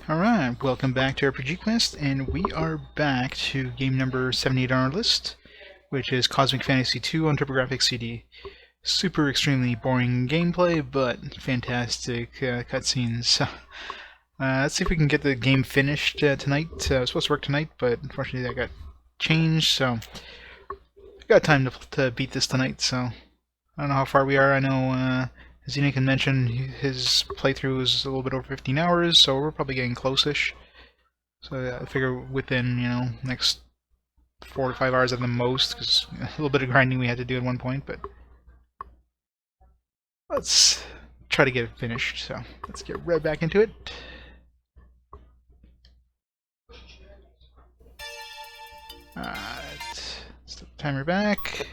Alright, welcome back to RPG Quest, and we are back to game number 78 on our list, which is Cosmic Fantasy II on TurboGrafx-CD. Super extremely boring gameplay, but fantastic cutscenes. So, let's see if we can get the game finished tonight. I was supposed to work tonight, but unfortunately that got changed, so I got time to beat this tonight, so I don't know how far we are. I know as Enoch had mentioned, his playthrough was a little bit over 15 hours, so we're probably getting close-ish. So I figure within, next 4 to 5 hours at the most, because a little bit of grinding we had to do at one point, but let's try to get it finished. So let's get right back into it. Alright, step the timer back.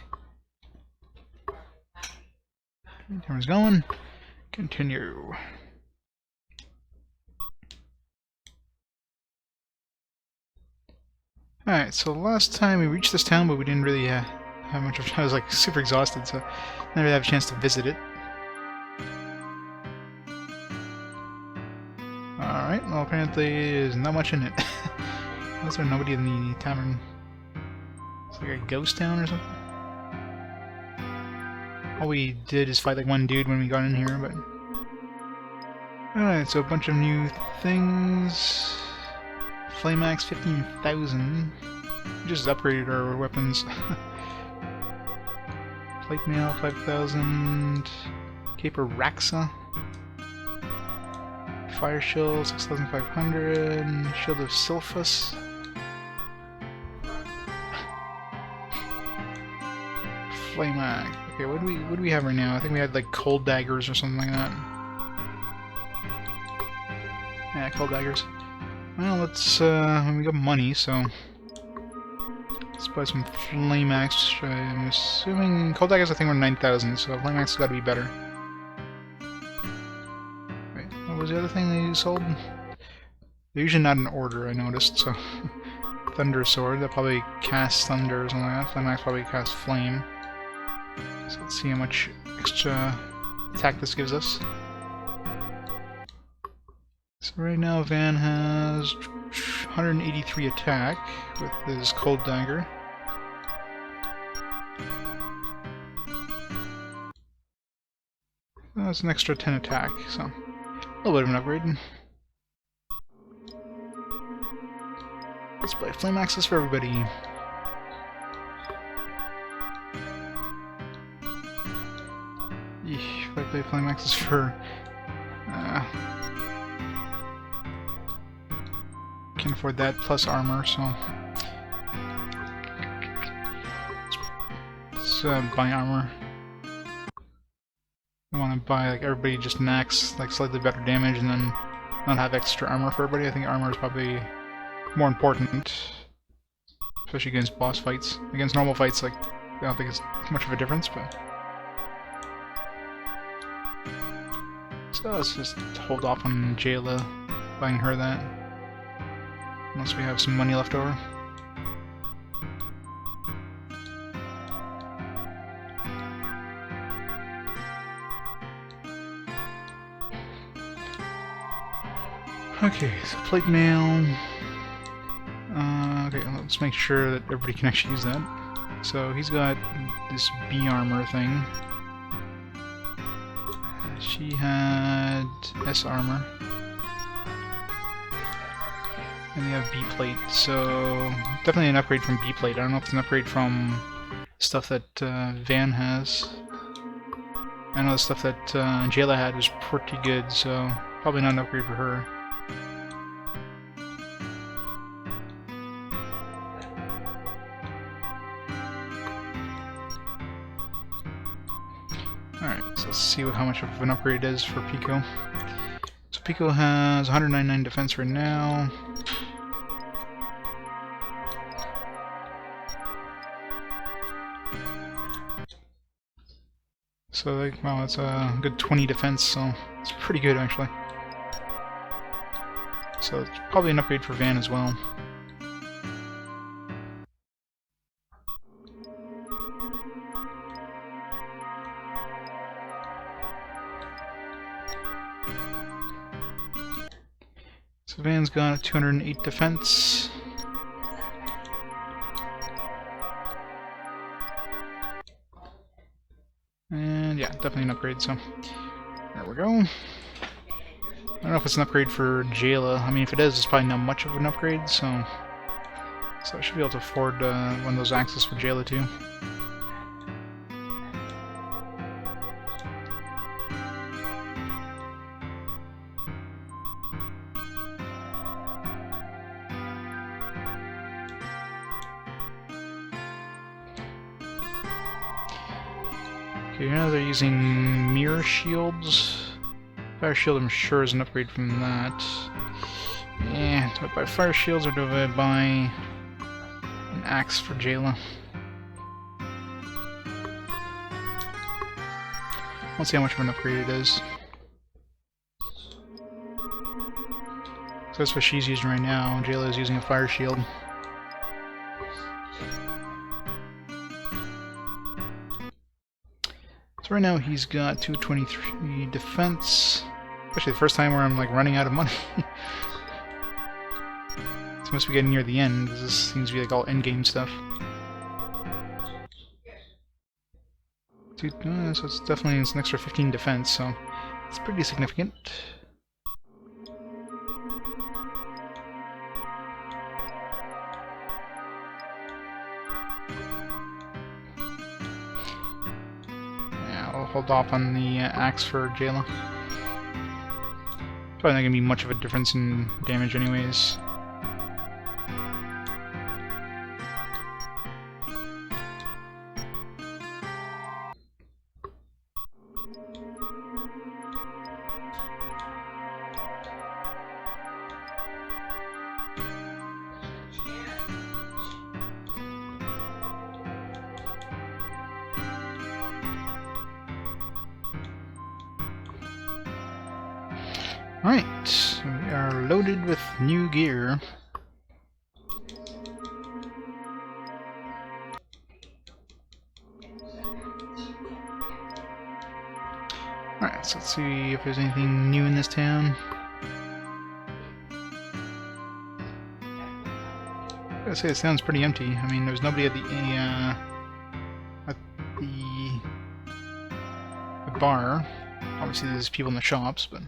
Timer's going. Continue. Alright, so last time we reached this town, but we didn't really have much of I was like super exhausted, so never had a chance to visit it. Alright, well apparently there's not much in it. Was there nobody in the tavern? It's like a ghost town or something? All we did is fight like one dude when we got in here, but... Alright, so a bunch of new things. Flame Axe 15,000. We just upgraded our weapons. Plate Mail 5,000. Caper Raxa. Fire Shield 6,500. Shield of Sylphus. Flame Axe. Okay, what do we have right now? I think we had like cold daggers or something like that. Yeah, cold daggers. Well, let's we got money, so let's buy some flame axe. I'm assuming cold daggers I think were 9,000, so flame axe has got to be better. Wait, what was the other thing they sold? They're usually not in order, I noticed. So thunder sword, that probably casts thunder or something like that. Flame axe probably casts flame. So let's see how much extra attack this gives us. So right now Van has 183 attack with his cold dagger. That's an extra 10 attack, so a little bit of an upgrade. Let's play flame axes for everybody. If I play flame axes for can't afford that plus armor, so let's buy armor. I want to buy like everybody just max like slightly better damage and then not have extra armor for everybody. I think armor is probably more important, especially against boss fights. Against normal fights, like I don't think it's much of a difference, but so let's just hold off on Jayla, buying her that. Unless we have some money left over. Okay, so plate mail. Okay, let's make sure that everybody can actually use that. So he's got this B armor thing. She had S armor. And we have B-plate, so definitely an upgrade from B-plate. I don't know if it's an upgrade from stuff that Van has. I know the stuff that Jayla had was pretty good, so probably not an upgrade for her. Alright, so let's see how much of an upgrade it is for Pico. So Pico has 199 defense right now. So like, wow, that's a good 20 defense, so it's pretty good actually. So it's probably an upgrade for Van as well. So Van's got 208 defense. And yeah, definitely an upgrade, so there we go. I don't know if it's an upgrade for Jayla. I mean, if it is, it's probably not much of an upgrade, so I should be able to afford one of those axes for Jayla too. Okay, now they're using mirror shields. Fire shield, I'm sure, is an upgrade from that. Yeah, do I buy fire shields or do I buy an axe for Jayla? Let's see how much of an upgrade it is. So that's what she's using right now. Jayla is using a fire shield. So right now he's got 223 defense. Especially the first time where I'm like running out of money. This must be getting near the end, because this seems to be like all endgame stuff. So it's definitely an extra 15 defense, so it's pretty significant. Yeah, I'll hold off on the axe for Jayla. Probably not gonna be much of a difference in damage anyways. Alright, we are loaded with new gear. Alright, so let's see if there's anything new in this town. I gotta say, it sounds pretty empty. I mean, there's nobody at the bar. Obviously, there's people in the shops, but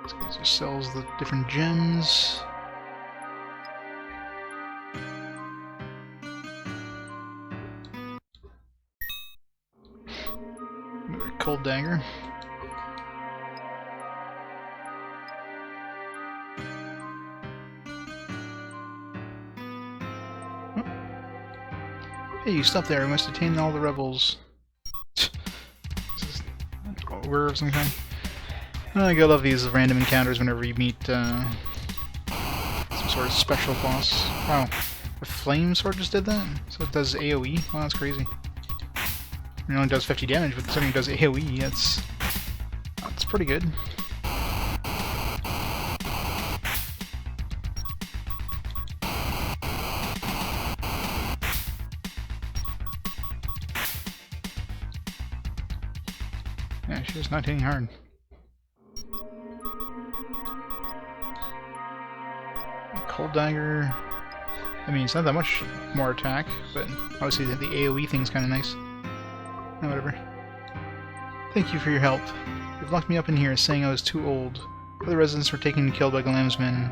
this guy just sells the different gems. Another cold dagger. Oh. Hey, you stopped there. We must detain all the rebels. Or of some kind. I gotta love these random encounters whenever you meet some sort of special boss. Wow, the flame sword just did that? So it does AoE? Wow, that's crazy. It only does 50 damage, but something does AoE, that's pretty good. Yeah, she's just not hitting hard. Cold dagger. I mean, it's not that much more attack, but obviously the AoE thing's kind of nice. Oh, whatever. Thank you for your help. You've locked me up in here, saying I was too old. Other residents were taken and killed by Galam's men.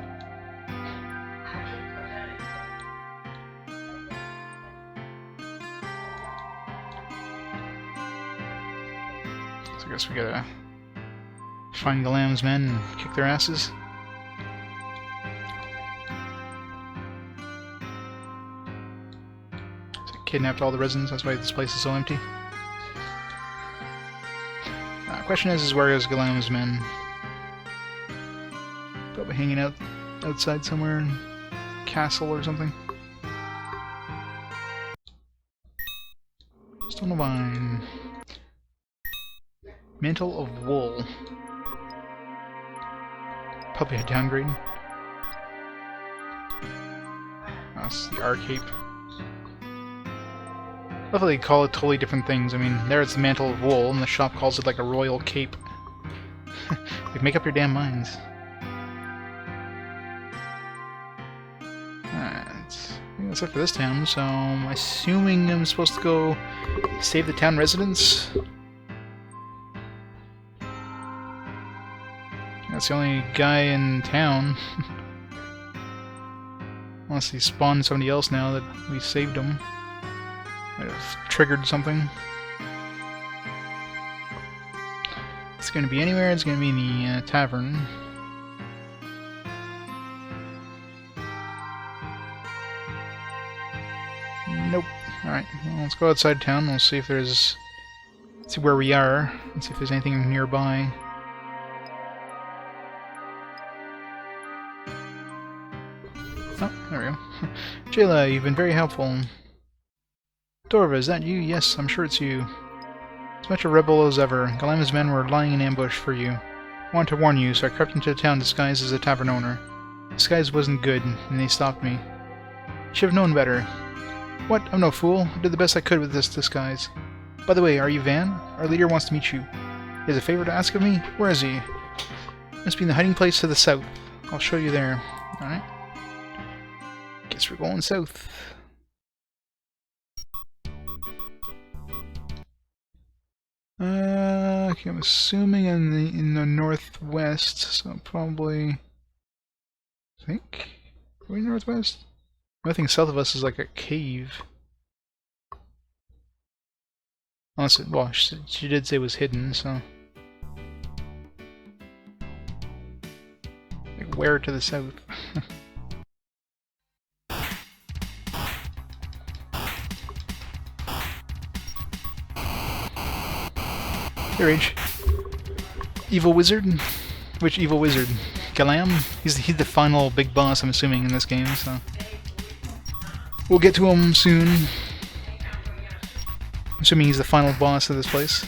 So I guess we gotta find Galam's men and kick their asses. Kidnapped all the residents, that's why this place is so empty. Question is where is Galam's men? Probably hanging out outside somewhere in a castle or something. Stone of Vine. Mantle of Wool. Probably a downgrade. That's the R cape. I love how they call it totally different things. I mean, there it's the Mantle of Wool, and the shop calls it like a royal cape. Like, make up your damn minds. except for this town, so I'm assuming I'm supposed to go save the town residents. That's the only guy in town. Unless he spawned somebody else now that we saved him. Might have triggered something. It's going to be anywhere, it's going to be in the tavern. Nope. Alright, well, let's go outside town, we'll see if there's... see where we are, and see if there's anything nearby. Oh, there we go. Jayla, you've been very helpful. Dorva, is that you? Yes, I'm sure it's you. As much a rebel as ever, Galama's men were lying in ambush for you. I wanted to warn you, so I crept into the town disguised as a tavern owner. Disguise wasn't good, and they stopped me. You should have known better. What? I'm no fool. I did the best I could with this disguise. By the way, are you Van? Our leader wants to meet you. He has a favor to ask of me? Where is he? Must be in the hiding place to the south. I'll show you there. Alright. Guess we're going south. Okay, I'm assuming in the northwest, so probably... I think? Are we northwest? Nothing south of us is like a cave. Unless it, well, she did say it was hidden, so... Like where to the south? Rage. Evil wizard? Which evil wizard? Galam? He's the final big boss, I'm assuming, in this game, so... We'll get to him soon. I'm assuming he's the final boss of this place.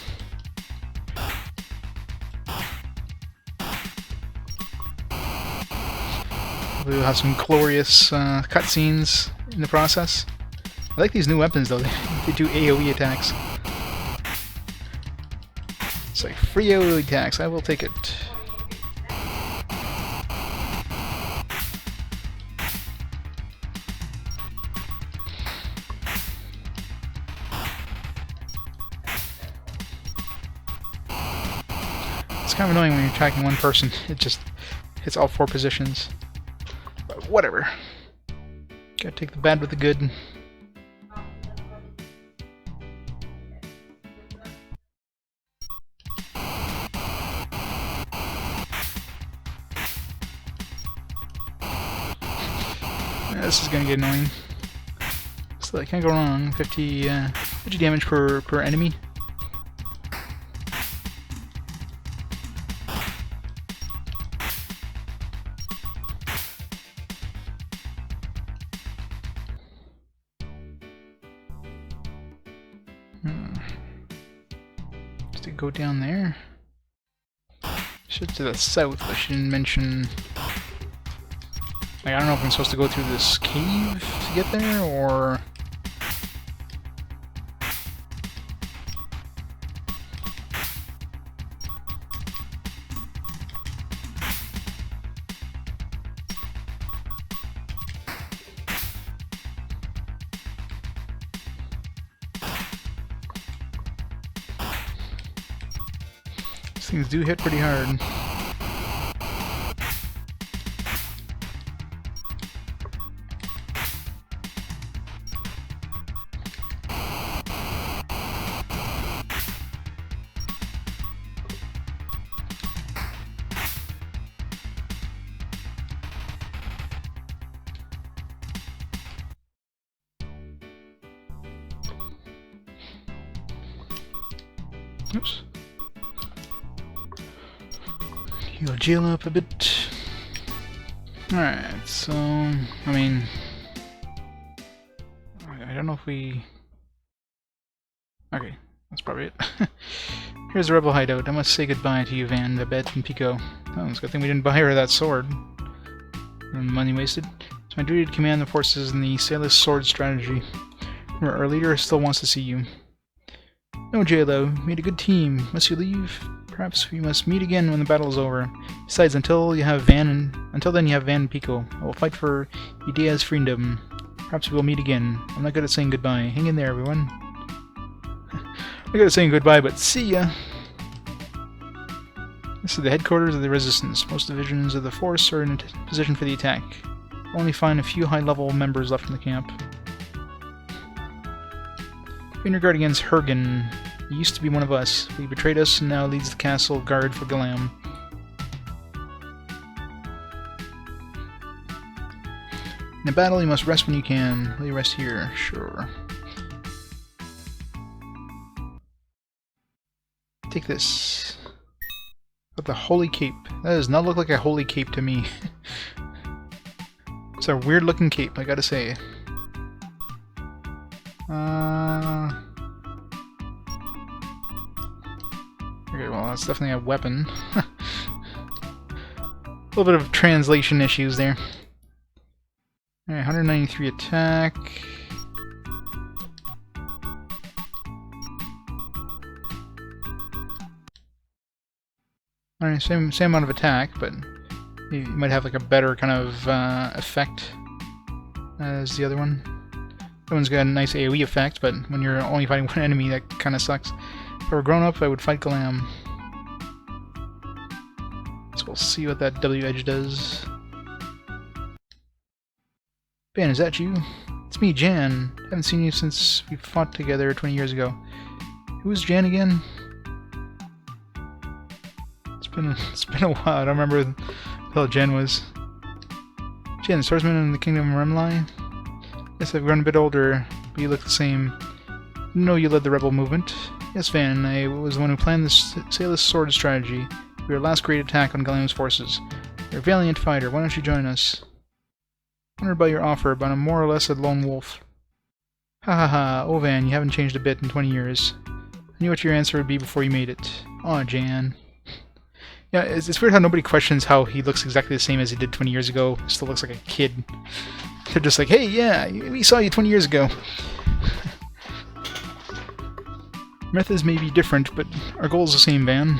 We'll have some glorious cutscenes in the process. I like these new weapons, though. They do AoE attacks. It's like free AoE attacks. I will take it. It's kind of annoying when you're attacking one person. It just hits all 4 positions. But whatever. Gotta take the bad with the good. This is gonna get annoying. So that can't go wrong. 50 damage per enemy. Just to go down there. Should to the south, but she didn't mention. Like, I don't know if I'm supposed to go through this cave to get there, or... These things do hit pretty hard. Oops. Heal Jill up a bit. Alright, so... I mean... I don't know if we... Okay, that's probably it. Here's the rebel hideout. I must say goodbye to you, Van, Babette, and Pico. Oh, it's a good thing we didn't buy her that sword. And money wasted. It's my duty to command the forces in the Salus sword strategy. Our leader still wants to see you. No, J-Lo, we made a good team. Must you leave? Perhaps we must meet again when the battle is over. Besides, until then you have Van and Pico. I will fight for Idea's freedom. Perhaps we'll meet again. I'm not good at saying goodbye. Hang in there, everyone. I'm not good at saying goodbye, but see ya! This is the headquarters of the Resistance. Most divisions of the force are in position for the attack. Only find a few high-level members left in the camp. In regard against Hergen, he used to be one of us. He betrayed us and now leads the castle guard for Galam. In a battle, you must rest when you can. Will you rest here? Sure. Take this. What the holy cape? That does not look like a holy cape to me. It's a weird looking cape, I gotta say. Okay, well, that's definitely a weapon. A little bit of translation issues there. Alright, 193 attack. Alright, same amount of attack, but you might have like a better kind of effect as the other one. That one's got a nice AoE effect, but when you're only fighting one enemy, that kind of sucks. If I were grown up, I would fight Galam. So we'll see what that W edge does. Ben, is that you? It's me, Jan. Haven't seen you since we fought together 20 years ago. Who was Jan again? It's been a while. I don't remember who the hell Jan was. Jan, the swordsman in the kingdom of Remlai? Yes, I've grown a bit older, but you look the same. I know you led the rebel movement. Yes, Van, I was the one who planned this Sailor's sword strategy. We were last great attack on Galam's forces. You're a valiant fighter. Why don't you join us? Honored by your offer, but I'm more or less a lone wolf. Ha ha ha. Oh, Van, you haven't changed a bit in 20 years. I knew what your answer would be before you made it. Aw, Jan. Yeah, it's weird how nobody questions how he looks exactly the same as he did 20 years ago. He still looks like a kid. They're just like, hey, yeah, we saw you 20 years ago. Methods may be different, but our goal is the same, Van.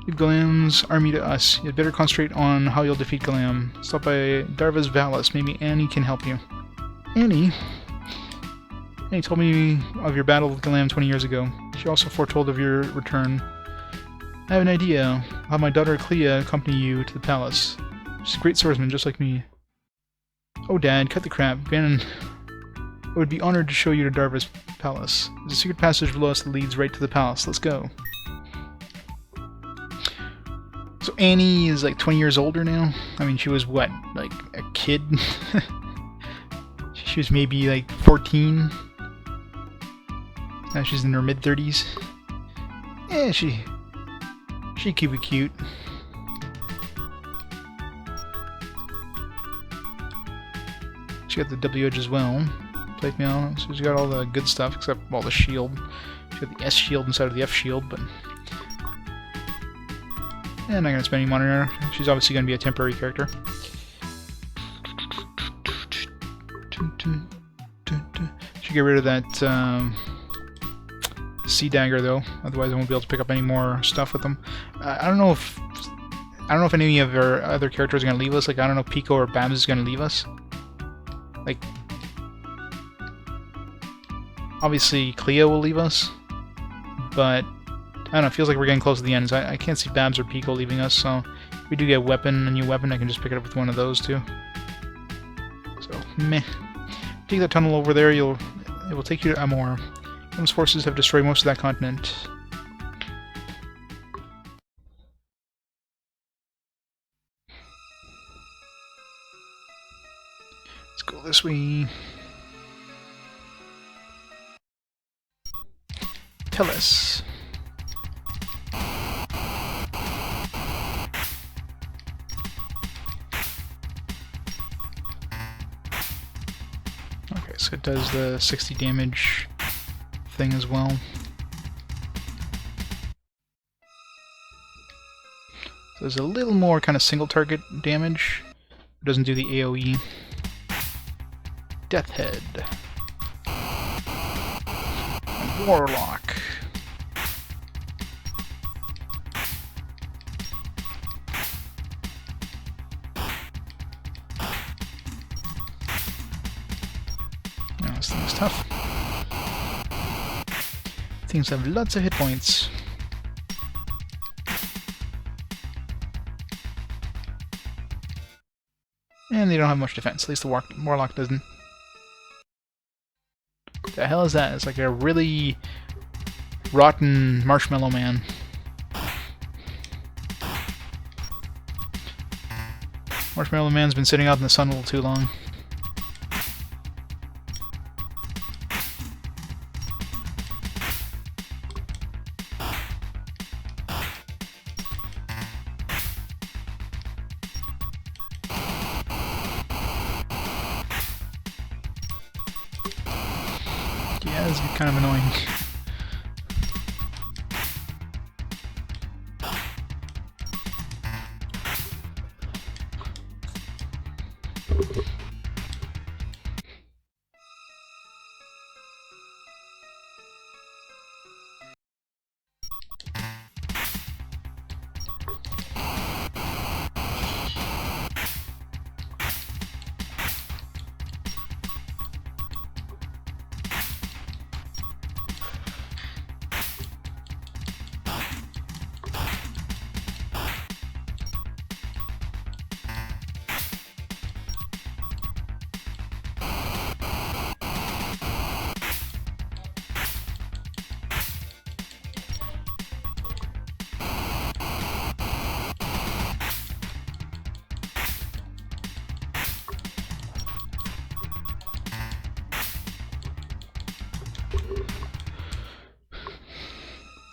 Leave Galam's army to us. You'd better concentrate on how you'll defeat Galam. Stop by Darva's Valis. Maybe Annie can help you. Annie? Annie told me of your battle with Galam 20 years ago. She also foretold of your return. I have an idea. I'll have my daughter Clea accompany you to the palace. She's a great swordsman, just like me. Oh, Dad, cut the crap. Van I would be honored to show you to Darva's palace. There's a secret passage below us that leads right to the palace. Let's go. So Annie is like 20 years older now? I mean, she was what? Like a kid? She was maybe like 14. Now she's in her mid-30s. Yeah, she could be cute. She got the W edge as well. Plate mail. So she's got all the good stuff except all the shield. She got the S shield instead of the F shield, but yeah, not gonna spend any money on her. She's obviously gonna be a temporary character. Should get rid of that sea dagger though, otherwise I won't be able to pick up any more stuff with them. I don't know if any of our other characters are gonna leave us. Like I don't know if Pico or Babs is gonna leave us. Like obviously Cleo will leave us, but I don't know. It feels like we're getting close to the end. So I can't see Babs or Pico leaving us. So if we do get a new weapon, I can just pick it up with one of those too. So meh. Take that tunnel over there. It will take you to Amor. Galam's forces have destroyed most of that continent. Let's go this way. Tell us. Okay, so it does the 60 damage thing as well. So there's a little more kind of single target damage. It doesn't do the AoE. Death Head. And Warlock. This thing's tough. Things have lots of hit points. And they don't have much defense, at least the Warlock doesn't. The hell is that? It's like a really rotten marshmallow man. Marshmallow man's been sitting out in the sun a little too long. Yeah, this is kind of annoying.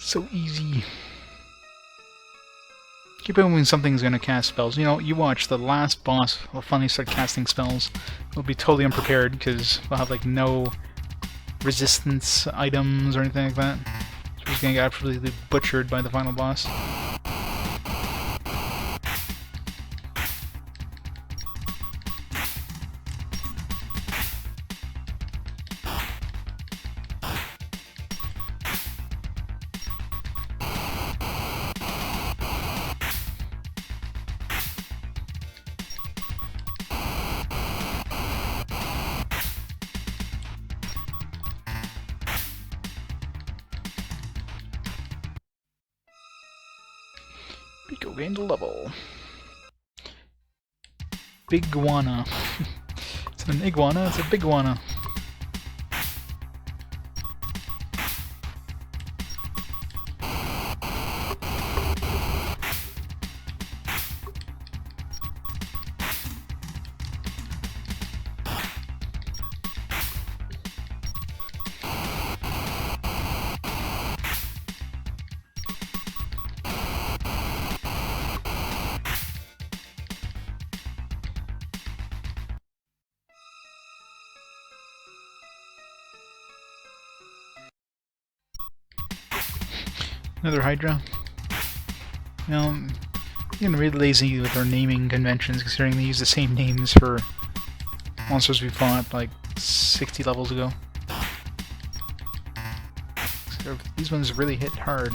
So easy. Keep it when something's gonna cast spells. You know, you watch, the last boss will finally start casting spells. We'll be totally unprepared because we'll have like no resistance items or anything like that. So we're just gonna get absolutely butchered by the final boss. Pico gained a level. Biguana. It's an iguana, it's a biguana. Another Hydra. You know, I'm getting really lazy with our naming conventions, considering they use the same names for monsters we fought like 60 levels ago. So these ones really hit hard.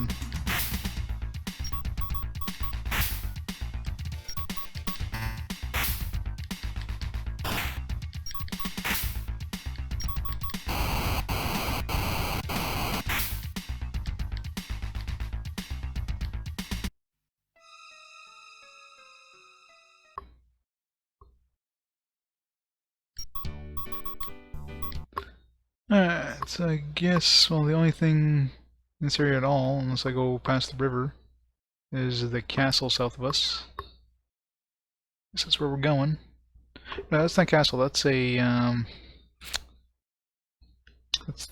Alright, so I guess, well, the only thing in this area at all, unless I go past the river, is the castle south of us. Guess that's where we're going. No, that's not castle, that's a,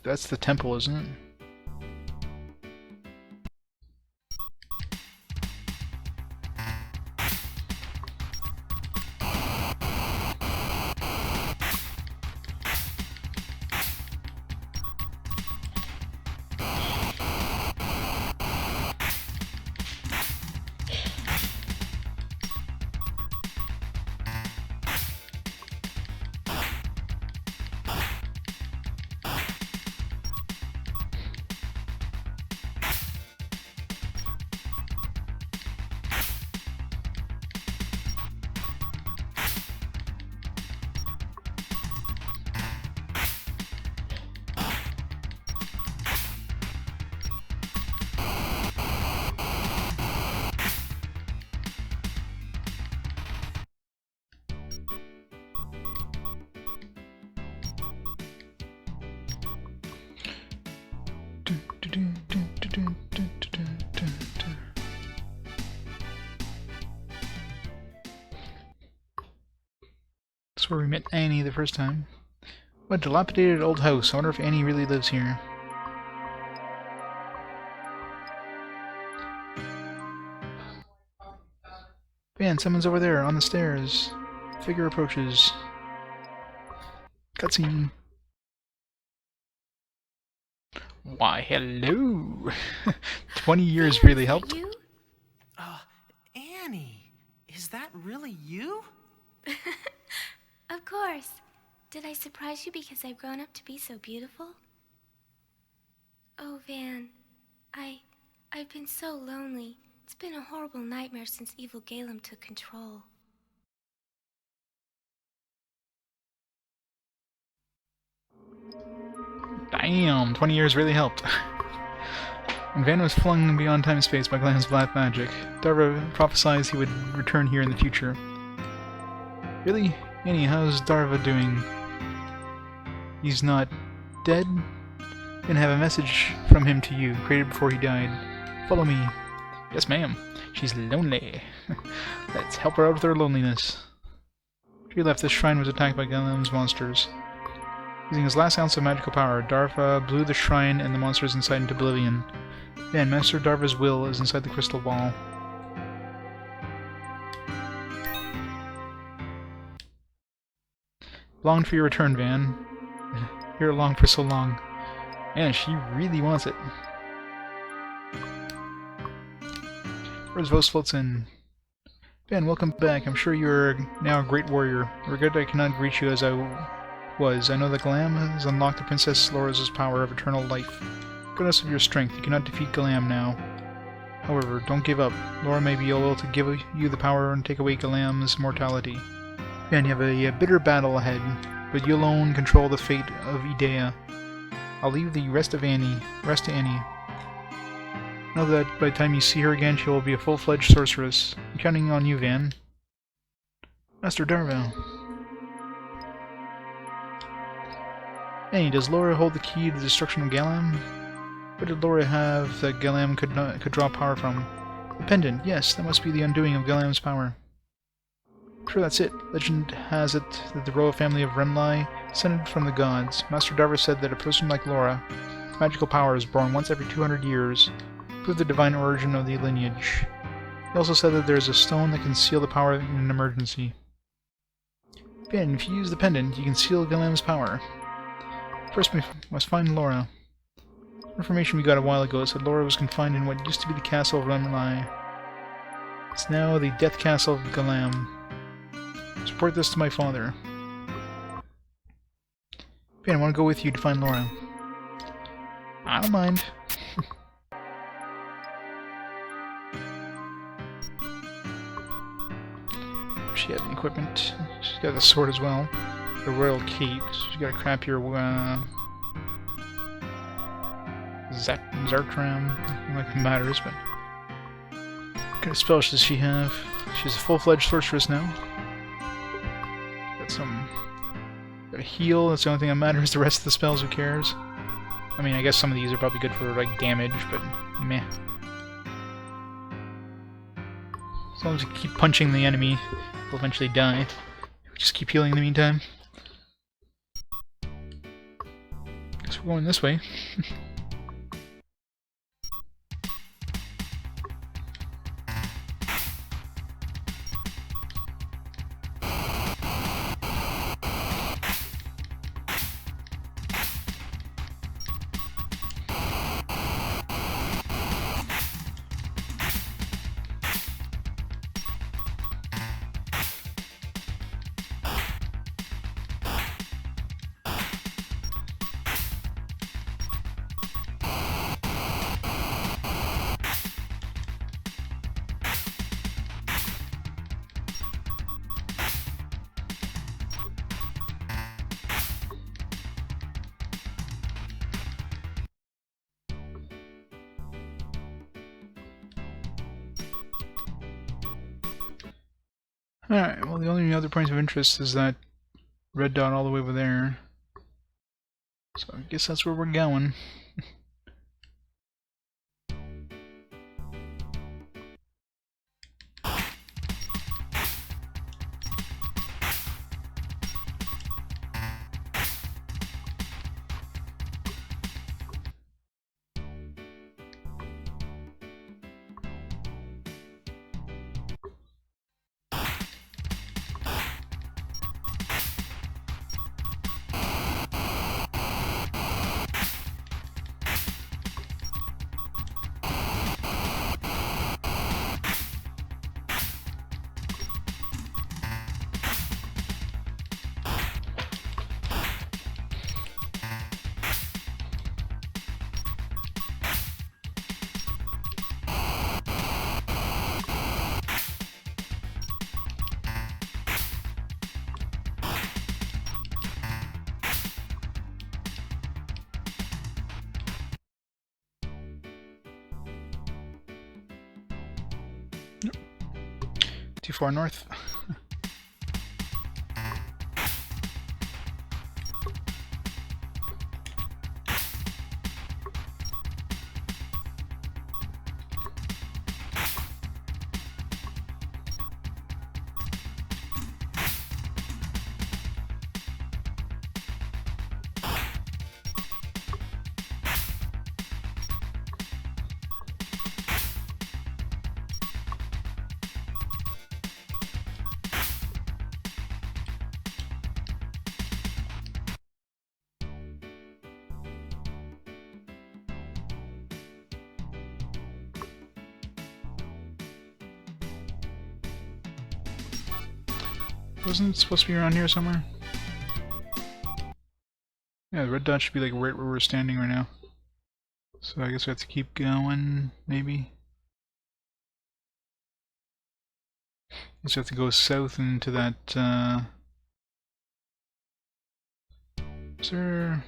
that's the temple, isn't it? That's where we met Annie the first time. What a dilapidated old house. I wonder if Annie really lives here. Man, someone's over there on the stairs. Figure approaches. Cutscene. Why, hello! 20 years really helped. You? Annie, is that really you? Of course. Did I surprise you because I've grown up to be so beautiful? Oh, Van, I've been so lonely. It's been a horrible nightmare since evil Galen took control. Damn, 20 years really helped. When Van was flung beyond time and space by Glan's black magic, Darva prophesied he would return here in the future. Really? Annie, how's Darva doing? He's not dead? Gonna have a message from him to you, created before he died. Follow me. Yes, ma'am. She's lonely. Let's help her out with her loneliness. After he left, this shrine was attacked by Galen's monsters. Using his last ounce of magical power, Darva blew the shrine and the monsters inside into oblivion. Then, Master Darva's will is inside the crystal ball. Longed for your return, Van. Here along for so long. Man, she really wants it. Where's Vos floats in? Van, welcome back. I'm sure you're now a great warrior. I regret I cannot reach you as I was. I know that Galam has unlocked the Princess Lora's power of eternal life. Regardless of your strength, you cannot defeat Galam now. However, don't give up. Lora may be able to give you the power and take away Galam's mortality. Van, you have a bitter battle ahead, but you alone control the fate of Idea. I'll leave the rest to Annie. Know that by the time you see her again, she will be a full-fledged sorceress. I'm counting on you, Van. Master Darva. Annie, does Lora hold the key to the destruction of Galam? What did Lora have that Galam could draw power from? The pendant, yes, that must be the undoing of Galam's power. Sure, that's it. Legend has it that the royal family of Remlai descended from the gods. Master Darva said that a person like Lora, with magical power, is born once every 200 years, to prove the divine origin of the lineage. He also said that there is a stone that can seal the power in an emergency. Ben, if you use the pendant, you can seal Galam's power. First, we must find Lora. Information we got a while ago said Lora was confined in what used to be the castle of Remlai. It's now the Death Castle of Galam. Report this to my father. Ben, I want to go with you to find Lora. I don't mind. She has any equipment. She's got the sword as well. The royal cape. She's got a crappier Zartram. I don't think it matters, but what kind of spells does she have? She's a full-fledged sorceress now. Got a heal, that's the only thing that matters. The rest of the spells, who cares? I mean, I guess some of these are probably good for, like, damage, but meh. As long as you keep punching the enemy, they'll eventually die. Just keep healing in the meantime. Guess we're going this way. Alright, well the only other points of interest is that red dot all the way over there. So I guess that's where we're going. Too far north. Wasn't it supposed to be around here somewhere? Yeah, the red dot should be like right where we're standing right now. So I guess we have to keep going, maybe? I guess we have to go south into that, is there...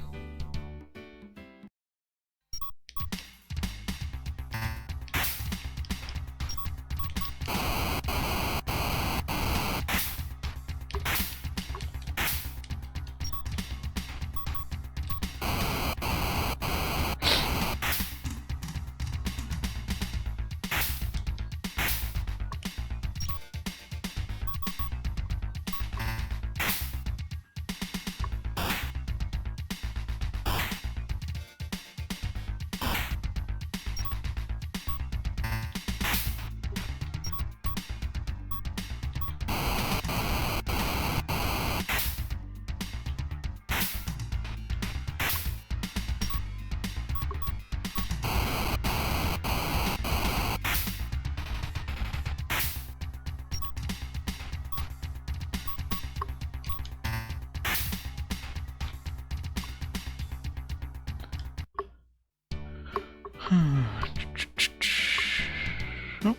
Nope.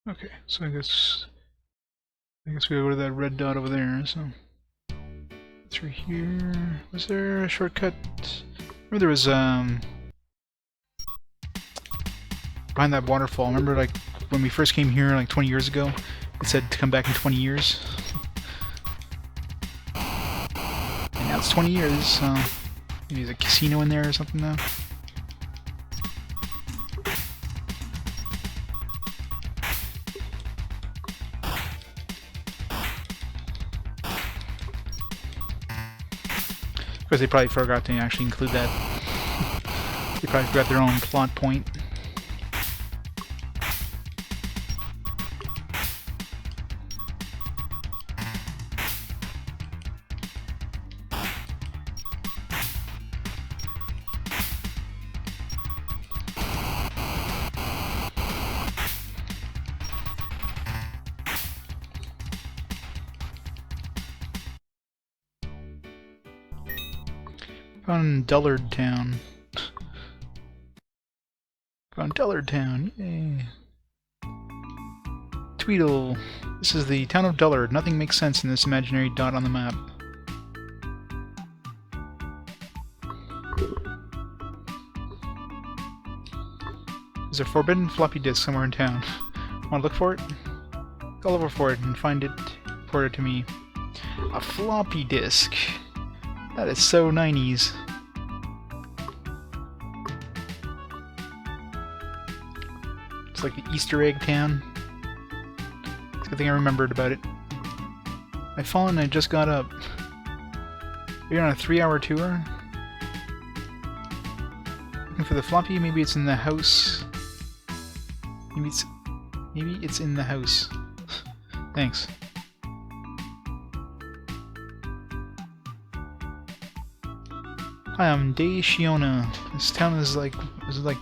Okay, so I guess we gotta go to that red dot over there, so through here. Was there a shortcut? Remember there was behind that waterfall. Remember like when we first came here like 20 years ago? It said to come back in 20 years. And now it's 20 years, so maybe there's a casino in there or something now. Of course, they probably forgot to actually include that. They probably forgot their own plot point. Found Dullard Town. Found Dullard Town, yay. Tweedle. This is the town of Dullard. Nothing makes sense in this imaginary dot on the map. There's a forbidden floppy disk somewhere in town. Want to look for it? Go over for it and find it. Report it to me. A floppy disk. That is so 90s. It's like the Easter egg town. It's a good thing I remembered about it. I've fallen and I just got up. We're on a 3-hour tour. Looking for the floppy, maybe it's in the house. Maybe it's in the house. Thanks. Hi, I'm Dei Shiona. This town is like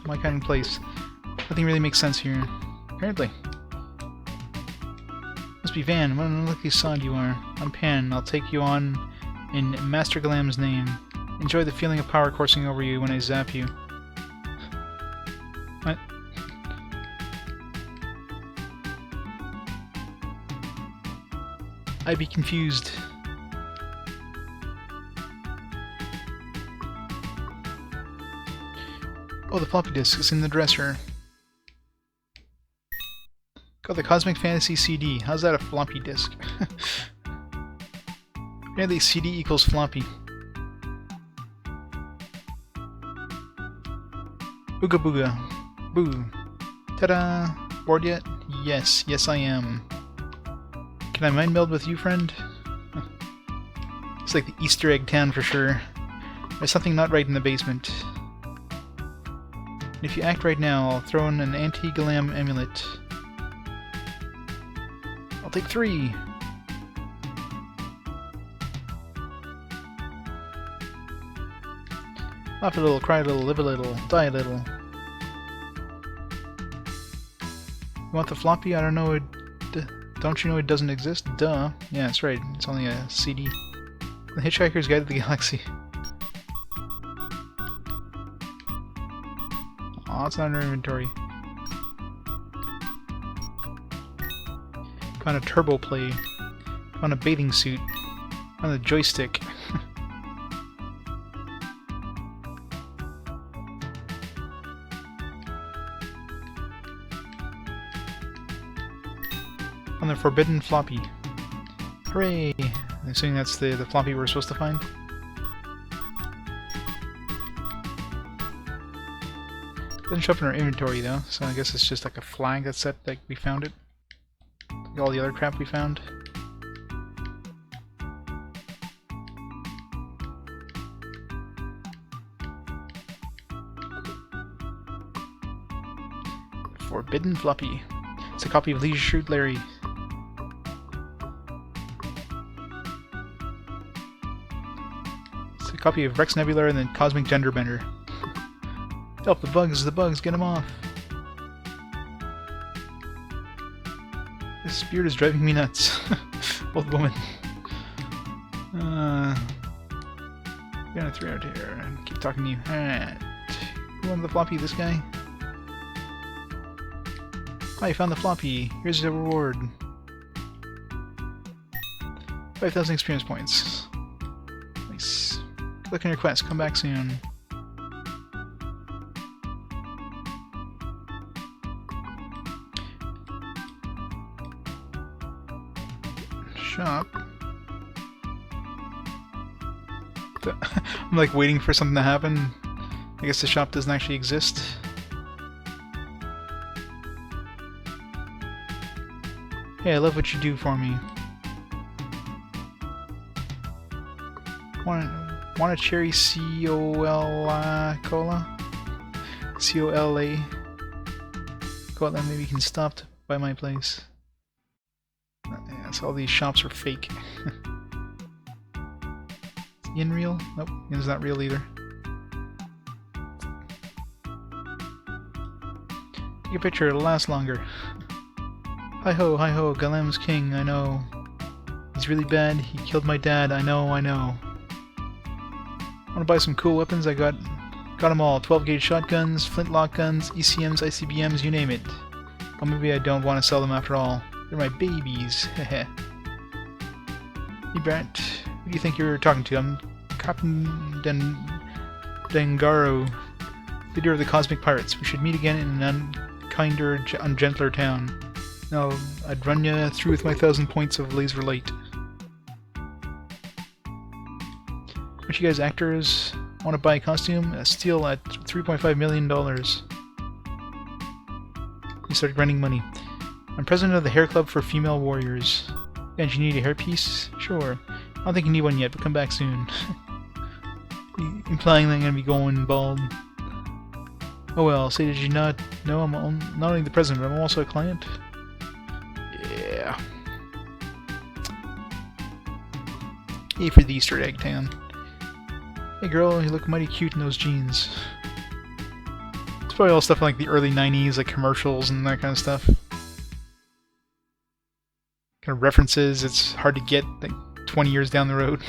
my kind of place. Nothing really makes sense here. Apparently. Must be Van. What an unlucky sod you are. I'm Pan. I'll take you on in Master Galam's name. Enjoy the feeling of power coursing over you when I zap you. What? I'd be confused. Oh, the floppy disk is in the dresser. Got the Cosmic Fantasy CD. How's that a floppy disk? Apparently CD equals floppy. Ooga booga. Boo. Ta-da! Bored yet? Yes. Yes I am. Can I mind meld with you, friend? It's like the Easter egg town for sure. There's something not right in the basement. If you act right now, I'll throw in an anti-Galam amulet. I'll take 3! Laugh a little, cry a little, live a little, die a little. You want the floppy? I don't know. Don't you know it doesn't exist? Duh. Yeah, that's right. It's only a CD. The Hitchhiker's Guide to the Galaxy. Aw, it's not in our inventory. Found a turbo play. Found a bathing suit. Found a joystick. On the forbidden floppy. Hooray! I'm assuming that's the floppy we're supposed to find. Doesn't show up in our inventory though, so I guess it's just like a flag that said like we found it. Like all the other crap we found. Forbidden floppy. It's a copy of Leisure Suit Larry. It's a copy of Rex Nebula and then Cosmic Genderbender. Help the bugs, get them off. This beard is driving me nuts. Old woman. Got a 3 out here. Keep talking to you. Alright. Who wanted the floppy? This guy? Oh, you found the floppy. Here's the reward. 5,000 experience points. Nice. Good luck on your quest. Come back soon. Shop. I'm like waiting for something to happen. I guess the shop doesn't actually exist. Hey, I love what you do for me. Want a cherry C-O-L-A cola? C-O-L-A cola? Maybe you can stop by my place. Yeah, so all these shops are fake. Inn real? Nope, Inn's not real either. Take a picture, it'll last longer. Hi-ho, Galam's king, I know. He's really bad, he killed my dad, I know. Wanna buy some cool weapons? I got them all. 12-gauge shotguns, flintlock guns, ECMs, ICBMs, you name it. Or maybe I don't want to sell them after all. They're my babies, heh. Hey Brent, who do you think you're talking to? I'm Captain Dengaro, leader of the Cosmic Pirates. We should meet again in an unkinder, ungentler town. No, I'd run you through with my 1,000 points of laser light. Aren't you guys actors? Want to buy a costume? A steal at $3.5 million. He started grinding money. I'm president of the Hair Club for Female Warriors. And you need a hairpiece? Sure. I don't think you need one yet, but come back soon. Implying that I'm gonna be going bald. Oh well, say did you not know I'm not only the president, but I'm also a client? Yeah. Yay for the Easter egg town. Hey girl, you look mighty cute in those jeans. It's probably all stuff like the early 90s, like commercials and that kind of stuff. Kind of references, it's hard to get like 20 years down the road.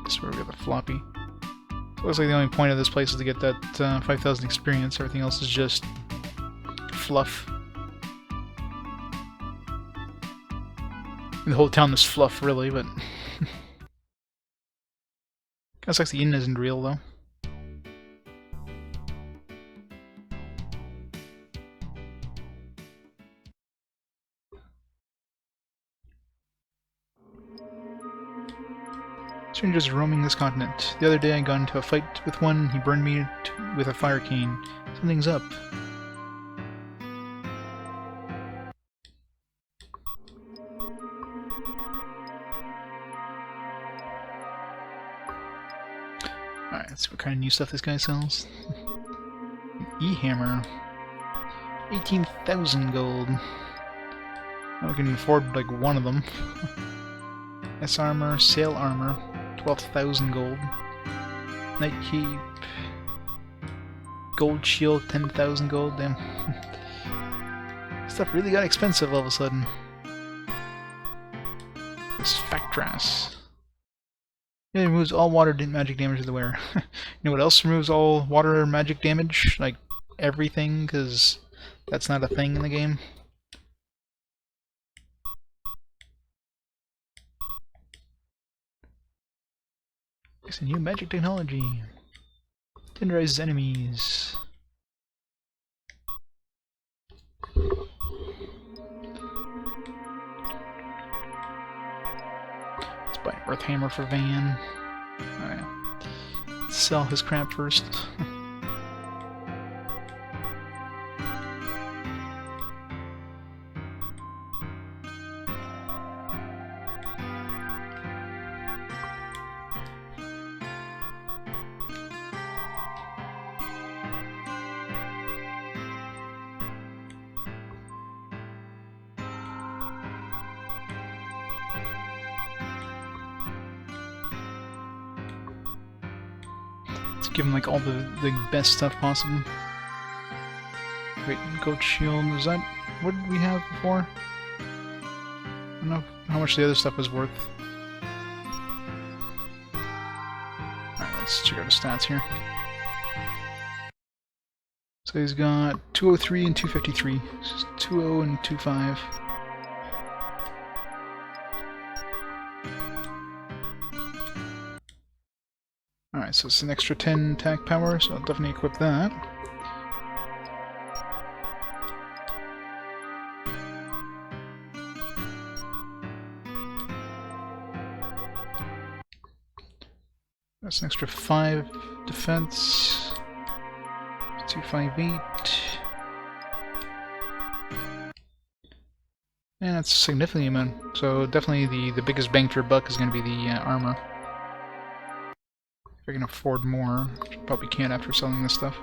That's where we got the floppy. So it looks like the only point of this place is to get that 5,000 experience. Everything else is just fluff. The whole town is fluff, really, but... Kinda sucks the inn isn't real, though. Strangers roaming this continent. The other day I got into a fight with one, he burned me with a fire cane. Something's up. Alright, let's see what kind of new stuff this guy sells. E-hammer. 18,000 gold. I can afford like one of them. S-armor, sail armor. 12,000 gold. Night cape. Gold shield, 10,000 gold. Damn. Stuff really got expensive all of a sudden. This Factras. It removes all water magic damage to the wearer. You know what else removes all water magic damage? Like everything, because that's not a thing in the game. It's a new magic technology. Tenderizes enemies. Let's buy an Earth Hammer for Van. Alright. Let's sell his crap first. Give him like all the best stuff possible. Wait, goat shield, is that what did we have before? I don't know how much the other stuff was worth. Alright, let's check out his stats here. So he's got 203 and 253. So 20 and 25. Alright, so it's an extra 10 attack power, so I'll definitely equip that. That's an extra 5 defense. 258. And that's a significant amount. So definitely the biggest bang for your buck is going to be the armor. If I can afford more, probably can't after selling this stuff.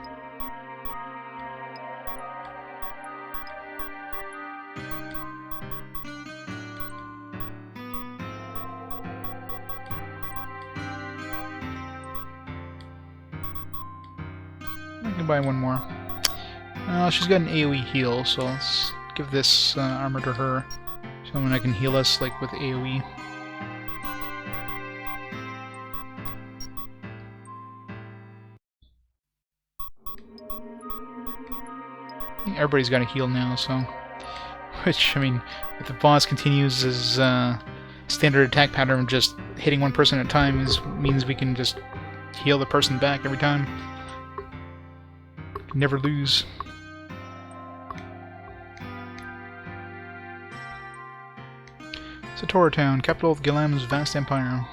I can buy one more. She's got an AoE heal, so let's give this armor to her. Someone that can heal us like with AoE. Everybody's got a heal now, so... Which, I mean, if the boss continues his standard attack pattern of just hitting one person at a time, means we can just heal the person back every time. Never lose. Satora Town, capital of Gilam's vast empire.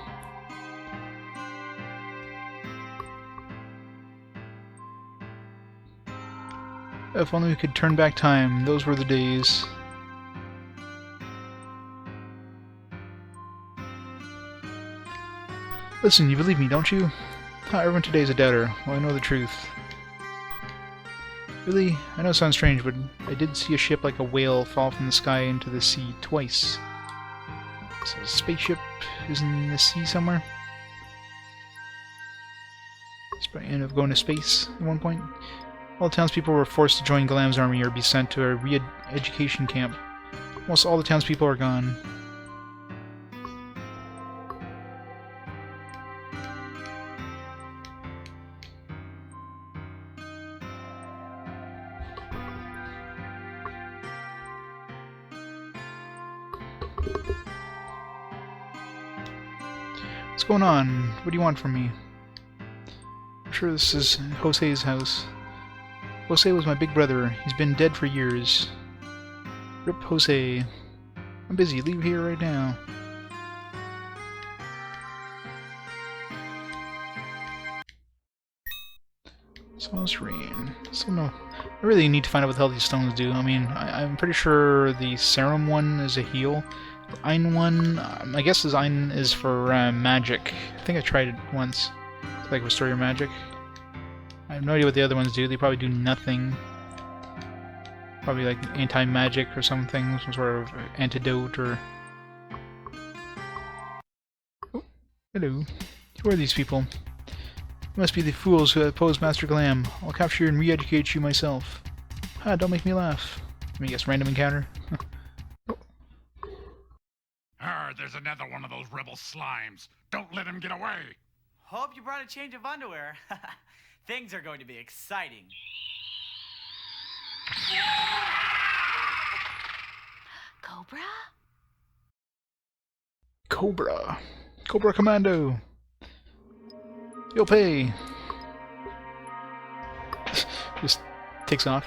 If only we could turn back time, those were the days. Listen, you believe me, don't you? Everyone today is a doubter. Well, I know the truth. Really? I know it sounds strange, but I did see a ship like a whale fall from the sky into the sea twice. So a spaceship is in the sea somewhere? It's probably end up going to space at one point. All the townspeople were forced to join Galam's army or be sent to a re-education camp. Almost all the townspeople are gone. What's going on? What do you want from me? I'm sure this is Jose's house. Jose was my big brother. He's been dead for years. Rip Jose. I'm busy. Leave here right now. Saw's Rain. So no, I really need to find out what the hell these stones do. I mean, I'm pretty sure the serum one is a heal. The Ein one, I guess this Ein is for magic. I think I tried it once to like restore your magic. I have no idea what the other ones do. They probably do nothing. Probably like anti-magic or something, some sort of antidote or... Oh, hello. Who are these people? You must be the fools who oppose Master Glam. I'll capture you and re-educate you myself. Ah, don't make me laugh. Let me guess, random encounter? There's another one of those rebel slimes. Don't let him get away. Hope you brought a change of underwear. Things are going to be exciting. Cobra? Cobra. Cobra Commando. You'll pay. Just takes off.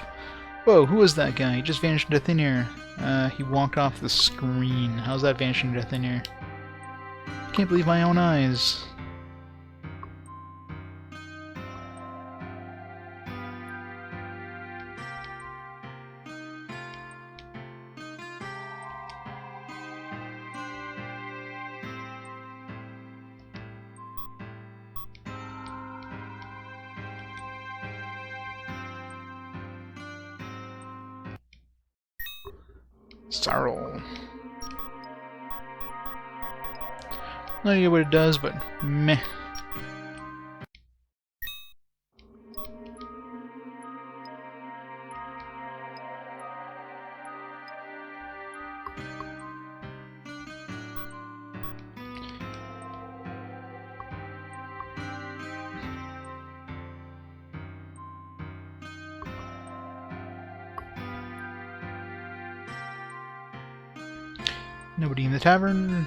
Whoa, who was that guy? He just vanished into thin air. He walked off the screen. How's that vanishing into thin air? I can't believe my own eyes. Sorrow. No idea what it does, but meh. Nobody in the tavern.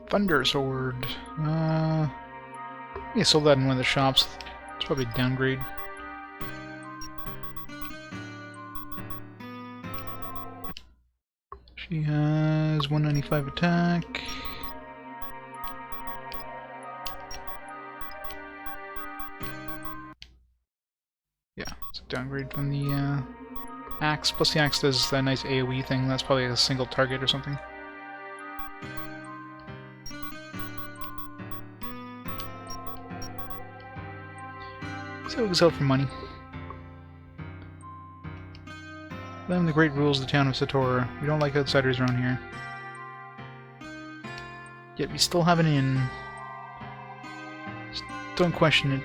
Thunder Sword. Yeah, sold that in one of the shops. It's probably a downgrade. She has 195 attack. Yeah, it's a downgrade from the axe. Plus the axe does that nice AoE thing. That's probably a single target or something. So we can sell it for money. Then the great rules of the town of Satora. We don't like outsiders around here. Yet we still have an inn. Just don't question it.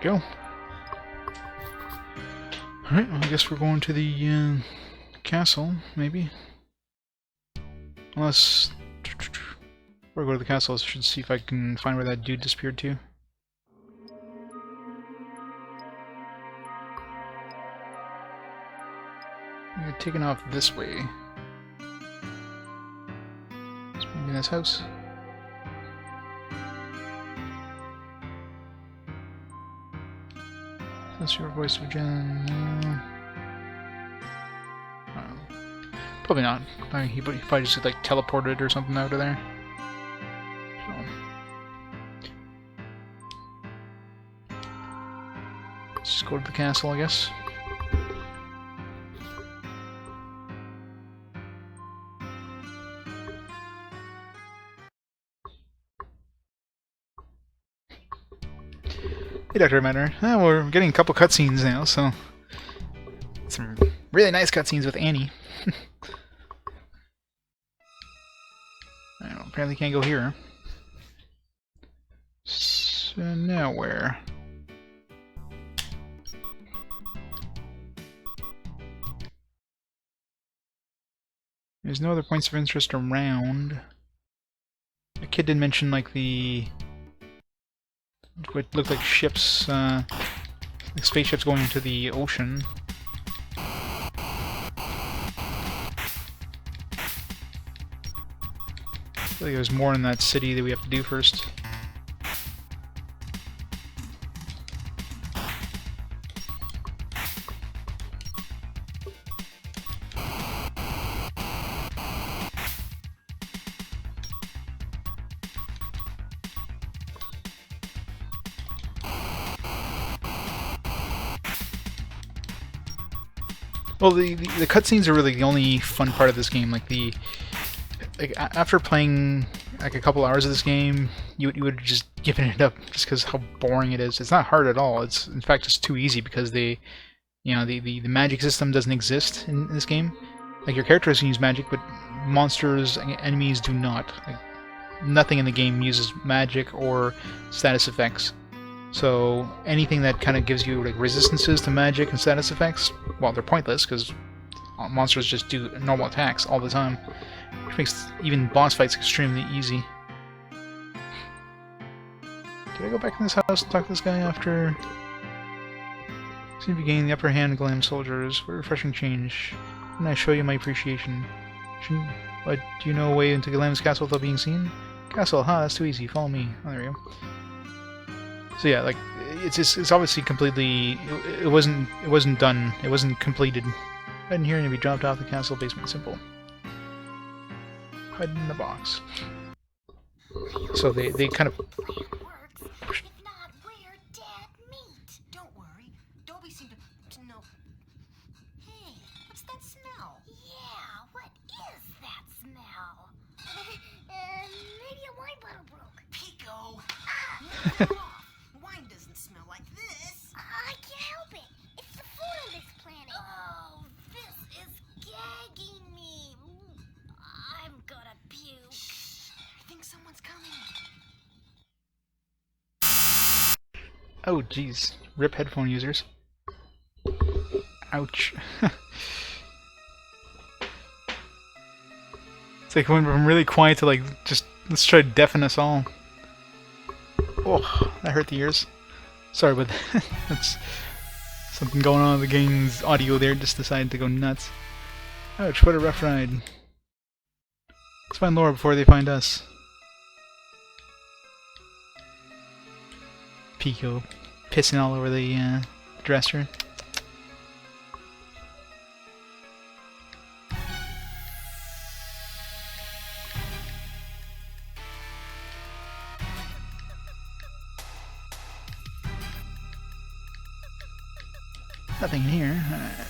Go. Alright, well, I guess we're going to the castle, maybe. Unless... Before I go to the castle, I should see if I can find where that dude disappeared to. I'm taking off this way. It's maybe in this house. That's your voice of Jen. No. Probably not. He probably just like teleported or something out of there. So. Let's just go to the castle, I guess. Hey, Dr. Matter. We're getting a couple cutscenes now, so... Some really nice cutscenes with Annie. I don't know, apparently can't go here. So now where? There's no other points of interest around. The kid did mention like what looked like ships, like spaceships going into the ocean. I feel like there's more in that city that we have to do first. Well, the cutscenes are really the only fun part of this game. After playing like a couple hours of this game, you would have just given it up just because how boring it is. It's not hard at all. It's in fact just too easy because the magic system doesn't exist in this game. Like your characters can use magic, but monsters and enemies do not. Like nothing in the game uses magic or status effects. So anything that kind of gives you like resistances to magic and status effects, well, they're pointless because monsters just do normal attacks all the time, which makes even boss fights extremely easy. Did I go back in this house and talk to this guy after? Seem to be gaining the upper hand, Glam soldiers. What a refreshing change. Can I show you my appreciation? But do you know a way into Glam's castle without being seen? Castle, that's too easy. Follow me. Oh, there we go. So yeah, like it's obviously completely it wasn't done. It wasn't completed. Hide in here and you'll be dropped off the castle basement. Simple. Hide in the box. So they kind of. If not, we're dead meat. Don't worry. Dobie seemed to know. Hey, what's that smell? Yeah, what is that smell? Maybe a wine bottle broke. Pico. Wine doesn't smell like this. I can't help it. It's the food on this planet. Oh, this is gagging me. I'm gonna puke. I think someone's coming. Oh jeez, rip headphone users. Ouch. It's like went from really quiet to like just let's try to deafen us all. Oh, that hurt the ears. Sorry, but that's something going on with the game's audio there. Just decided to go nuts. Ouch! What a rough ride. Let's find Laura before they find us. Pico pissing all over the dresser. Nothing in here. Alright.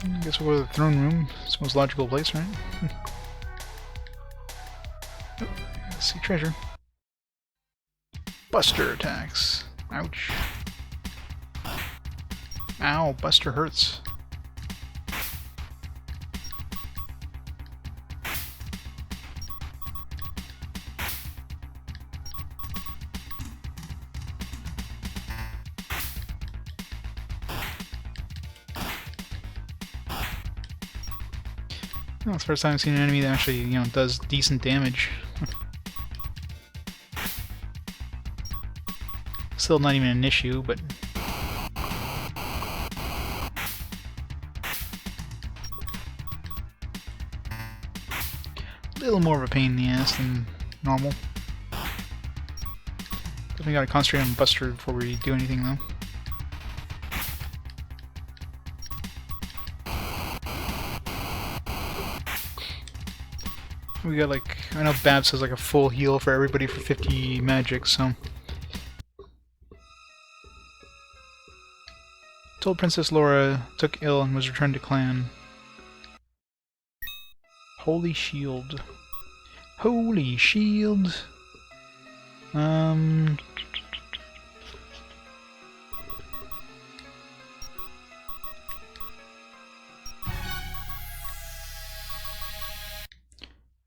I guess we'll go to the throne room. It's the most logical place, right? Oh, let's see treasure. Buster attacks. Ouch. Ow, Buster hurts. Well, it's the first time I've seen an enemy that actually, does decent damage. Still not even an issue, but... a little more of a pain in the ass than normal. Definitely gotta concentrate on Buster before we do anything, though. We got like, I know Babs has like a full heal for everybody for 50 magic, so. Told Princess Laura took ill and was returned to clan. Holy shield. Holy shield.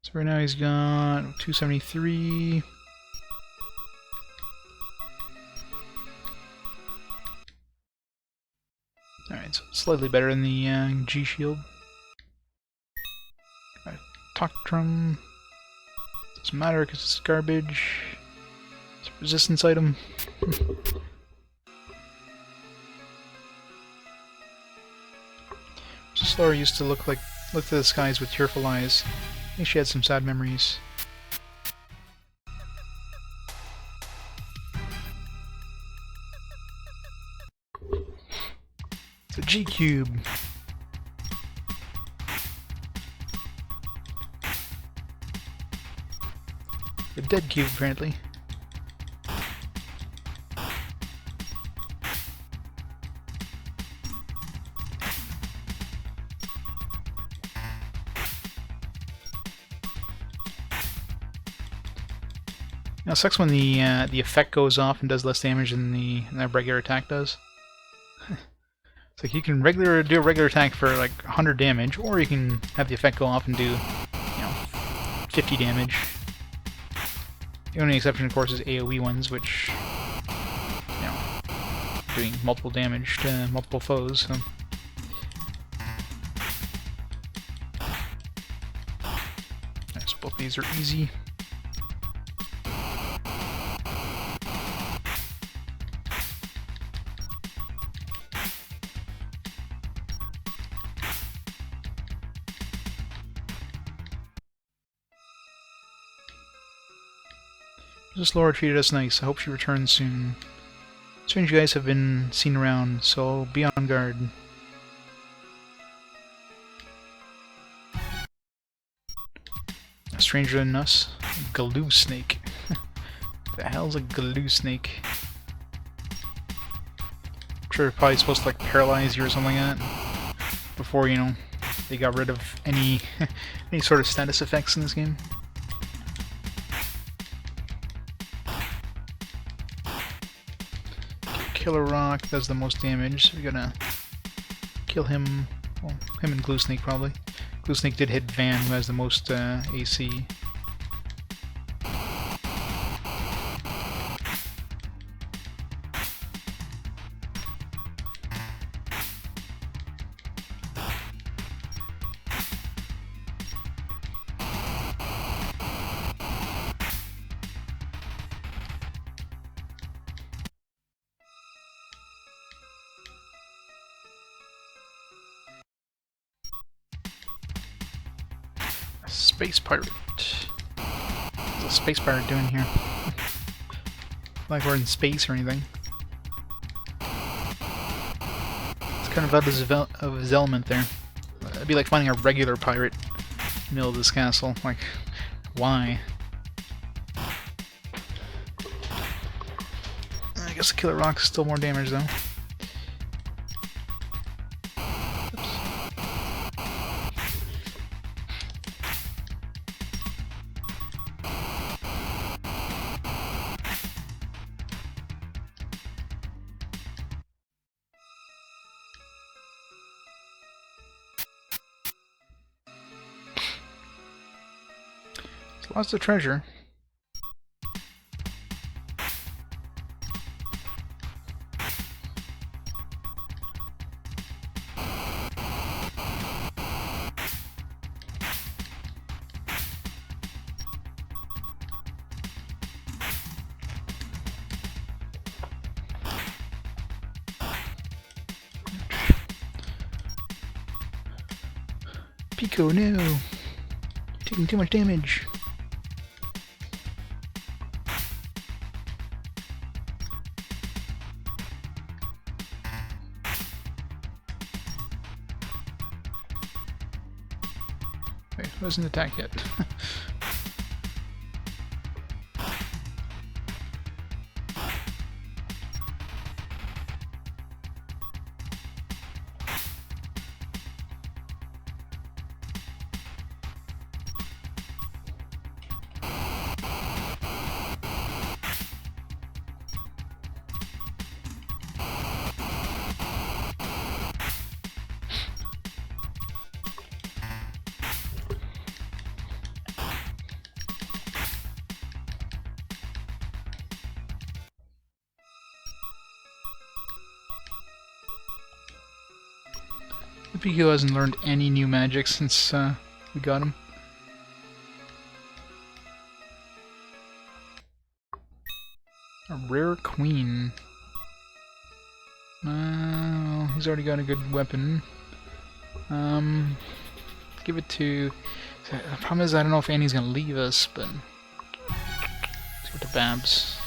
So right now he's got 273. Alright, so slightly better than the G shield. Talk drum. Doesn't matter because it's garbage. It's a resistance item. Just Laura used to look to the skies with tearful eyes. I think she had some sad memories. It's a G cube. A dead cube, apparently. Now, it sucks when the effect goes off and does less damage than the regular attack does. It's like you can do a regular attack for like 100 damage, or you can have the effect go off and do 50 damage. The only exception, of course, is AoE ones, which doing multiple damage to multiple foes. So. Nice, both these are easy. This Laura treated us nice. I hope she returns soon. Strange guys have been seen around, so be on guard. Stranger than us? Galoo snake. The hell's a galoo snake? I'm sure it's probably supposed to like paralyze you or something like that. Before, they got rid of any any sort of status effects in this game. Killer Rock does the most damage, so we gotta kill him. Well, him and Glue Snake probably. Glue Snake did hit Van, who has the most AC. Space pirate. What's a space pirate doing here? Like we're in space or anything. It's kind of out of his element there. It'd be like finding a regular pirate in the middle of this castle. Like, why? I guess the Killer Rock's still more damage though. Lots of treasure. Pico, no! You're taking too much damage. Wait, who hasn't attacked yet? The Pico hasn't learned any new magic since we got him. A rare queen. He's already got a good weapon. Give it to... The problem is I don't know if Annie's gonna leave us, but... Let's go to Babs.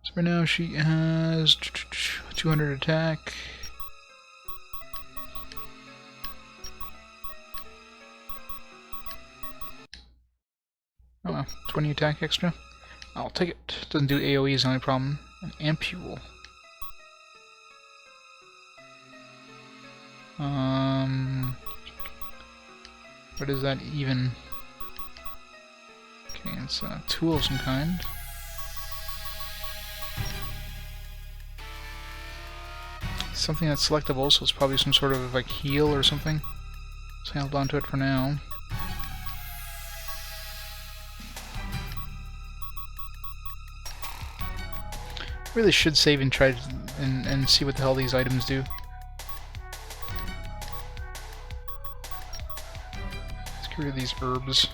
So right now she has 200 attack. Oh well, 20 attack extra. I'll take it. Doesn't do AoE is the only problem. An ampule. What is that even? Okay, it's a tool of some kind. Something that's selectable, so it's probably some sort of like heal or something. So I held on to it for now. Really should save and try and see what the hell these items do. Let's get rid of these herbs.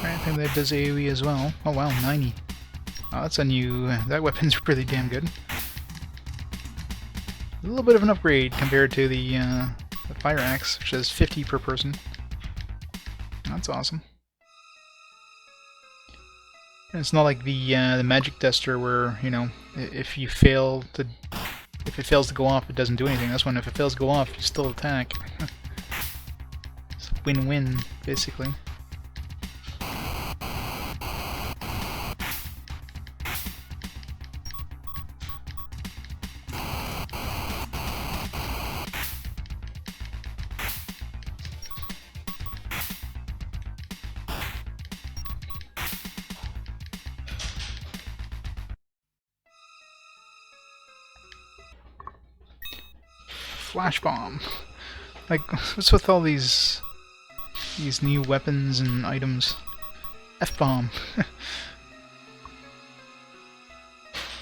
I think that does AoE as well. Oh wow, 90. Oh, that's a new... that weapon's really damn good. A little bit of an upgrade compared to the fire axe, which is 50 per person. That's awesome. And it's not like the magic duster where, you know, if it fails to go off, it doesn't do anything. This one, if it fails to go off, you still attack. It's win-win, basically. Flash bomb. Like, what's with all these new weapons and items? F-bomb.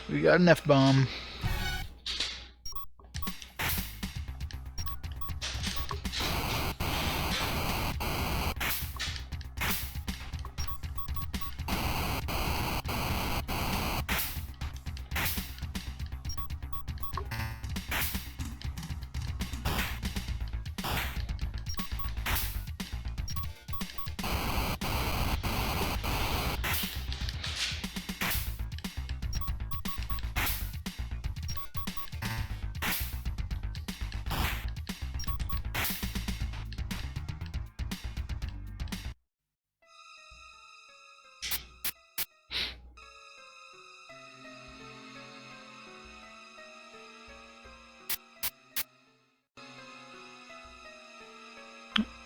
We got an F-bomb.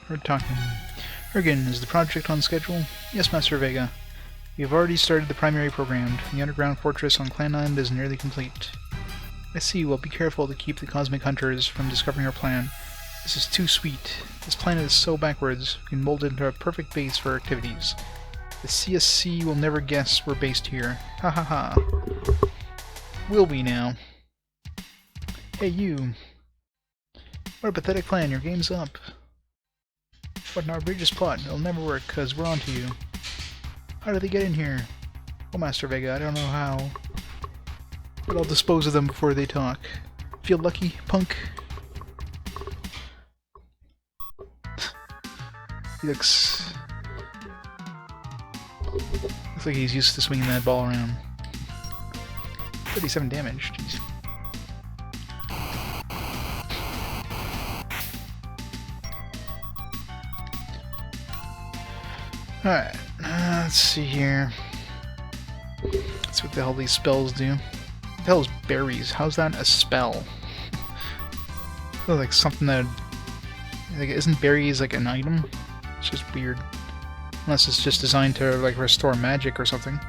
We're talking. Ergen, is the project on schedule? Yes, Master Vega. We have already started the primary program. The underground fortress on Clan Island is nearly complete. I see. Well, be careful to keep the Cosmic Hunters from discovering our plan. This is too sweet. This planet is so backwards. We can mold it into a perfect base for our activities. The CSC will never guess we're based here. Ha ha ha. Will we now? Hey you! What a pathetic plan, your game's up. What an outrageous plot, it'll never work, cause we're onto you. How did they get in here? Oh, Master Vega, I don't know how. But I'll dispose of them before they talk. Feel lucky, punk? He looks like he's used to swinging that ball around. 37 damage, jeez. Alright, let's see here. Let's see what the hell these spells do. What the hell is berries? How's that a spell? Like something that... Like, isn't berries like an item? It's just weird. Unless it's just designed to like restore magic or something.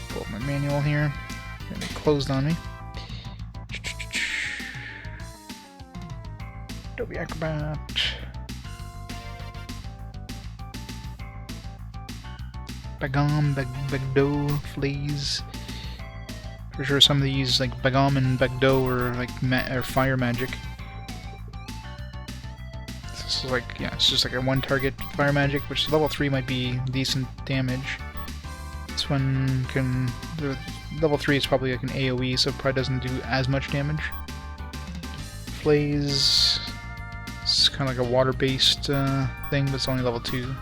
Pull up my manual here. It closed on me. Adobe Acrobat. Bagam, Bagdo, Flaze. For sure some of these, like Bagam and Bagdo, are like fire magic. This is like, yeah, it's just like a one target fire magic, which level 3 might be decent damage. This one can... Level 3 is probably like an AoE, so it probably doesn't do as much damage. Flaze... It's kind of like a water-based thing, but it's only level 2.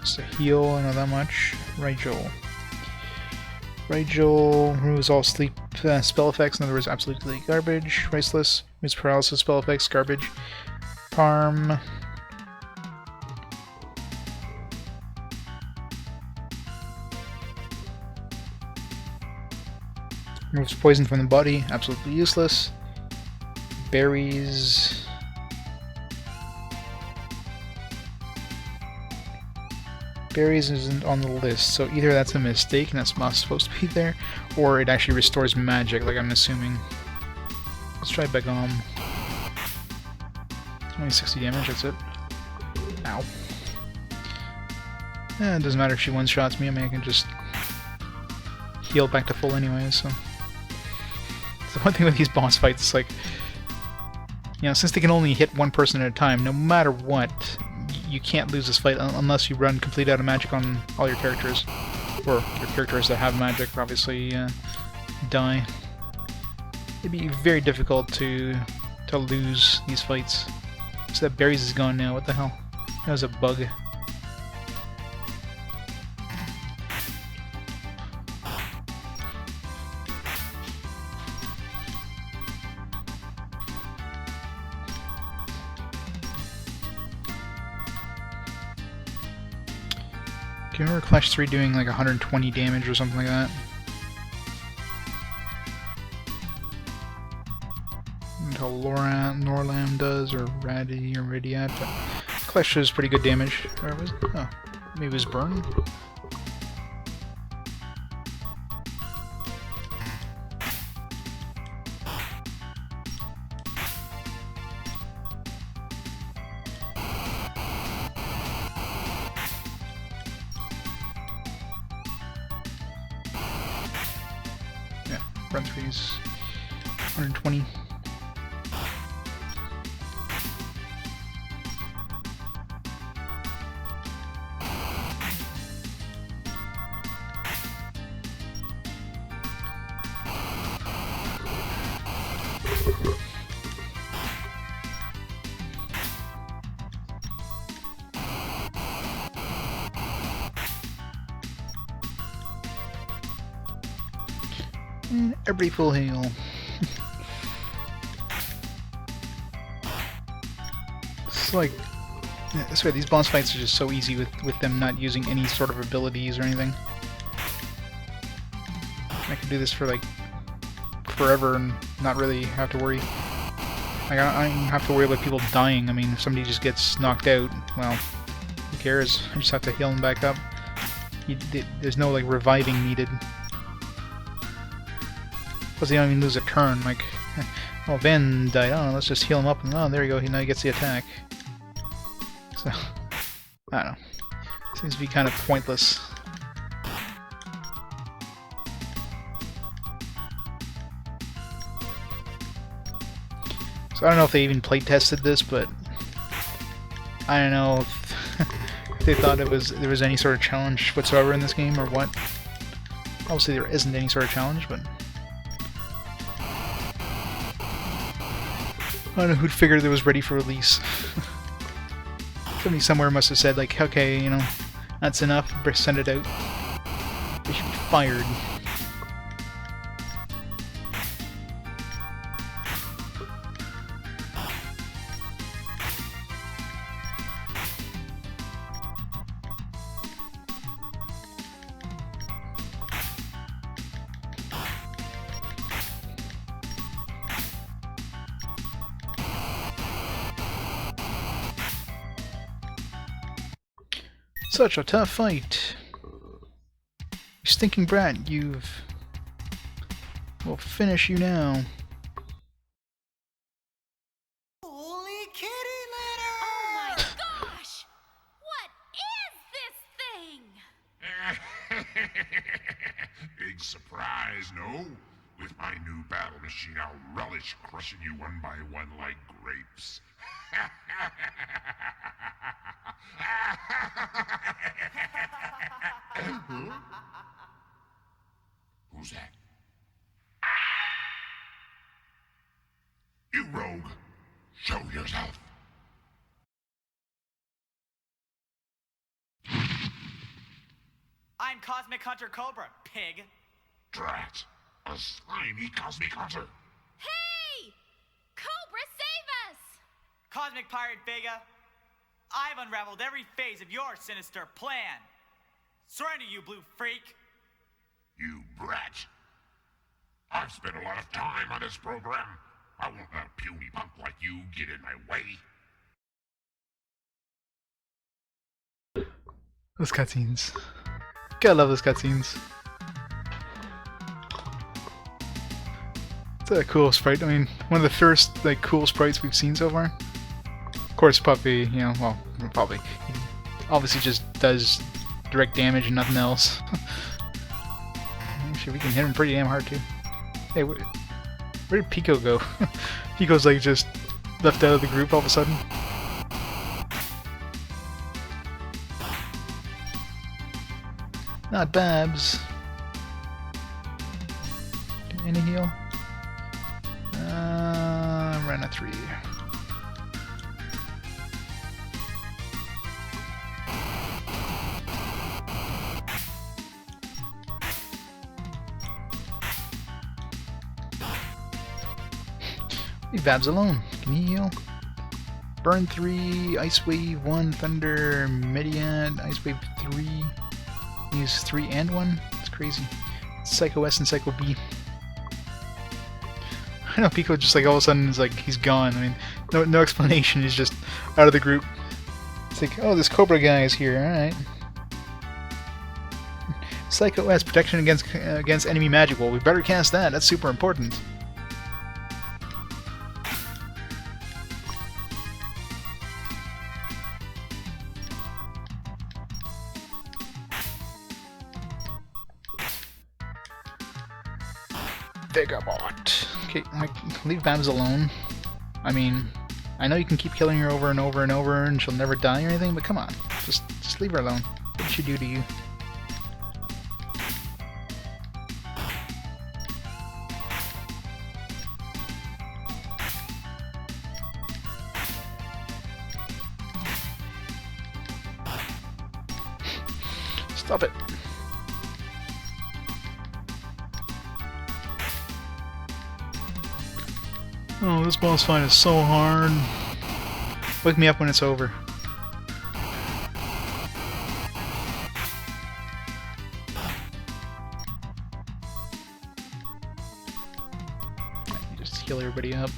Just a heal, I know that much. Rigel. Rigel removes all sleep spell effects, in other words, absolutely garbage. Priceless. Removes paralysis spell effects, garbage. Parm. Removes poison from the body, absolutely useless. Berries. Berries isn't on the list, so either that's a mistake and that's not supposed to be there, or it actually restores magic, like I'm assuming. Let's try Begom. Only 60 damage, that's it. Ow. It doesn't matter if she one-shots me, I mean I can just heal back to full anyway, so... The one thing with these boss fights is like... You know, since they can only hit one person at a time, no matter what, you can't lose this fight unless you run complete out of magic on all your characters. Or your characters that have magic, obviously, die. It'd be very difficult to lose these fights. So that berries is gone now, what the hell? That was a bug. Do you remember Clash 3 doing like 120 damage or something like that? Until Norlam does, or Raddy, or Radiat, but Clash does pretty good damage. Or was it? Oh, maybe it was Burn? Run threes, 120. Everybody full heal. It's like... I swear, these boss fights are just so easy with them not using any sort of abilities or anything. I could do this for like forever and not really have to worry. Like, I don't have to worry about people dying. I mean, if somebody just gets knocked out, well, who cares? I just have to heal them back up. There's no like reviving needed. Plus, they don't even lose a turn. Like, oh, Van died. Oh, let's just heal him up. And oh, there you go. Now he gets the attack. So, I don't know. Seems to be kind of pointless. I don't know if they even play tested this, but I don't know if they thought there was any sort of challenge whatsoever in this game or what. Obviously there isn't any sort of challenge, but I don't know who'd figured it was ready for release. Somebody somewhere must have said like, okay, you know, that's enough, send it out. They should be fired. Such a tough fight. You stinking brat, we'll finish you now. Holy kitty litter! Oh my gosh! What is this thing? Big surprise, no? With my new battle machine, I'll relish crushing you one by one like grapes. Who's that? You rogue! Show yourself! I'm Cosmic Hunter Cobra, pig. Drat! A slimy cosmic hunter! Hey! Cobra, save us! Cosmic Pirate Vega, I've unraveled every phase of your sinister plan. Surrender, you blue freak. You brat! I've spent a lot of time on this program. I won't let a puny punk like you get in my way. Those cutscenes. Gotta love those cutscenes. It's a cool sprite. I mean, one of the first like cool sprites we've seen so far. Of course, Puppy, you know, well, probably obviously just does direct damage and nothing else. Actually, we can hit him pretty damn hard too. Hey, where did Pico go? Pico's like just left out of the group all of a sudden. Not Babs. Any heal? Run a 3. Leave Babs alone. Can he heal? Burn 3, Ice Wave 1, Thunder, Median, Ice Wave 3. Use 3 and 1? That's crazy. Psycho S and Psycho B. I know Pico just like all of a sudden is like he's gone. I mean, no explanation. He's just out of the group. It's like, oh, this Cobra guy is here. All right. Psycho S, protection against enemy magic. Well, we better cast that. That's super important. Vagabot. Okay, leave Babs alone. I mean, I know you can keep killing her over and over and over and she'll never die or anything, but come on. Just leave her alone. What did she do to you? Stop it. Oh, this boss fight is so hard. Wake me up when it's over. You just heal everybody up.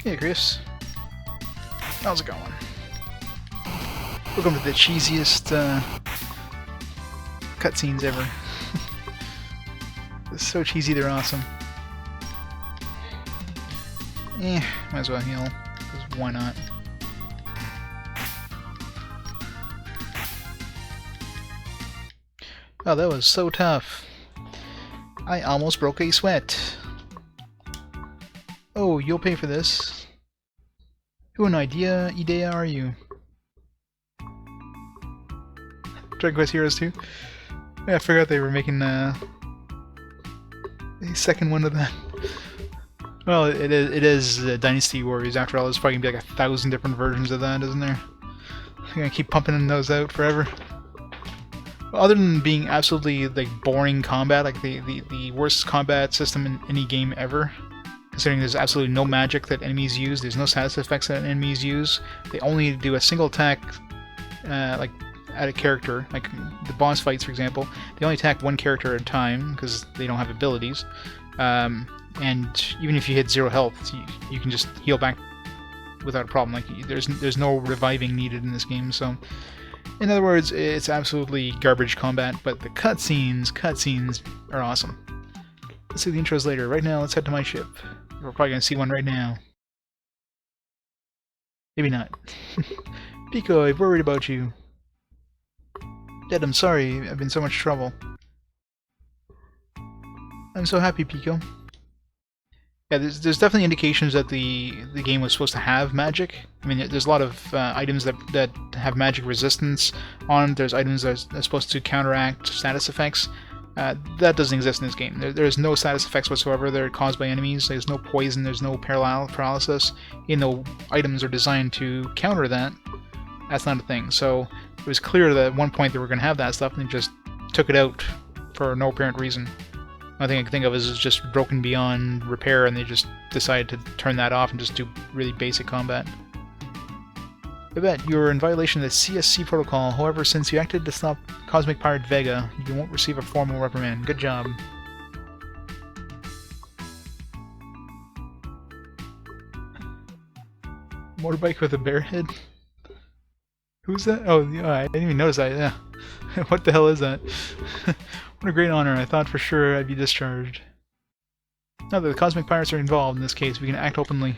Hey, Chris. How's it going? Welcome to the cheesiest cutscenes ever. It's so cheesy, they're awesome. Might as well heal, because why not? Oh, that was so tough. I almost broke a sweat. Oh, you'll pay for this. Who an idea are you? Dragon Quest Heroes 2? Yeah, I forgot they were making a second one of that. Well, it is Dynasty Warriors after all. There's probably gonna be like 1,000 different versions of that, isn't there? I'm gonna keep pumping those out forever. Other than being absolutely like boring combat, like the worst combat system in any game ever, considering there's absolutely no magic that enemies use, there's no status effects that enemies use, they only do a single attack like at a character, like the boss fights for example, they only attack one character at a time because they don't have abilities, and even if you hit 0 health, you can just heal back without a problem. Like there's no reviving needed in this game, so in other words, it's absolutely garbage combat, but the cutscenes are awesome. Let's see the intros later. Right now, let's head to my ship. We're probably gonna see one right now. Maybe not. Pico, I've worried about you. Dad, I'm sorry, I've been in so much trouble. I'm so happy, Pico. Yeah, there's definitely indications that the game was supposed to have magic. I mean, there's a lot of items that have magic resistance on. There's items that are supposed to counteract status effects. That doesn't exist in this game. There's no status effects whatsoever. They're caused by enemies. There's no poison. There's no paralysis. Even though items are designed to counter that, that's not a thing. So it was clear that at one point they were going to have that stuff, and they just took it out for no apparent reason. The only thing I can think of is just broken beyond repair, and they just decided to turn that off and just do really basic combat. I bet you were in violation of the CSC protocol. However, since you acted to stop Cosmic Pirate Vega, you won't receive a formal reprimand. Good job. Motorbike with a bear head? Who's that? Oh, yeah, I didn't even notice that. Yeah. What the hell is that? What a great honor. I thought for sure I'd be discharged. Now that the Cosmic Pirates are involved in this case, we can act openly.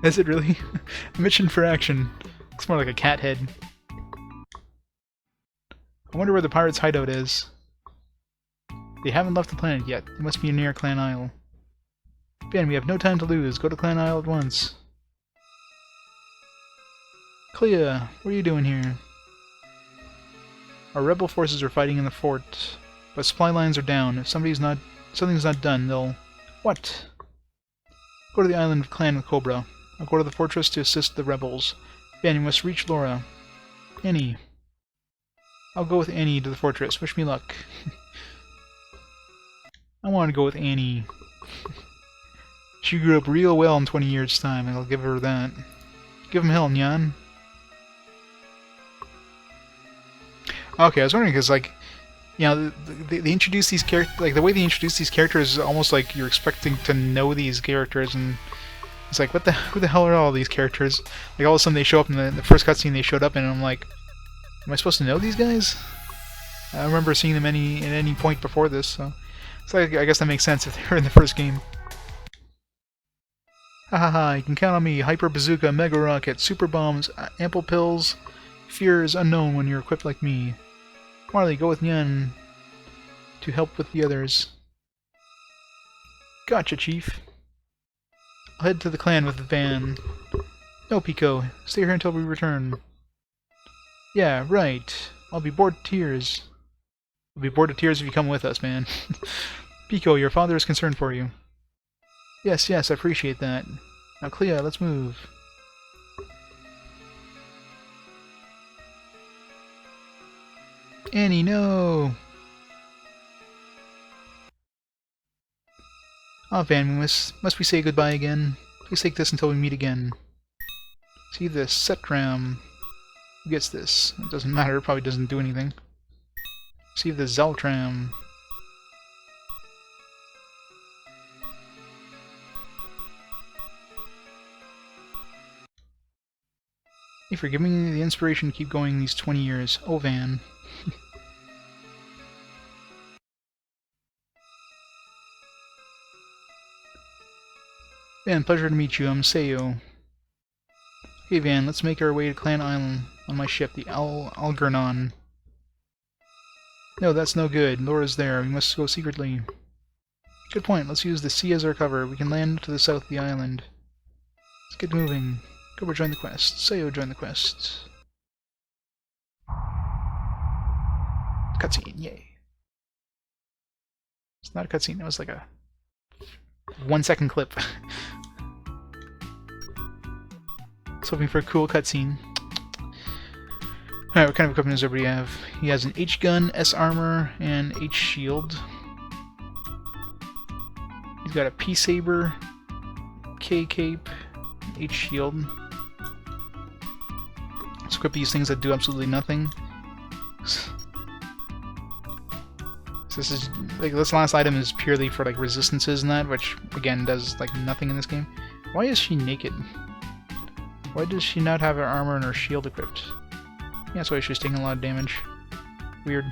Is it really? A mission for action. Looks more like a cat head. I wonder where the pirates' hideout is. They haven't left the planet yet. They must be near Clan Isle. Ben, we have no time to lose. Go to Clan Isle at once. Clea, what are you doing here? Our rebel forces are fighting in the fort, but supply lines are down. If something's not done, they'll... What? Go to the island of Clan with Cobra. I'll go to the fortress to assist the rebels. Ben, you must reach Laura. Annie. I'll go with Annie to the fortress. Wish me luck. I want to go with Annie. She grew up real well in 20 years' time, and I'll give her that. Give him hell, Nyan. Okay, I was wondering because, like, you know, they introduce these characters, like the way they introduce these characters is almost like you're expecting to know these characters, and it's like, who the hell are all these characters? Like all of a sudden they show up in the first cutscene they showed up in, and I'm like, am I supposed to know these guys? I don't remember seeing them at any point before this, so I guess that makes sense if they were in the first game. Hahaha, you can count on me. Hyper Bazooka, Mega Rocket, Super Bombs, Ample Pills. Fear is unknown when you're equipped like me. Marley, go with Nyan to help with the others. Gotcha, Chief. I'll head to the clan with the van. No, Pico. Stay here until we return. Yeah, right. I'll be bored to tears. I'll be bored to tears if you come with us, man. Pico, your father is concerned for you. Yes, I appreciate that. Now, Clea, let's move. Annie, no! Ah, Van, must we say goodbye again? Please take this until we meet again. See this Setram. Who gets this? It doesn't matter, it probably doesn't do anything. See the Zaltram. Hey, for giving me the inspiration to keep going these 20 years. Oh, Van. Van, pleasure to meet you. I'm Seyo. Hey, Van, let's make our way to Clan Island on my ship, the Algernon. No, that's no good. Laura's there. We must go secretly. Good point. Let's use the sea as our cover. We can land to the south of the island. Let's get moving. Cobra, join the quest. Sayo, join the quest. Cutscene, yay. It's not a cutscene, it was like a 1 second clip. I was hoping for a cool cutscene. Alright, what kind of equipment does everybody have? He has an H-gun, S-armor, and H-shield. He's got a P-saber, K-cape, H-shield. Let's equip these things that do absolutely nothing. So this is like this last item is purely for like resistances and that, which again does like nothing in this game. Why is she naked? Why does she not have her armor and her shield equipped? Yeah, that's why she's taking a lot of damage. Weird.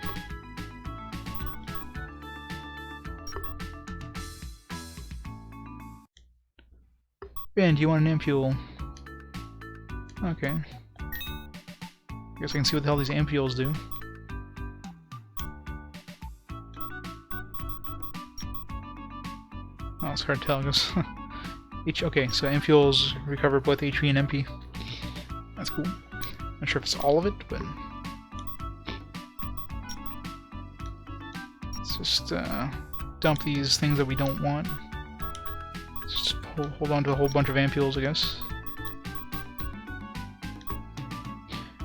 Ben, do you want an ampule? Okay. Guess I can see what the hell these ampules do. Oh, it's hard to tell. Okay, so ampules recover both HP and MP. That's cool. Not sure if it's all of it, but let's just dump these things that we don't want. Just hold on to a whole bunch of ampules, I guess.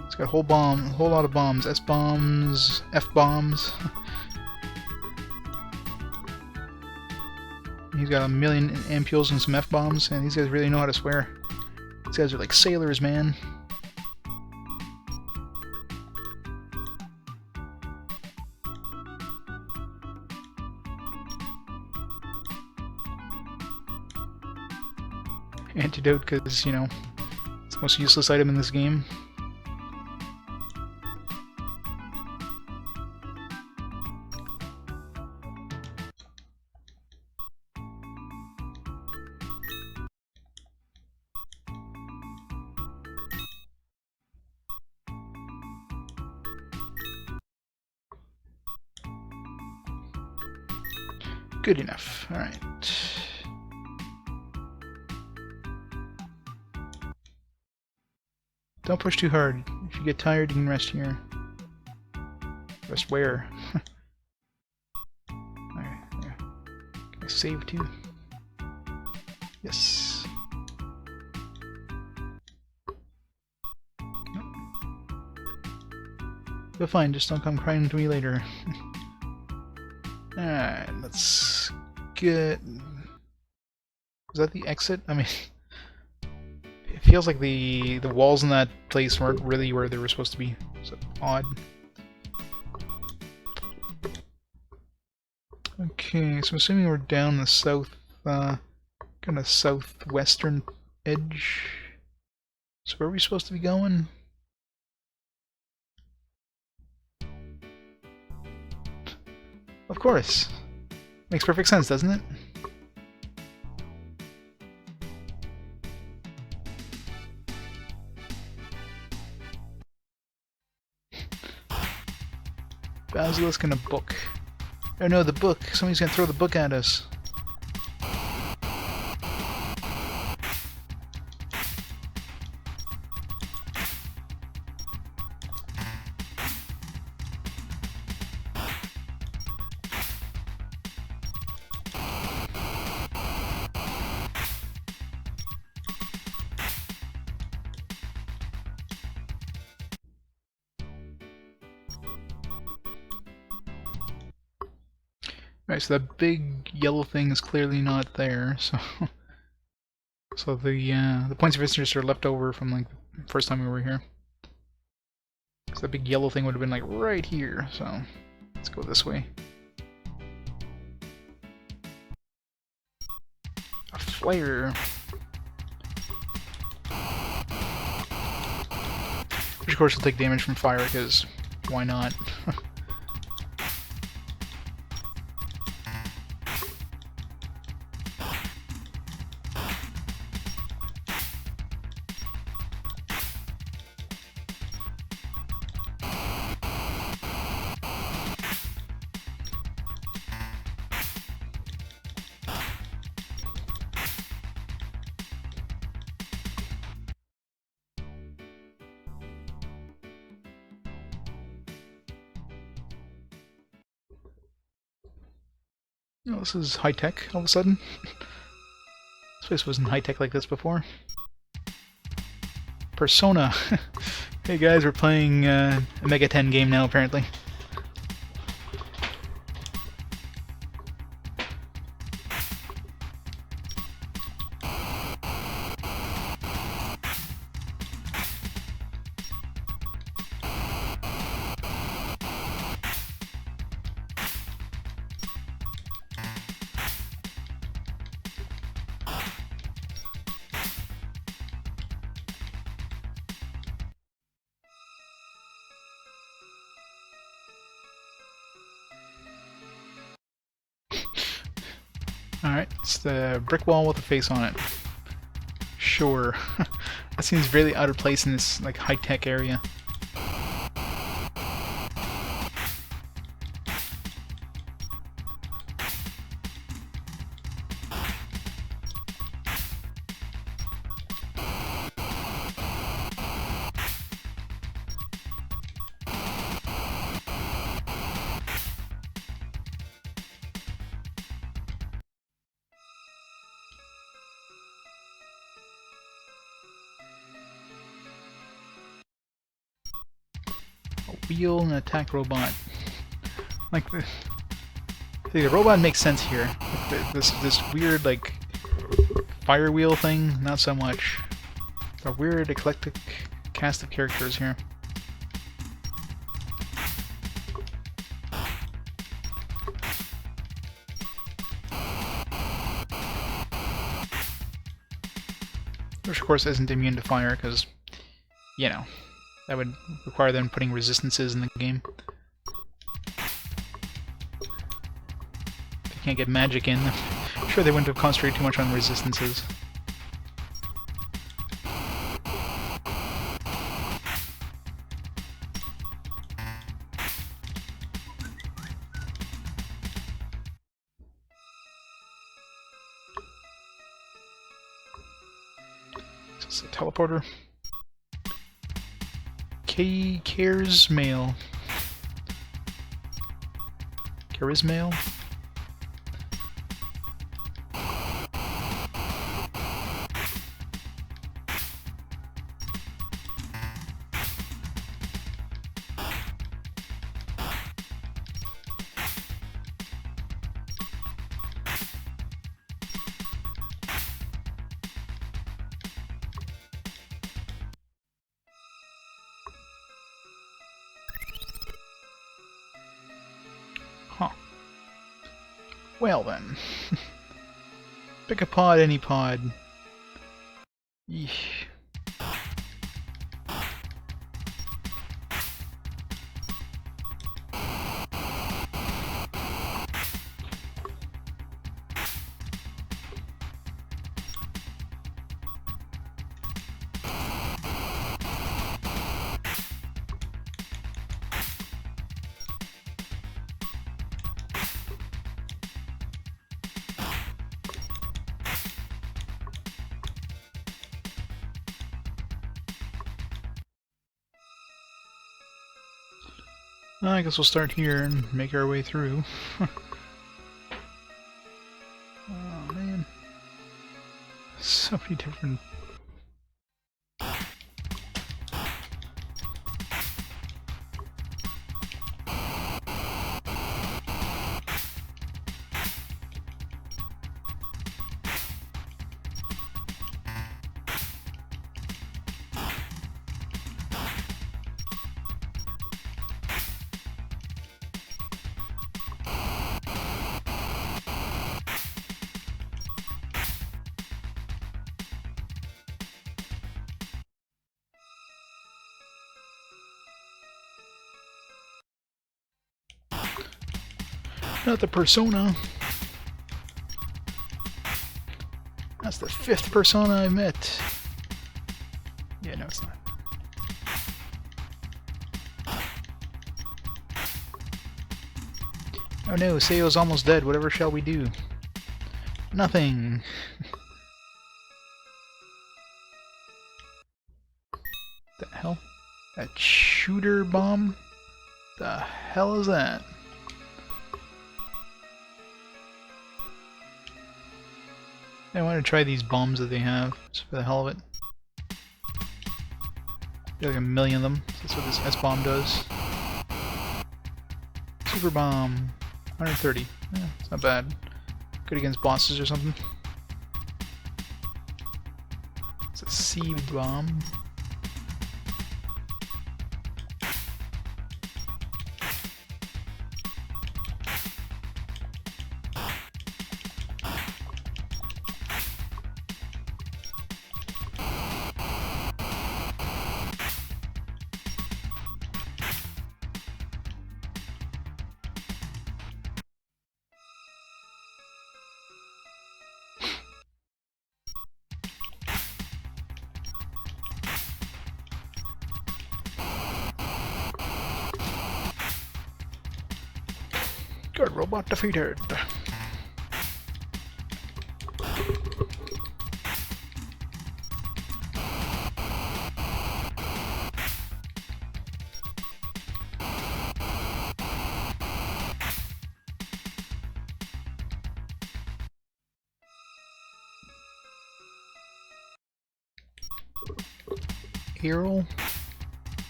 It's got a whole lot of bombs. S-bombs, F-bombs. He's got a million ampules and some F-bombs, and these guys really know how to swear. These guys are like sailors, man. Antidote, because, you know, it's the most useless item in this game. Good enough. Alright. Don't push too hard. If you get tired, you can rest here. Rest where? Alright, yeah. Can I save too? Yes. Nope. You'll fine, just don't come crying to me later. Alright, let's get... Is that the exit? I mean... It feels like the walls in that place weren't really where they were supposed to be. So odd. Okay, so I'm assuming we're down the south, kind of southwestern edge. So where are we supposed to be going? Of course. Makes perfect sense, doesn't it? Basilisk and a book. Oh no, the book! Somebody's gonna throw the book at us. Right, so that big yellow thing is clearly not there, so so the points of interest are left over from like the first time we were here. So that big yellow thing would have been like right here, so let's go this way. A flare. Which of course will take damage from fire, because why not? Oh, this is high tech all of a sudden. This place wasn't high tech like this before. Persona. Hey guys, we're playing a Mega 10 game now apparently. Alright, it's the brick wall with a face on it. Sure. That seems really out of place in this like high-tech area. Wheel and attack robot. Like the robot makes sense here. Like this weird like fire wheel thing, not so much. A weird eclectic cast of characters here. Which of course isn't immune to fire because, you know, that would require them putting resistances in the game. If you can't get magic in, I'm sure they wouldn't have concentrated too much on resistances. Is this a teleporter? Cares mail. Charismail? Huh. Well then. Pick a pod, any pod. Yeesh. I guess we'll start here and make our way through. Oh man. So many different... Not the persona. That's the 5th persona I met. Yeah, no, it's not. Oh no, Seio's almost dead. Whatever shall we do? Nothing. The hell? That shooter bomb? The hell is that? I want to try these bombs that they have, just for the hell of it. There's like a million of them. That's what this S-bomb does. Super bomb. 130. Yeah, it's not bad. Good against bosses or something. It's a seed bomb. Good robot defeated. Hero?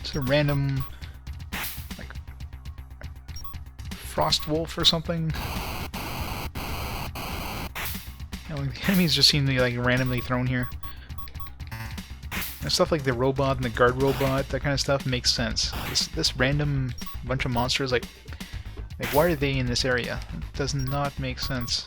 It's a random frost wolf or something. You know, the enemies just seem to be like randomly thrown here. And stuff like the robot and the guard robot, that kind of stuff makes sense. This random bunch of monsters, like why are they in this area? It does not make sense.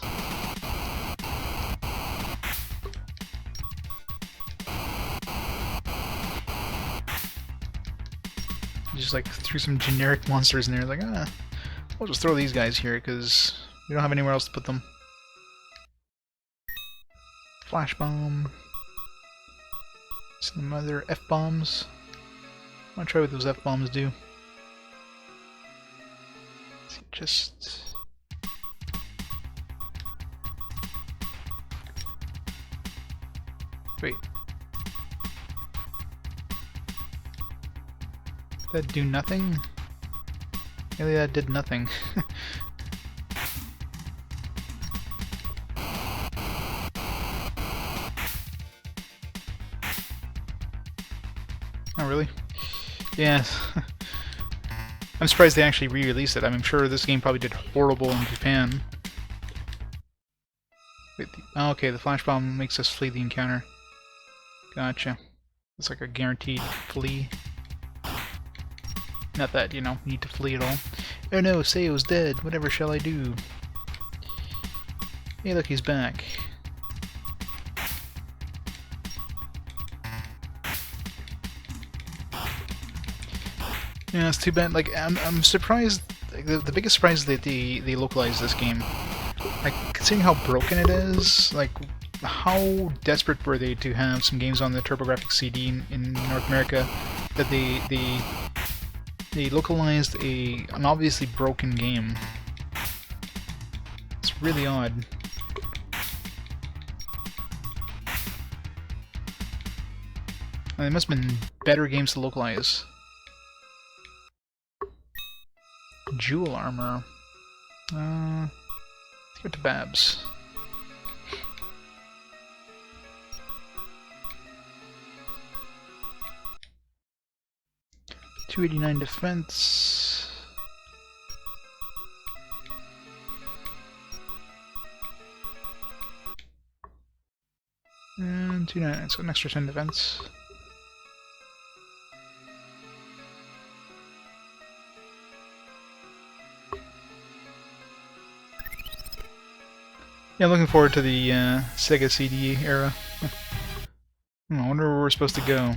Just like threw some generic monsters in there, like we'll just throw these guys here because we don't have anywhere else to put them. Flash bomb. Some other F-bombs. I want to try what those F-bombs do. Let's see, just... Wait. Did that do nothing? Really, that did nothing. Oh, really? Yeah. I'm surprised they actually re-released it. I'm sure this game probably did horrible in Japan. Wait, oh, okay, the flash bomb makes us flee the encounter. Gotcha. It's like a guaranteed flee. Not that, you know, need to flee at all. Oh no, Seo's dead. Whatever shall I do? Hey, look, he's back. Yeah, it's too bad. Like, I'm surprised. Like, the biggest surprise is that they localized this game. Like, considering how broken it is, like, how desperate were they to have some games on the TurboGrafx-CD in North America that they localized an obviously broken game. It's really odd. There must have been better games to localize. Jewel armor. Let's go to Babs. .289 defense. And 299, so an extra 10 defense. Yeah, I'm looking forward to the Sega CD era. I wonder where we're supposed to go.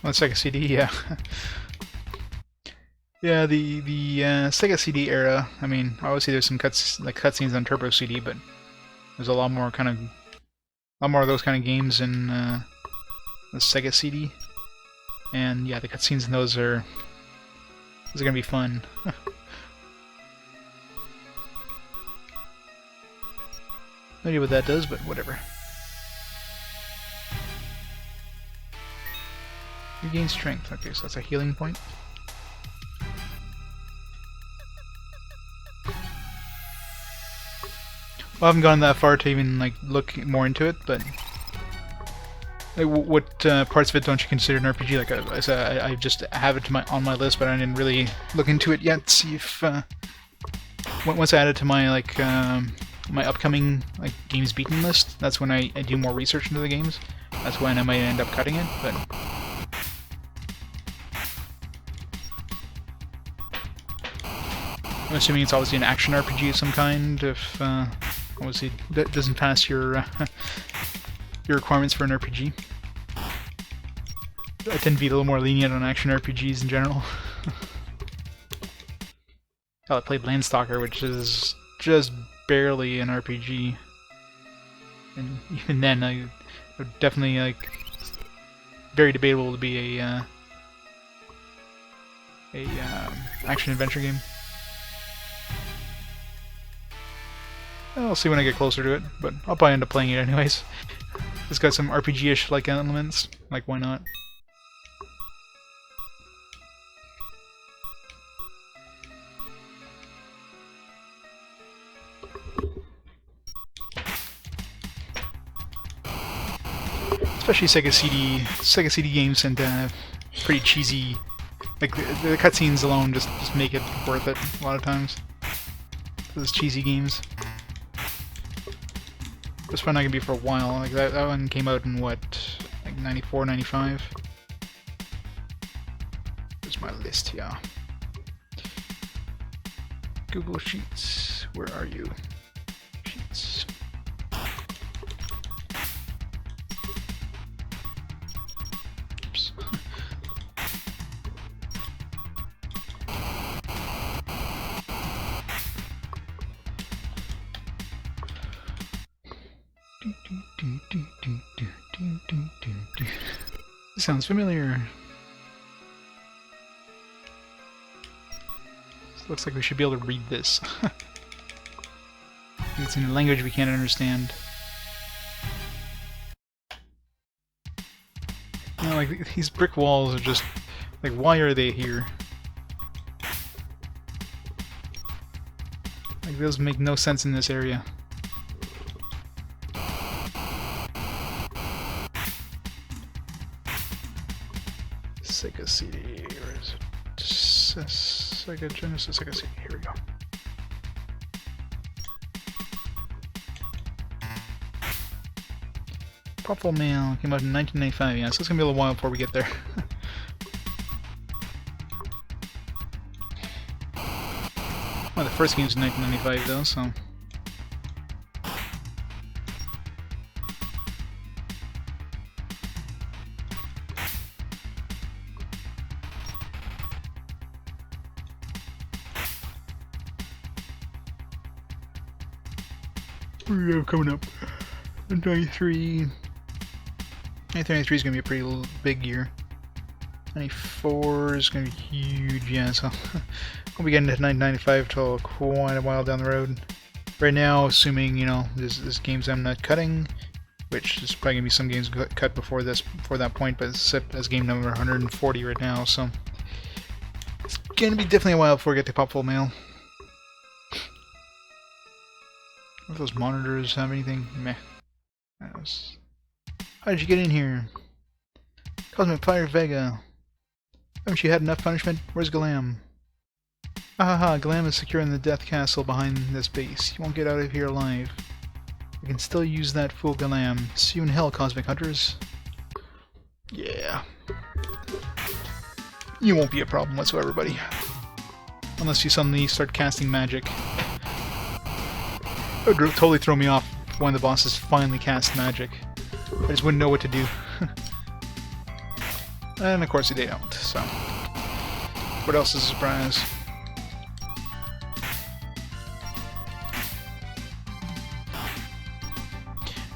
Well, Sega CD, yeah. Yeah, the Sega CD era. I mean, obviously there's some cutscenes on Turbo CD, but there's a lot more of those kind of games in the Sega CD. And yeah, the cutscenes in those are gonna be fun. No idea what that does, but whatever. You gain strength. Okay, so that's a healing point. Well, I haven't gone that far to even like look more into it, but like, what parts of it don't you consider an RPG? Like I said, I just have it on my list, but I didn't really look into it yet. See if once I add it to my like my upcoming like games beaten list, that's when I do more research into the games. That's when I might end up cutting it, but. I'm assuming it's obviously an action RPG of some kind. If obviously that doesn't pass your your requirements for an RPG. I tend to be a little more lenient on action RPGs in general. I played Landstalker, which is just barely an RPG, and even then, I would definitely like very debatable to be a action adventure game. I'll see when I get closer to it, but I'll probably end up playing it anyways. It's got some RPG-ish like elements, like why not? Especially Sega CD games tend to have pretty cheesy, like the cutscenes alone just make it worth it a lot of times. Those cheesy games. This one not gonna be for a while. Like that one came out in what, like 94, 95. Where's my list here? Google Sheets. Where are you? Sheets. Oops. This sounds familiar. This looks like we should be able to read this. It's in a language we can't understand. You know, like these brick walls are just like, why are they here? Like those make no sense in this area. Sega CD, where is it? Sega Genesis, Sega CD, here we go. Popful Mail came out in 1995, yeah, so it's gonna be a little while before we get there. Well, the first game's in 1995 though, so... we have coming up. 93. 1993 is going to be a pretty big year. 94 is going to be huge, yeah, so we'll be getting to 1995 till quite a while down the road. Right now, assuming, you know, this games I'm not cutting, which is probably going to be some games cut before that point, but it's set as game number 140 right now, so it's going to be definitely a while before we get to Popful Mail. If those monitors have anything? Meh. How did you get in here? Cosmic Fire Vega. Haven't you had enough punishment? Where's Galam? Ahaha, Galam is secure in the Death Castle behind this base. You won't get out of here alive. I can still use that fool Galam. See you in hell, Cosmic Hunters. Yeah. You won't be a problem whatsoever, buddy. Unless you suddenly start casting magic. It would totally throw me off if one of the bosses finally cast magic. I just wouldn't know what to do. And of course they don't, so... what else is a surprise?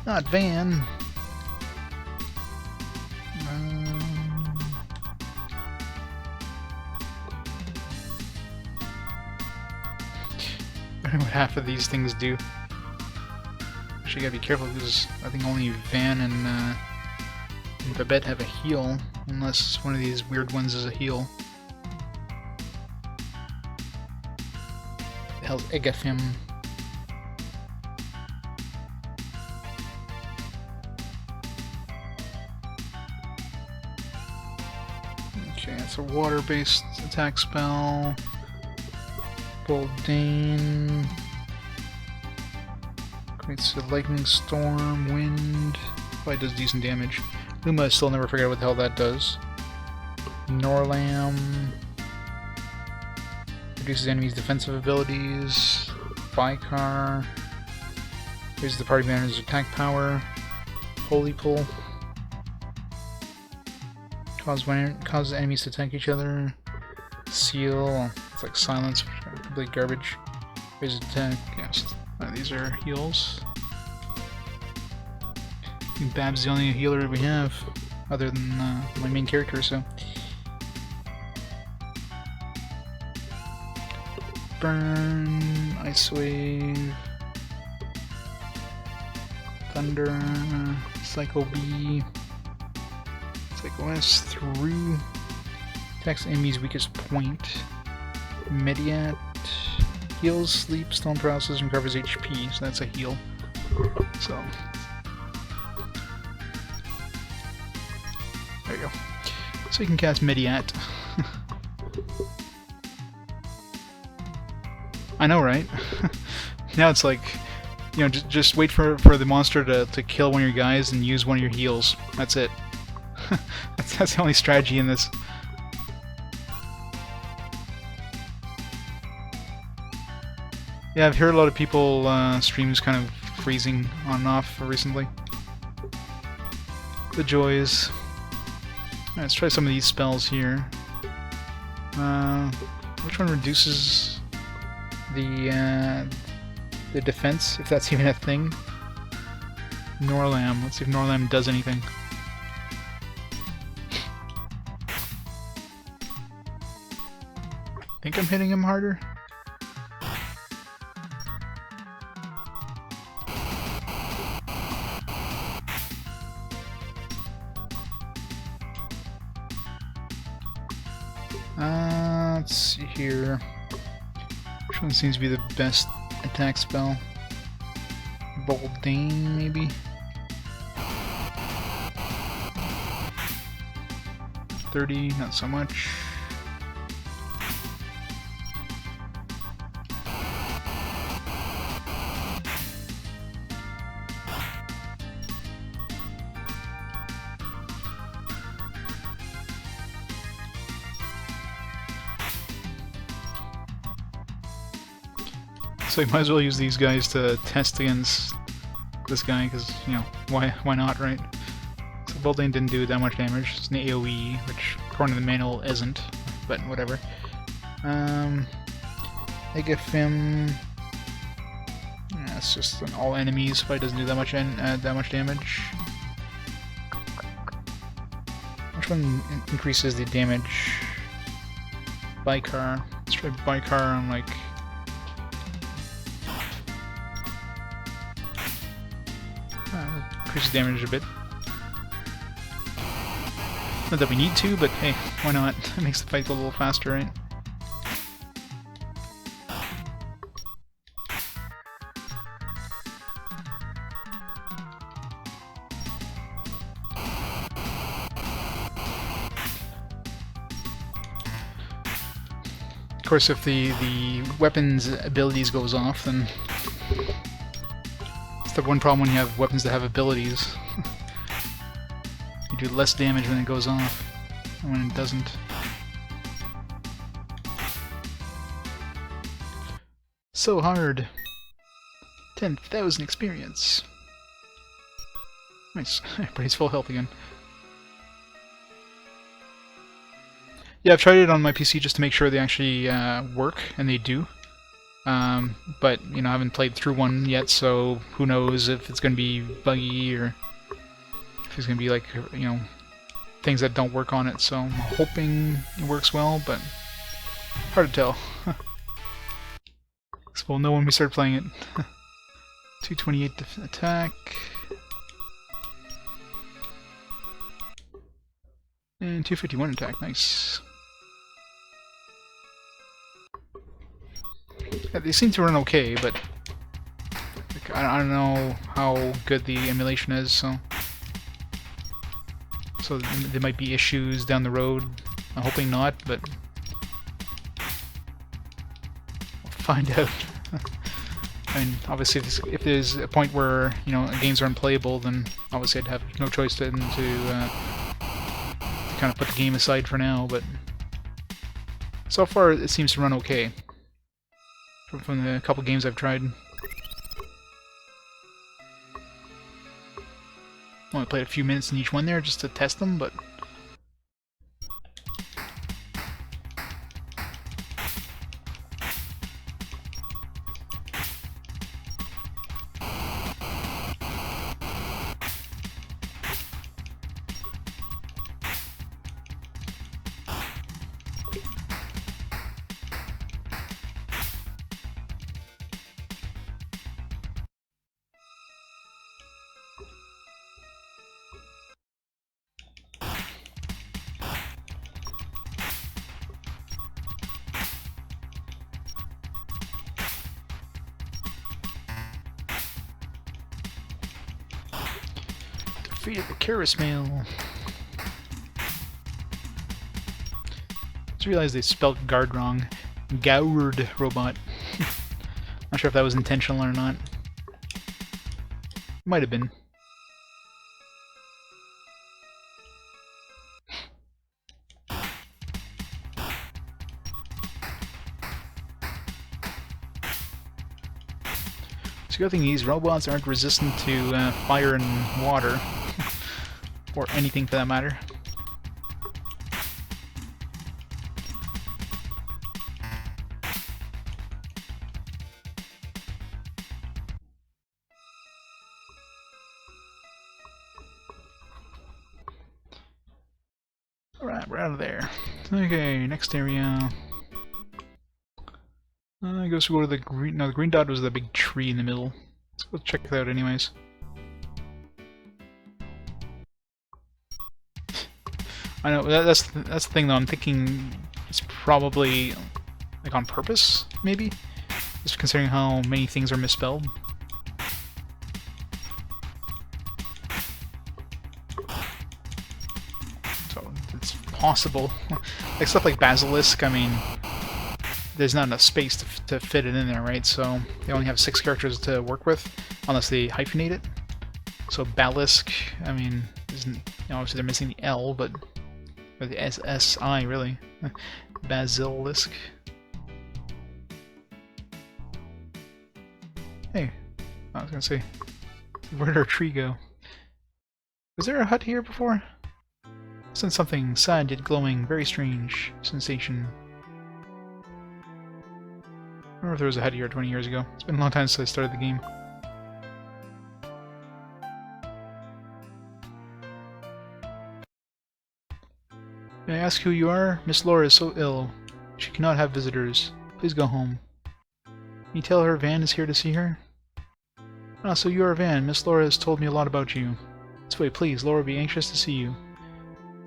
Not Van. I don't know what half of these things do. Actually, gotta be careful because I think only Van and Babette have a heal, unless one of these weird ones is a heal. The hell's Egafim? Okay, it's a water-based attack spell. Boldane creates a lightning storm, wind. Probably does decent damage. Luma, I still never figured out what the hell that does. Norlam reduces enemies' defensive abilities. Bykar raises the party manager's attack power. Holy Pull causes enemies to attack each other. Seal, it's like silence, complete garbage. Raises attack, yes. These are heals. Bab's the only healer we have, other than my main character, so. Burn, Ice Wave, Thunder, Psycho B, Psycho S through, attacks enemy's weakest point, Mediat, heals, sleep, stone paralysis, and recovers HP, so that's a heal. So. There you go. So you can cast Mediat. I know, right? Now it's like, you know, just wait for the monster to kill one of your guys and use one of your heals. That's it. that's the only strategy in this. Yeah, I've heard a lot of people streams kind of freezing on and off recently. The joys. Alright, let's try some of these spells here. Which one reduces the defense, if that's even a thing? Norlam. Let's see if Norlam does anything. Think I'm hitting him harder? Let's see here. Which one seems to be the best attack spell? Boldane, maybe? 30, not so much. So you might as well use these guys to test against this guy, because, you know, why not, right? So Boldane didn't do that much damage. It's an AoE, which according to the manual isn't, but whatever. Egafim. Yeah, it's just an all enemies, but it doesn't do that much damage. Which one increases the damage? Bykar. Let's try Bykar on like. Increases damage a bit. Not that we need to, but hey, why not? It makes the fight go a little faster, right? Of course, if the weapon's abilities goes off, then it's the one problem when you have weapons that have abilities. You do less damage when it goes off than when it doesn't. So hard. 10,000 experience. Nice. Everybody's full health again. Yeah, I've tried it on my PC just to make sure they actually work, and they do. But, you know, I haven't played through one yet, so who knows if it's going to be buggy or if there's going to be, like, you know, things that don't work on it. So I'm hoping it works well, but hard to tell. So we'll know when we start playing it. 228 attack. And 251 attack, nice. Yeah, they seem to run okay, but like, I don't know how good the emulation is, so there might be issues down the road. I'm hoping not, but we'll find out. And obviously, if there's a point where games are unplayable, then obviously I'd have no choice to kind of put the game aside for now. But so far, it seems to run okay from the couple games I've tried. Only played a few minutes in each one there just to test them, but defeated the Karis Mail. Just realized they spelled guard wrong. Goward robot. Not sure if that was intentional or not. Might have been. So the other thing, these robots aren't resistant to fire and water. Or anything for that matter. Alright, we're out of there. Okay, next area. I guess we'll go to the green. No, the green dot was the big tree in the middle. Let's go check that out, anyways. I know that's the thing though. I'm thinking it's probably like on purpose, maybe, just considering how many things are misspelled. So it's possible. Like stuff like basilisk. I mean, there's not enough space to fit it in there, right? So they only have 6 characters to work with, unless they hyphenate it. So basilisk. I mean, obviously they're missing the L, but. Or the SSI, really. Basilisk. Hey, I was gonna say, where did our tree go? Was there a hut here before? Sensed something sad yet glowing, very strange sensation. I remember if there was a hut here 20 years ago. It's been a long time since I started the game. May I ask who you are? Miss Laura is so ill. She cannot have visitors. Please go home. Can you tell her Van is here to see her? Ah, so you are Van. Miss Laura has told me a lot about you. This way, please. Laura will be anxious to see you.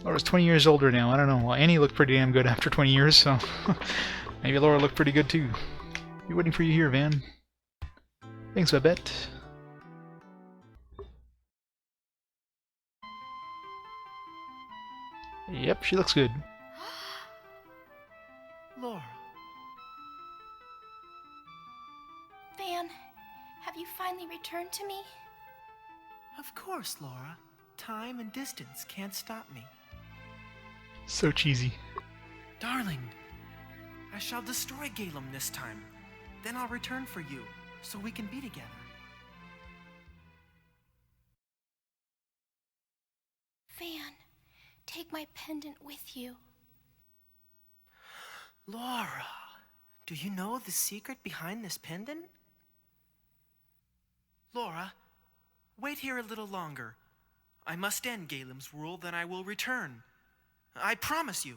Laura's 20 years older now. I don't know. Well, Annie looked pretty damn good after 20 years, so maybe Laura looked pretty good too. Be waiting for you here, Van. Thanks, Babette. Yep, she looks good. Laura. Van, have you finally returned to me? Of course, Laura. Time and distance can't stop me. So cheesy. Darling, I shall destroy Galen this time. Then I'll return for you, so we can be together. Van, take my pendant with you. Laura, do you know the secret behind this pendant? Laura, wait here a little longer. I must end Galem's rule, then I will return. I promise you.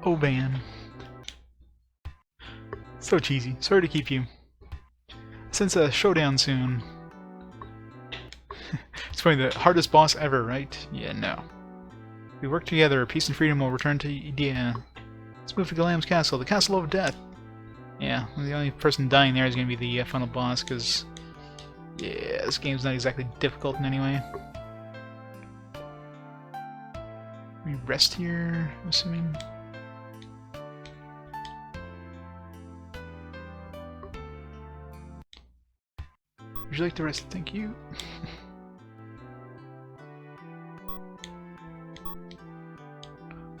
Oh man. So cheesy. Sorry to keep you. Since a showdown soon. It's funny, the hardest boss ever, right? Yeah, no. We work together, peace and freedom will return to Idea. Let's move to Galam's castle, the castle of death. Yeah, the only person dying there is going to be the final boss, because... yeah, this game's not exactly difficult in any way. We rest here, I'm assuming? Would you like to rest? Thank you.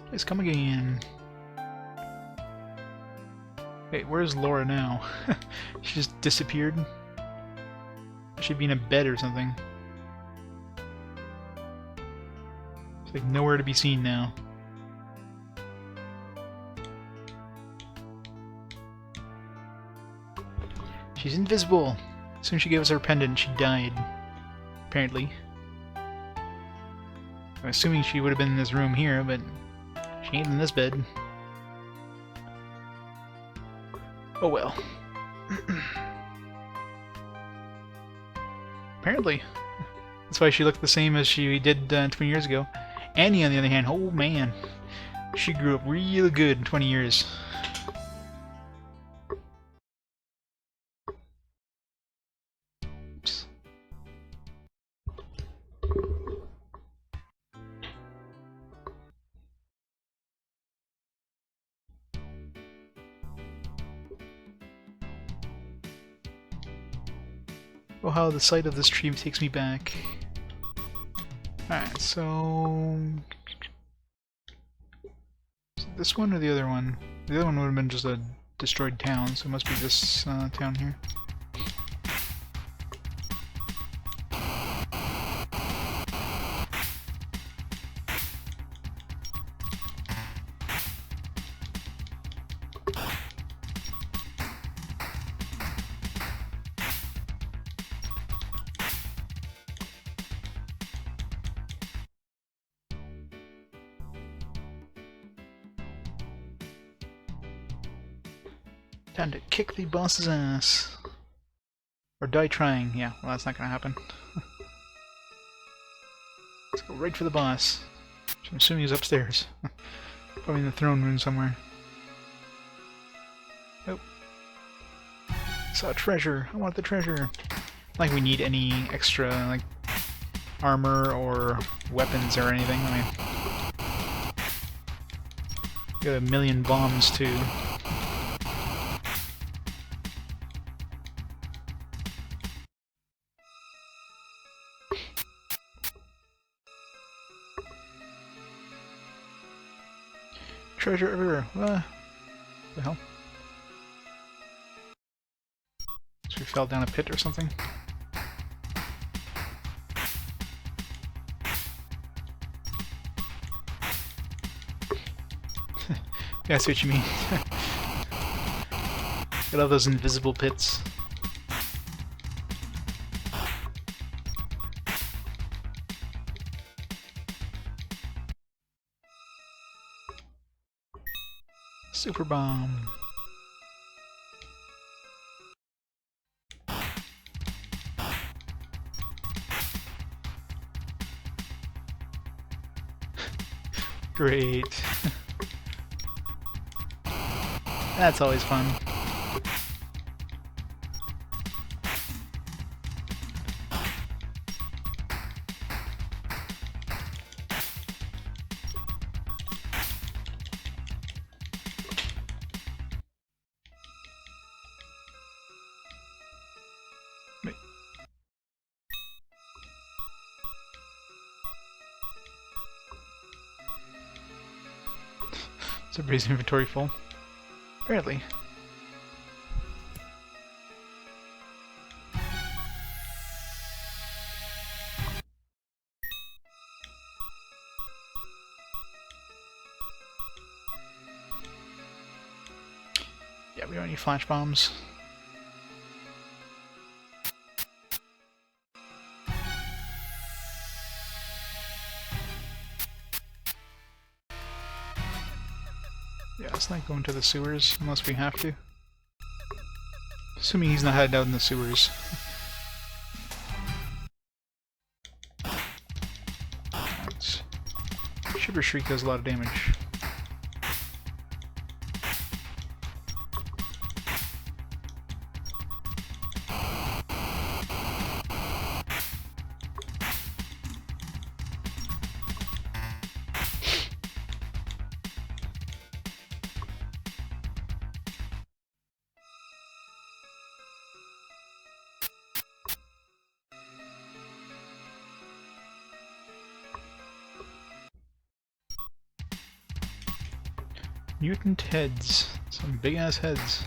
Please come again. Wait, where's Laura now? She just disappeared? She'd be in a bed or something. It's like nowhere to be seen now. She's invisible! As soon as she gave us her pendant, she died. Apparently. I'm assuming she would have been in this room here, but she ain't in this bed. Oh well. Apparently. That's why she looked the same as she did 20 years ago. Annie, on the other hand, oh man. She grew up real good in 20 years. Oops. Oh, how the sight of this tree takes me back. Alright, so... is it this one or the other one? The other one would have been just a destroyed town, so it must be this town here. Time to kick the boss's ass. Or die trying. Yeah, well that's not gonna happen. Let's go right for the boss. Which I'm assuming he's upstairs. Probably in the throne room somewhere. Oh. Saw treasure. I want the treasure. Not like we need any extra, like, armor or weapons or anything. I mean... got a million bombs too. Treasure everywhere. What the hell? So we fell down a pit or something? Yeah, I see what you mean. I love those invisible pits. Super bomb. Great. That's always fun. Wait. Is everybody's inventory full? Apparently. Yeah, we don't need flash bombs. let's not go into the sewers unless we have to. Assuming he's not hiding out in the sewers. Shiver Shriek does a lot of damage. Mutant heads. Some big ass heads.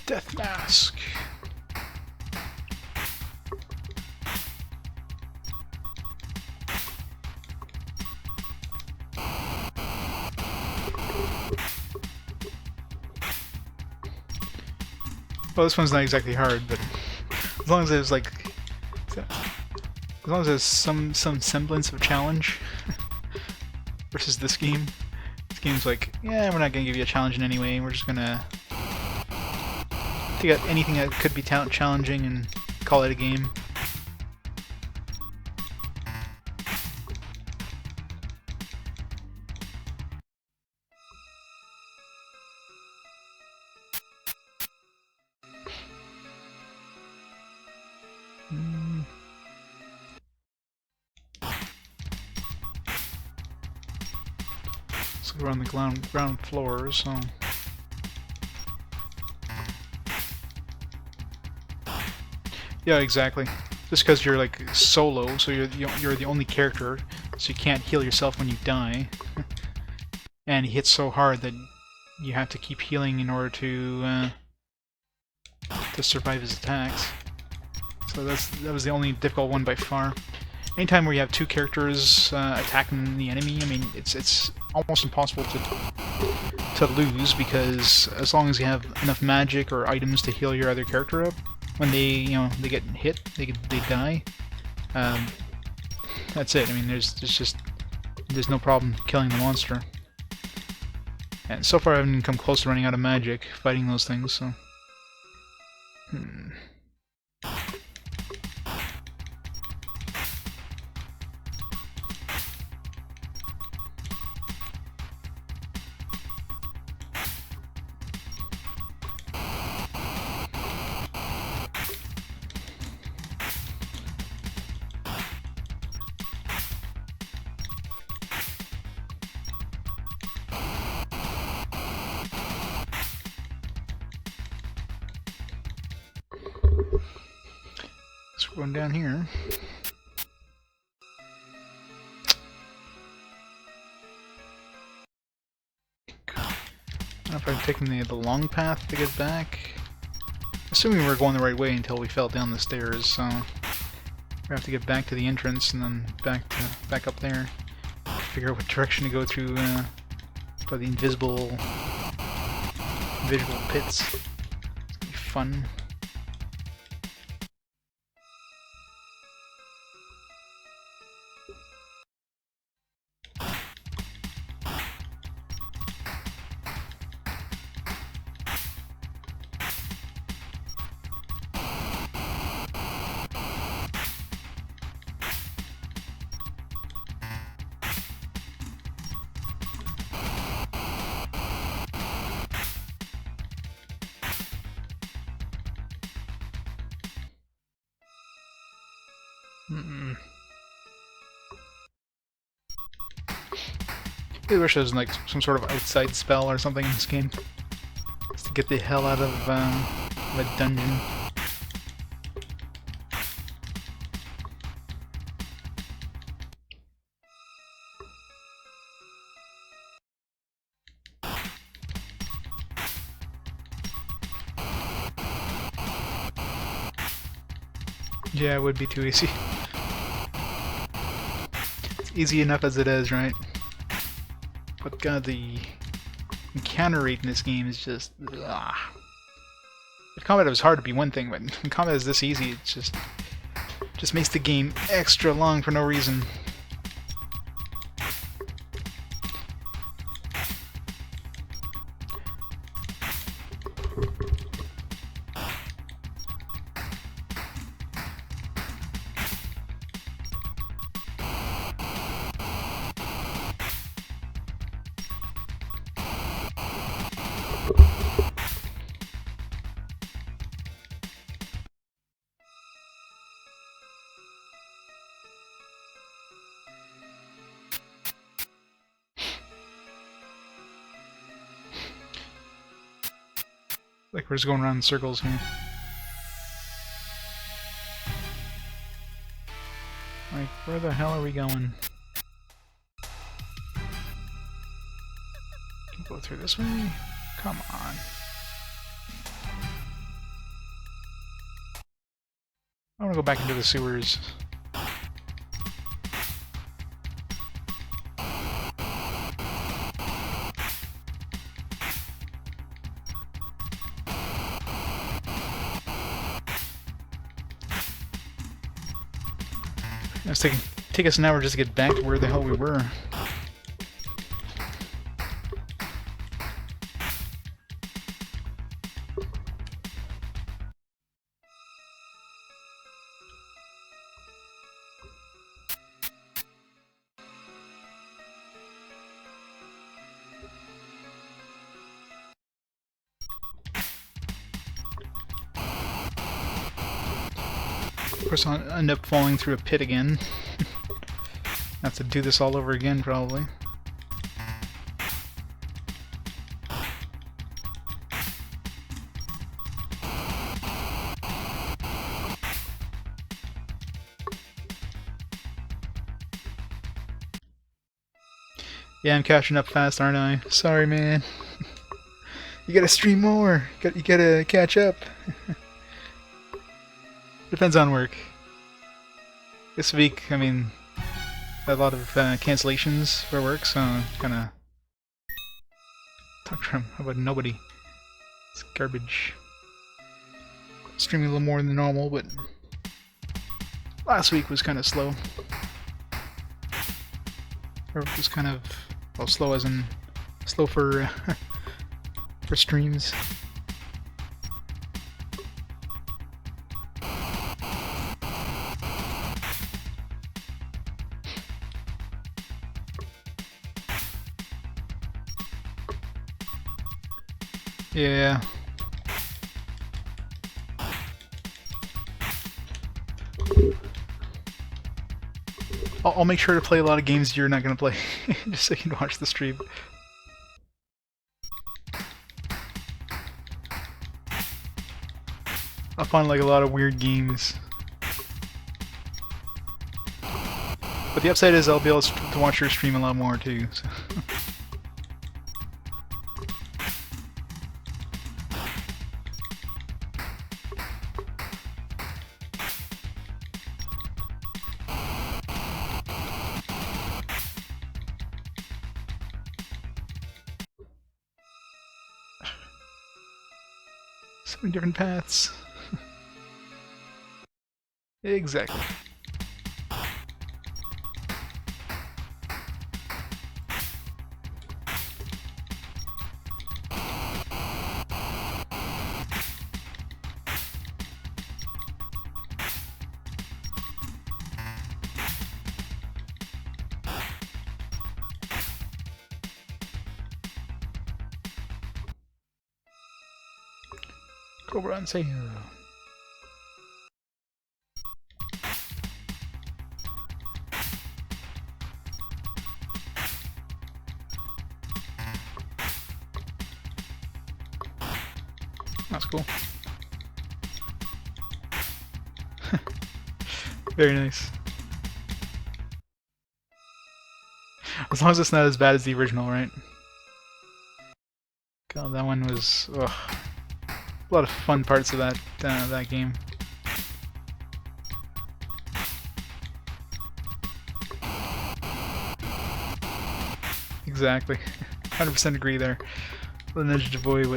Death Mask. Well, this one's not exactly hard, but as long as there's like, as long as there's some semblance of challenge versus this game. This game's like, yeah, we're not gonna give you a challenge in any way. We're just gonna take out anything that could be challenging and call it a game. Let's go around the ground floor, so... Yeah, exactly. Just because you're like solo, so you're the only character, so you can't heal yourself when you die. And he hits so hard that you have to keep healing in order to survive his attacks. So that was the only difficult one by far. Anytime where you have two characters attacking the enemy, I mean, it's almost impossible to lose, because as long as you have enough magic or items to heal your other character up, when they get hit, they die. That's it. I mean, there's no problem killing the monster. And so far, I haven't come close to running out of magic fighting those things. So. Going down here. I don't know if I'm taking the long path to get back. Assuming we were going the right way until we fell down the stairs, so we have to get back to the entrance and then back up there. Figure out what direction to go through for the invisible pits. It's gonna be fun. I wish there was like some sort of outside spell or something in this game, just to get the hell out of a dungeon. Yeah, it would be too easy. It's easy enough as it is, right? But God, the encounter rate in this game is just... Ugh. If combat was hard, it'd be one thing, but when combat is this easy, it's just makes the game extra long for no reason. Like we're just going around in circles here. Like, where the hell are we going? Can we go through this way? Come on. I want to go back into the sewers. It's take us an hour just to get back to where the hell we were. Of course, I'll end up falling through a pit again. Have to do this all over again, probably. Yeah, I'm catching up fast, aren't I? Sorry, man. You gotta stream more. You gotta catch up. Depends on work. This week, I mean, a lot of cancellations for work, so I'm kinda talk to him about nobody. It's garbage. Streaming a little more than normal, but last week was kind of slow. Or it was kind of, well, slow as in slow for for streams. Yeah. I'll make sure to play a lot of games you're not gonna play, just so you can watch the stream. I'll find like a lot of weird games. But the upside is I'll be able to watch your stream a lot more too. So. So many different paths. Exactly. Cobra on sale. That's cool. Very nice. As long as it's not as bad as the original, right? God, that one was a lot of fun parts of that that game. Exactly. 100% agree there. The Ninja Boy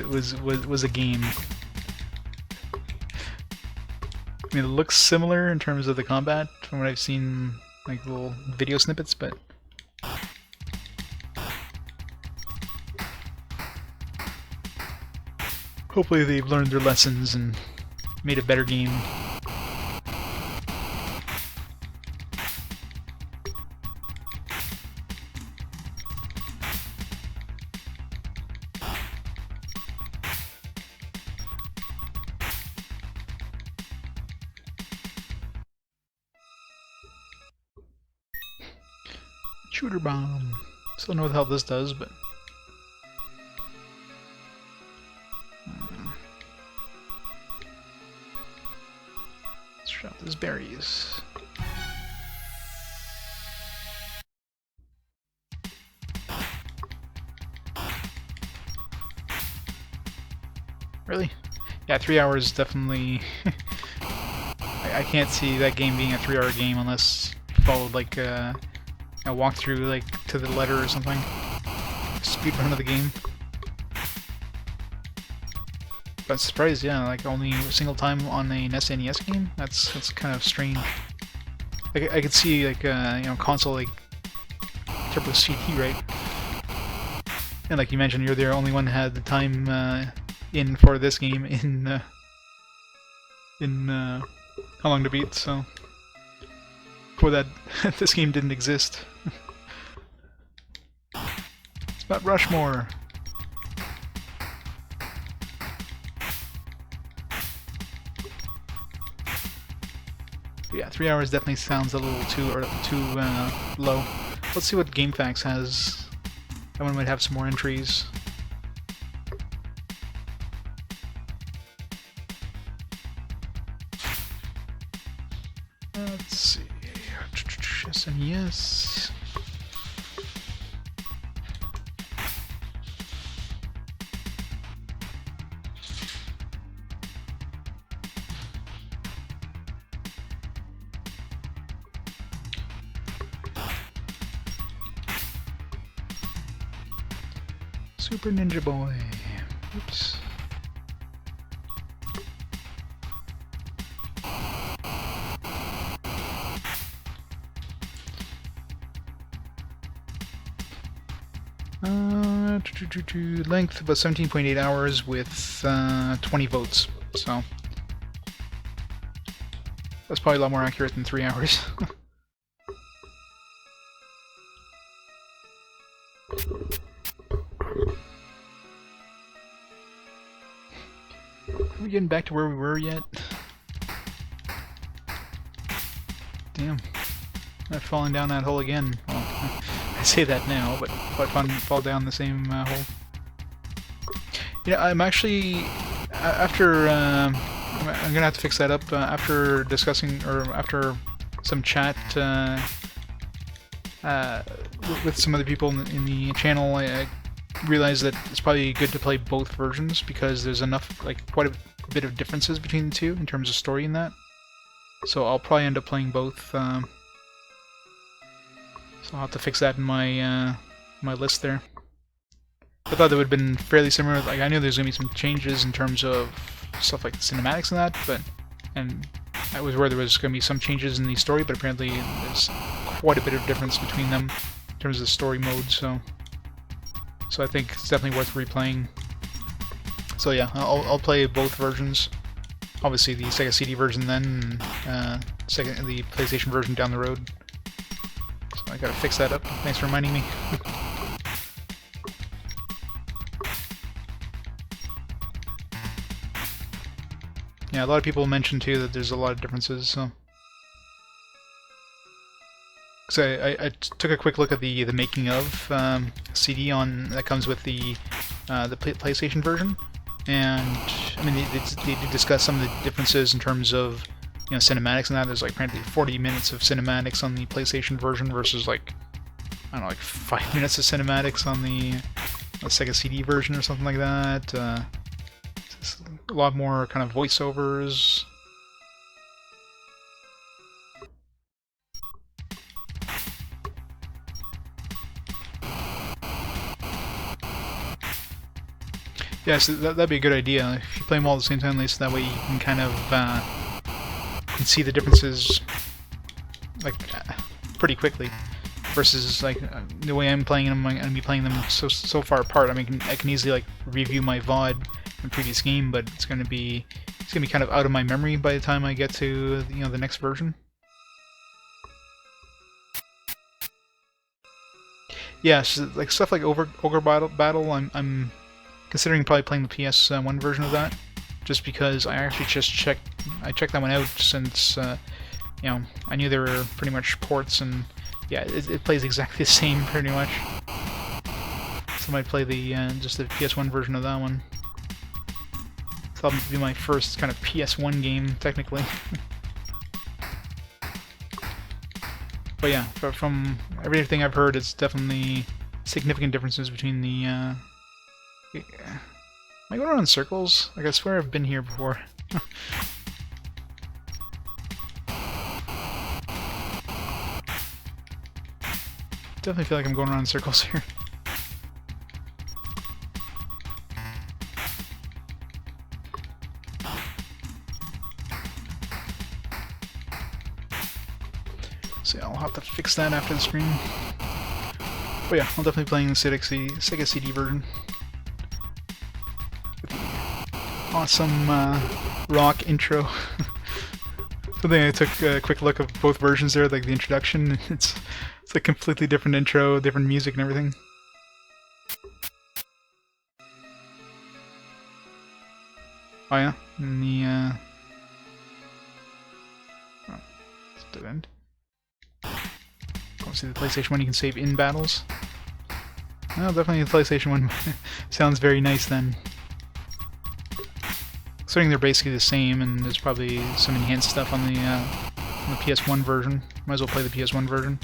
was a game. I mean, it looks similar in terms of the combat from what I've seen, like little video snippets, but hopefully they've learned their lessons and made a better game. Shooter bomb. Still don't know what the hell this does, but let's drop those berries. Really? Yeah, 3 hours definitely. I can't see that game being a 3-hour game unless you followed like a walkthrough like to the letter or something. Speedrun of the game. But I'm surprised, yeah, like only a single time on an SNES game? That's kind of strange. I could see like console like TurboGrafx-CD, right? And like you mentioned, you're the only one who had the time in for this game in How Long to Beat, so before that this game didn't exist. It's about Rushmore. But yeah, 3 hours definitely sounds a little too low. Let's see what GameFAQs has. That one might have some more entries. Let's see. SNES. Super Ninja Boy. Oops. Length about 17.8 hours with 20 votes, so that's probably a lot more accurate than 3 hours. Are we getting back to where we were yet? Damn. Not falling down that hole again. Well, I say that now, but quite fun to fall down the same hole. Yeah, I'm actually... after... I'm gonna have to fix that up. After discussing, or after some chat with some other people in the channel, I realized that it's probably good to play both versions because there's enough, like, quite a bit of differences between the two in terms of story in that. So I'll probably end up playing both. So I'll have to fix that in my my list there. I thought that would have been fairly similar. Like, I knew there's gonna be some changes in terms of stuff like the cinematics and that, and I was aware there was gonna be some changes in the story, but apparently there's quite a bit of difference between them in terms of the story mode. So I think it's definitely worth replaying. So yeah, I'll play both versions. Obviously the Sega CD version then, and the PlayStation version down the road. So I gotta fix that up. Thanks for reminding me. Yeah, a lot of people mentioned too that there's a lot of differences, so... So I took a quick look at the making of CD that comes with the PlayStation version, and I mean they did discuss some of the differences in terms of cinematics and that. There's like practically 40 minutes of cinematics on the PlayStation version versus like I don't know, like 5 minutes of cinematics on the Sega CD version or something like that. A lot more kind of voiceovers. Yeah, so that'd be a good idea. If you play them all at the same time, at least that way you can kind of can see the differences like pretty quickly. Versus like the way I'm playing them, I'm gonna be playing them so far apart. I mean, I can easily like review my VOD from previous game, but it's gonna be kind of out of my memory by the time I get to the next version. Yeah, so like stuff like Ogre Battle, I'm considering probably playing the PS1 version of that, just because I actually just checked that one out since I knew there were pretty much ports, and yeah, it plays exactly the same pretty much. So I might play the just the PS1 version of that one. So that'll be my first kind of PS1 game technically. But yeah, from everything I've heard, it's definitely significant differences between the. Am I going around in circles? Like I swear I've been here before. Definitely feel like I'm going around in circles here. So yeah, I'll have to fix that after the stream. But yeah, I'll definitely be playing the Sega CD version. With the awesome rock intro. Something I took a quick look of both versions there, like the introduction. It's a completely different intro, different music and everything. Oh yeah, and the oh, it's a dead end. Obviously the PlayStation 1 you can save in battles. Well, definitely the PlayStation 1 sounds very nice then. Considering they're basically the same, and there's probably some enhanced stuff on the PS1 version. Might as well play the PS1 version.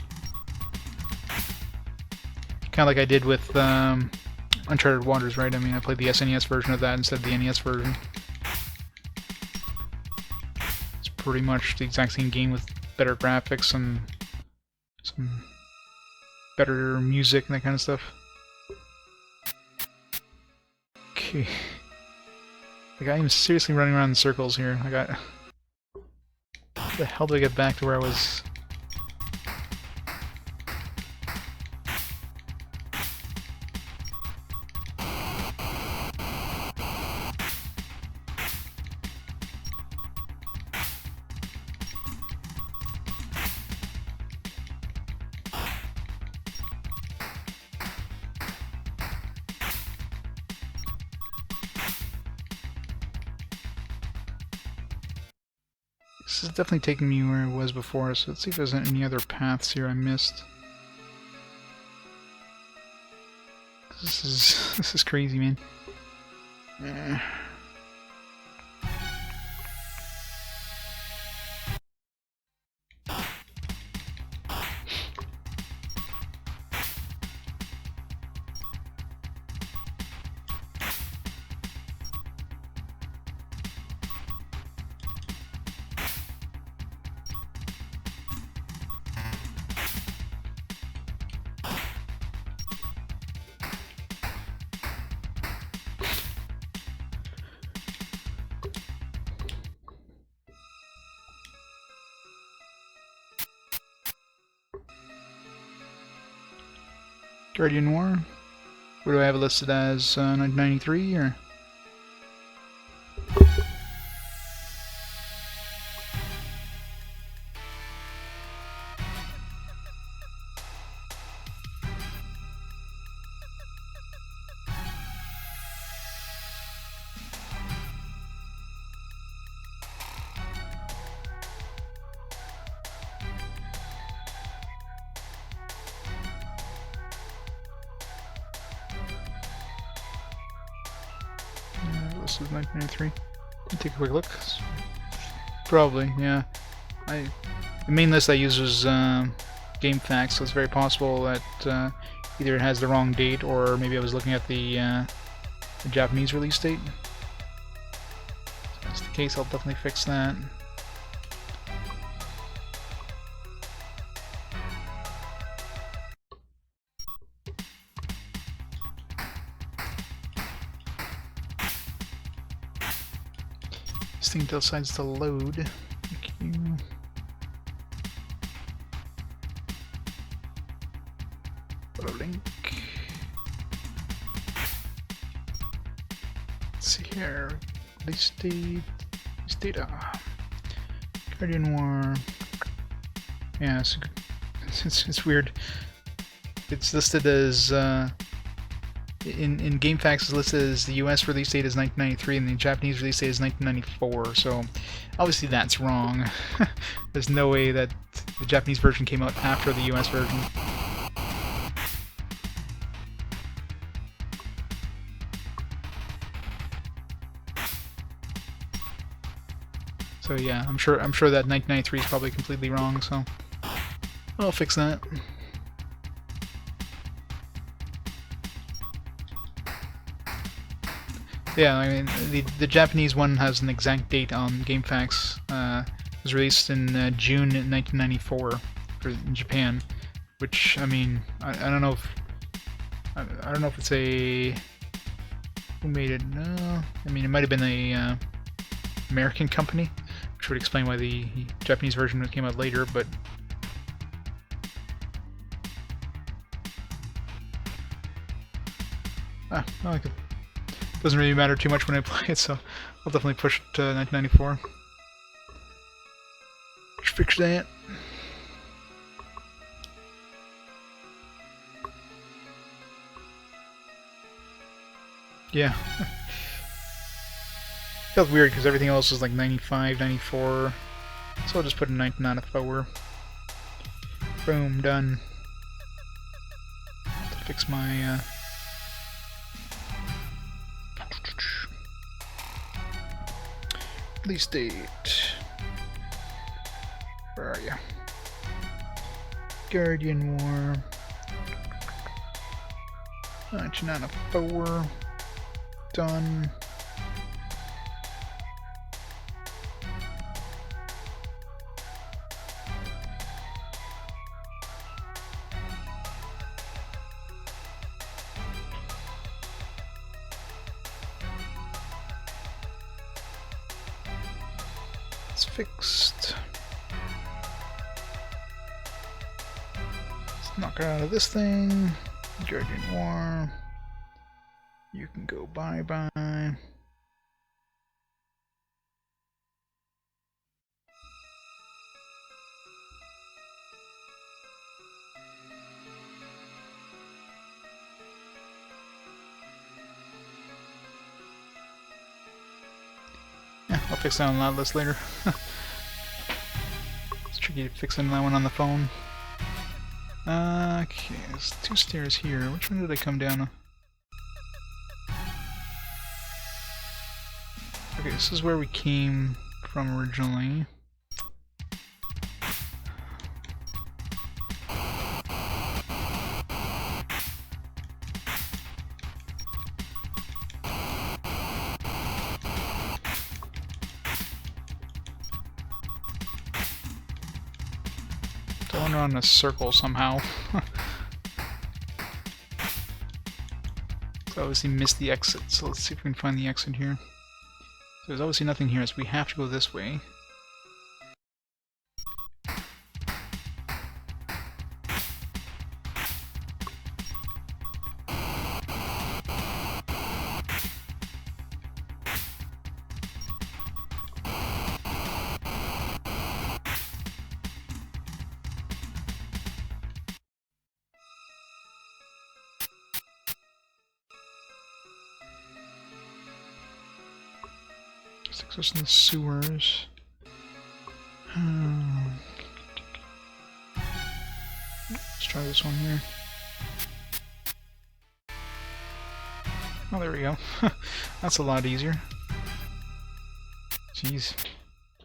Kind of like I did with Uncharted Waters, right? I mean, I played the SNES version of that instead of the NES version. It's pretty much the exact same game with better graphics and some better music and that kind of stuff. Okay. Like, I am seriously running around in circles here. How the hell do I get back to where I was? This is definitely taking me where I was before, so let's see if there's any other paths here I missed. This is crazy, man. Guardian War? What do I have it listed as? 1993 or? This is 1993. Let me take a quick look. Probably, yeah. The main list I use was GameFAQs, so it's very possible that either it has the wrong date or maybe I was looking at the Japanese release date. If that's the case, I'll definitely fix that. thing decides to load. Thank you. Photo link. Let's see here. Release date. Release data. Guardian War. Yeah, it's weird. It's listed as in GameFAQs is listed as the US release date is 1993 and the Japanese release date is 1994. So obviously that's wrong. There's no way that the Japanese version came out after the US version. So yeah, I'm sure that 1993 is probably completely wrong. So I'll fix that. Yeah, I mean, the Japanese one has an exact date on GameFAQs. It was released in June 1994 in Japan, which, I mean, I don't know if I don't know if it's a who made it. No, I mean, it might have been a American company, which would explain why the Japanese version came out later. But well, it doesn't really matter too much when I play it, so I'll definitely push it to 1994. Just fix that. Yeah. Felt weird because everything else was like 95, 94. So I'll just put a 1994. Boom, done. To fix my release date. Where are you? Guardian War. 1994. Done. It's fixed. Let's knock her out of this thing. Guardian War. You can go bye-bye. Yeah, I'll fix that on that list later. It's tricky fixing that one on the phone. Okay, there's 2 stairs here. Which one did I come down? Okay, this is where we came from originally. Going around in a circle somehow. So obviously missed the exit, so let's see if we can find the exit here. So there's obviously nothing here, so we have to go this way. Takes us in the sewers. Let's try this one here. Oh, there we go. That's a lot easier. Jeez.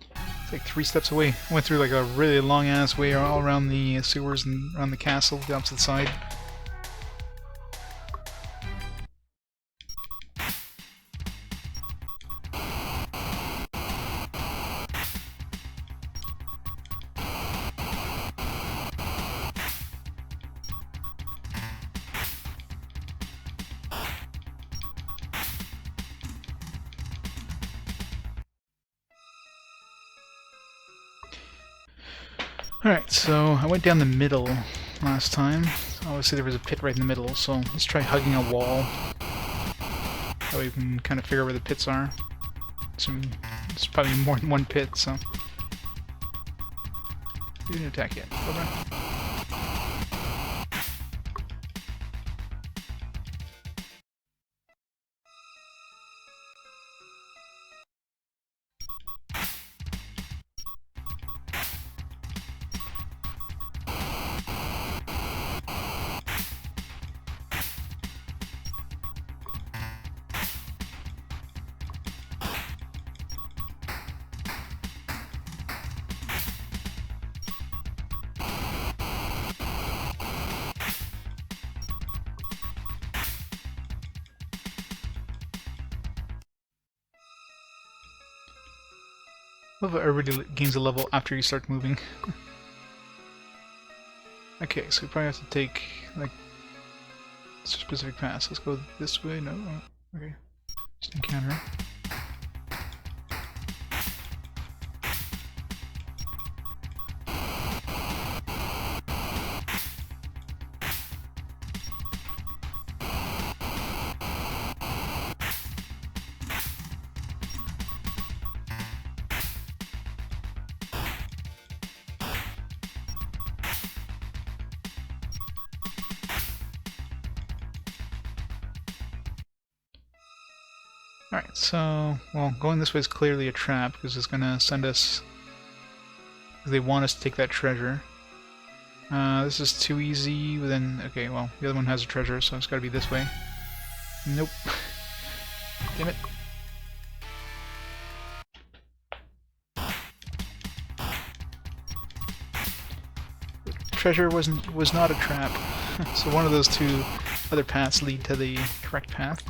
It's like 3 steps away. I went through like a really long ass way all around the sewers and around the castle, the opposite side. Alright, so I went down the middle last time. Obviously there was a pit right in the middle, so let's try hugging a wall. That way we can kind of figure out where the pits are. There's probably more than one pit, so... You didn't attack yet. Hold on. Love how everybody gains a level after you start moving. Okay, so we probably have to take, like, specific paths. Let's go this way. No? Oh, okay. Just encounter it. Alright, so, well, going this way is clearly a trap, because it's gonna send us... They want us to take that treasure. This is too easy, then... Okay, well, the other one has a treasure, so it's gotta be this way. Nope. Damn it. The treasure was not a trap. So one of those two other paths lead to the correct path.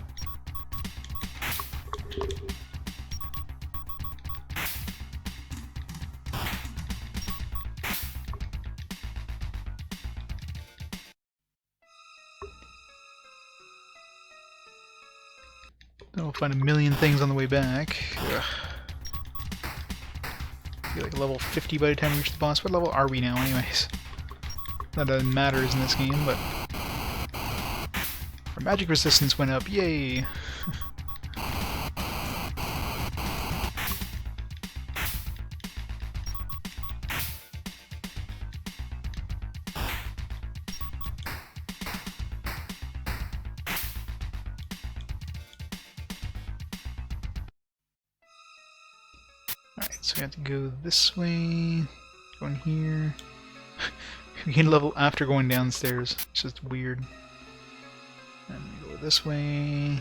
Then we'll find a million things on the way back. Ugh. Be like level 50 by the time we reach the boss. What level are we now, anyways? Not that it matters in this game, but our magic resistance went up. Yay! Alright, so we have to go this way, go in here. We can level after going downstairs. It's just weird. And we go this way.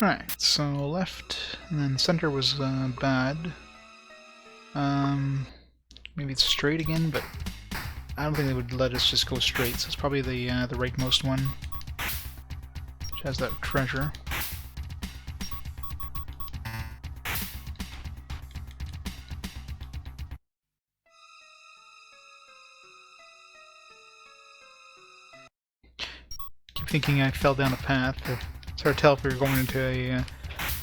Alright, so left, and then center was bad. Maybe it's straight again, but I don't think they would let us just go straight, so it's probably the rightmost one, which has that treasure. thinking I fell down a path. It's hard to tell if you're going into a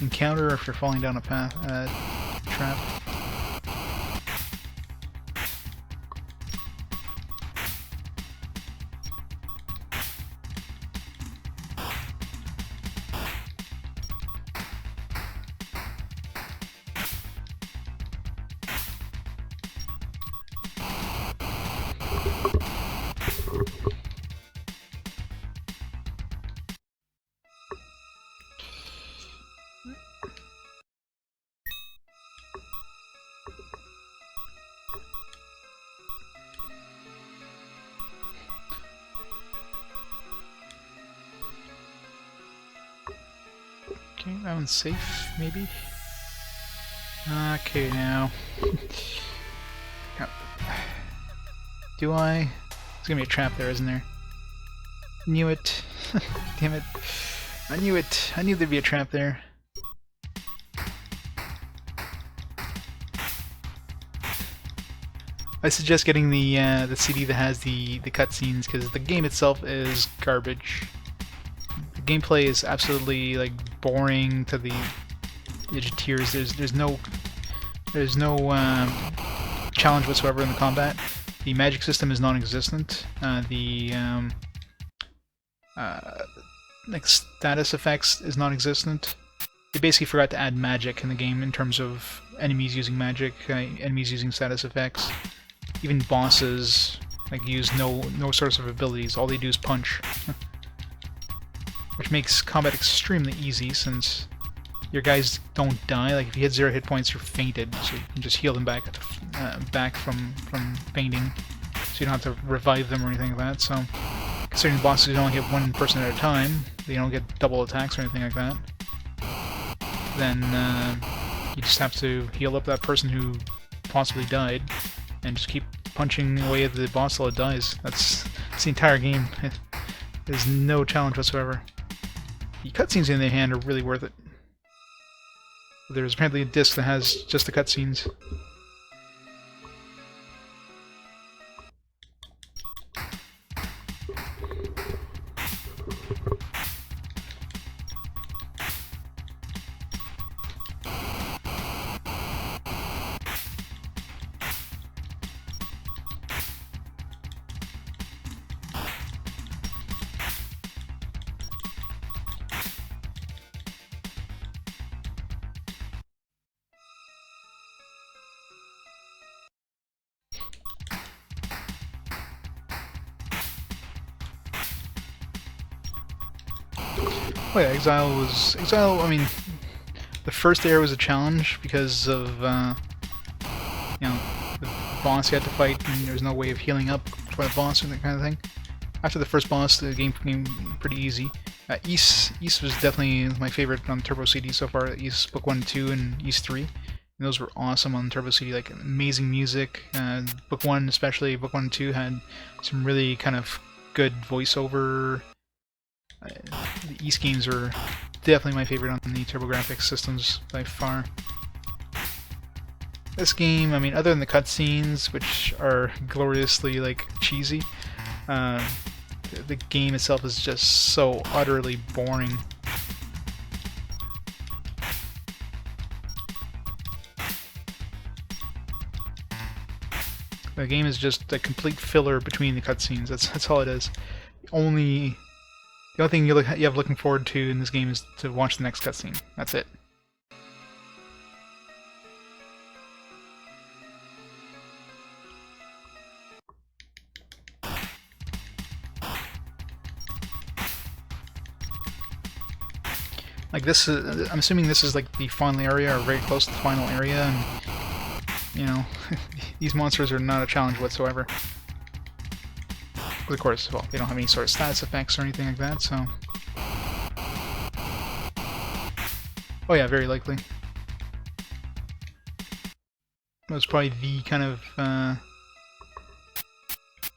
encounter or if you're falling down a path trap. Okay, that one's safe, maybe? Okay, now. Do I? There's gonna be a trap there, isn't there? Knew it. Damn it. I knew it. I knew there'd be a trap there. I suggest getting the CD that has the cutscenes, because the game itself is garbage. The gameplay is absolutely like boring to the edge of tears. There's no challenge whatsoever in the combat. The magic system is non-existent. Like status effects is non-existent. They basically forgot to add magic in the game in terms of enemies using magic, enemies using status effects. Even bosses like use no source of abilities. All they do is punch. Which makes combat extremely easy since your guys don't die. Like if you hit 0 hit points, you're fainted, so you can just heal them back from fainting, so you don't have to revive them or anything like that. So considering bosses only hit one person at a time, they don't get double attacks or anything like that, then you just have to heal up that person who possibly died and just keep punching away at the boss till it dies. That's the entire game. There's no challenge whatsoever. The cutscenes in their hand are really worth it. There's apparently a disc that has just the cutscenes. Oh yeah, Exile, I mean, the first area was a challenge because of, you know, the boss you had to fight and there was no way of healing up for the boss and that kind of thing. After the first boss, the game became pretty easy. East was definitely my favorite on Turbo CD so far. East Book 1 and 2 and East 3. And those were awesome on Turbo CD, like amazing music. Book 1 especially, Book 1 and 2 had some really kind of good voiceover. The East games are definitely my favorite on the TurboGrafx systems by far. This game, I mean, other than the cutscenes, which are gloriously like cheesy, the game itself is just so utterly boring. The game is just a complete filler between the cutscenes. That's all it is. The only thing you have looking forward to in this game is to watch the next cutscene. That's it. Like this is, I'm assuming this is like the final area, or very close to the final area, and you know, these monsters are not a challenge whatsoever. But of course, well, they don't have any sort of status effects or anything like that, so... Oh yeah, very likely. That was probably the kind of,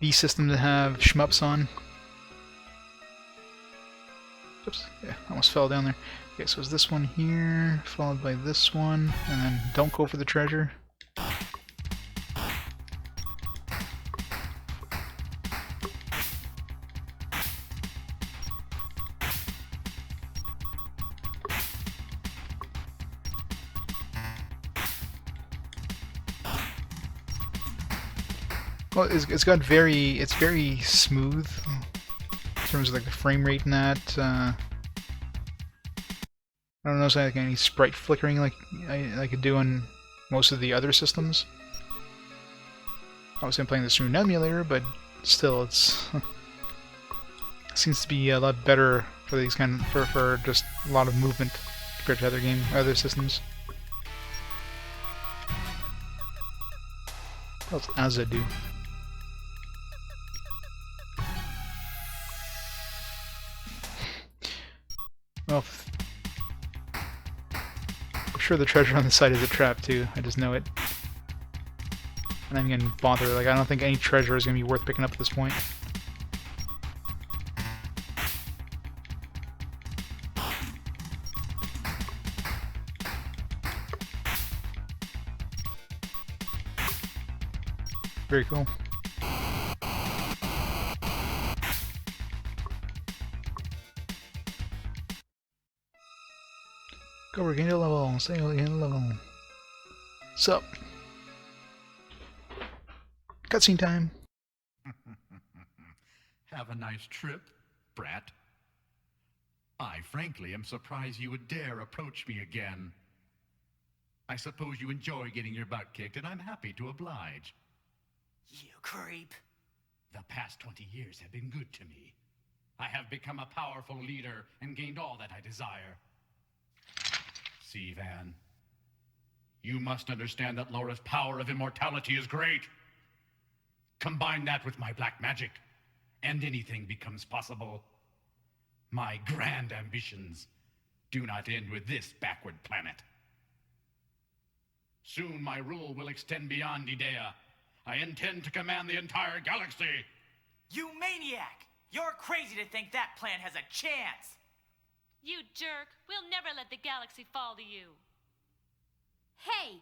the system to have shmups on. Oops, yeah, almost fell down there. Okay, so it's this one here, followed by this one, and then don't go for the treasure. Well, it's very smooth in terms of like the frame rate in that. I don't notice like any sprite flickering like I could do on most of the other systems. Obviously, I'm playing this through an emulator, but still, it's seems to be a lot better for these for just a lot of movement compared to other systems. What else Azza do? Well, I'm sure the treasure on the side is a trap too. I just know it. And I'm getting bothered. Like, I don't think any treasure is going to be worth picking up at this point. Very cool. Go, we're getting a level. Stay on the level. Sup? Cutscene time. Have a nice trip, brat. I frankly am surprised you would dare approach me again. I suppose you enjoy getting your butt kicked, and I'm happy to oblige. You creep. The past 20 years have been good to me. I have become a powerful leader and gained all that I desire. Sivan, you must understand that Laura's power of immortality is great. Combine that with my black magic, and anything becomes possible. My grand ambitions do not end with this backward planet. Soon my rule will extend beyond Idea. I intend to command the entire galaxy. You maniac! You're crazy to think that plan has a chance! You jerk. We'll never let the galaxy fall to you. Hey,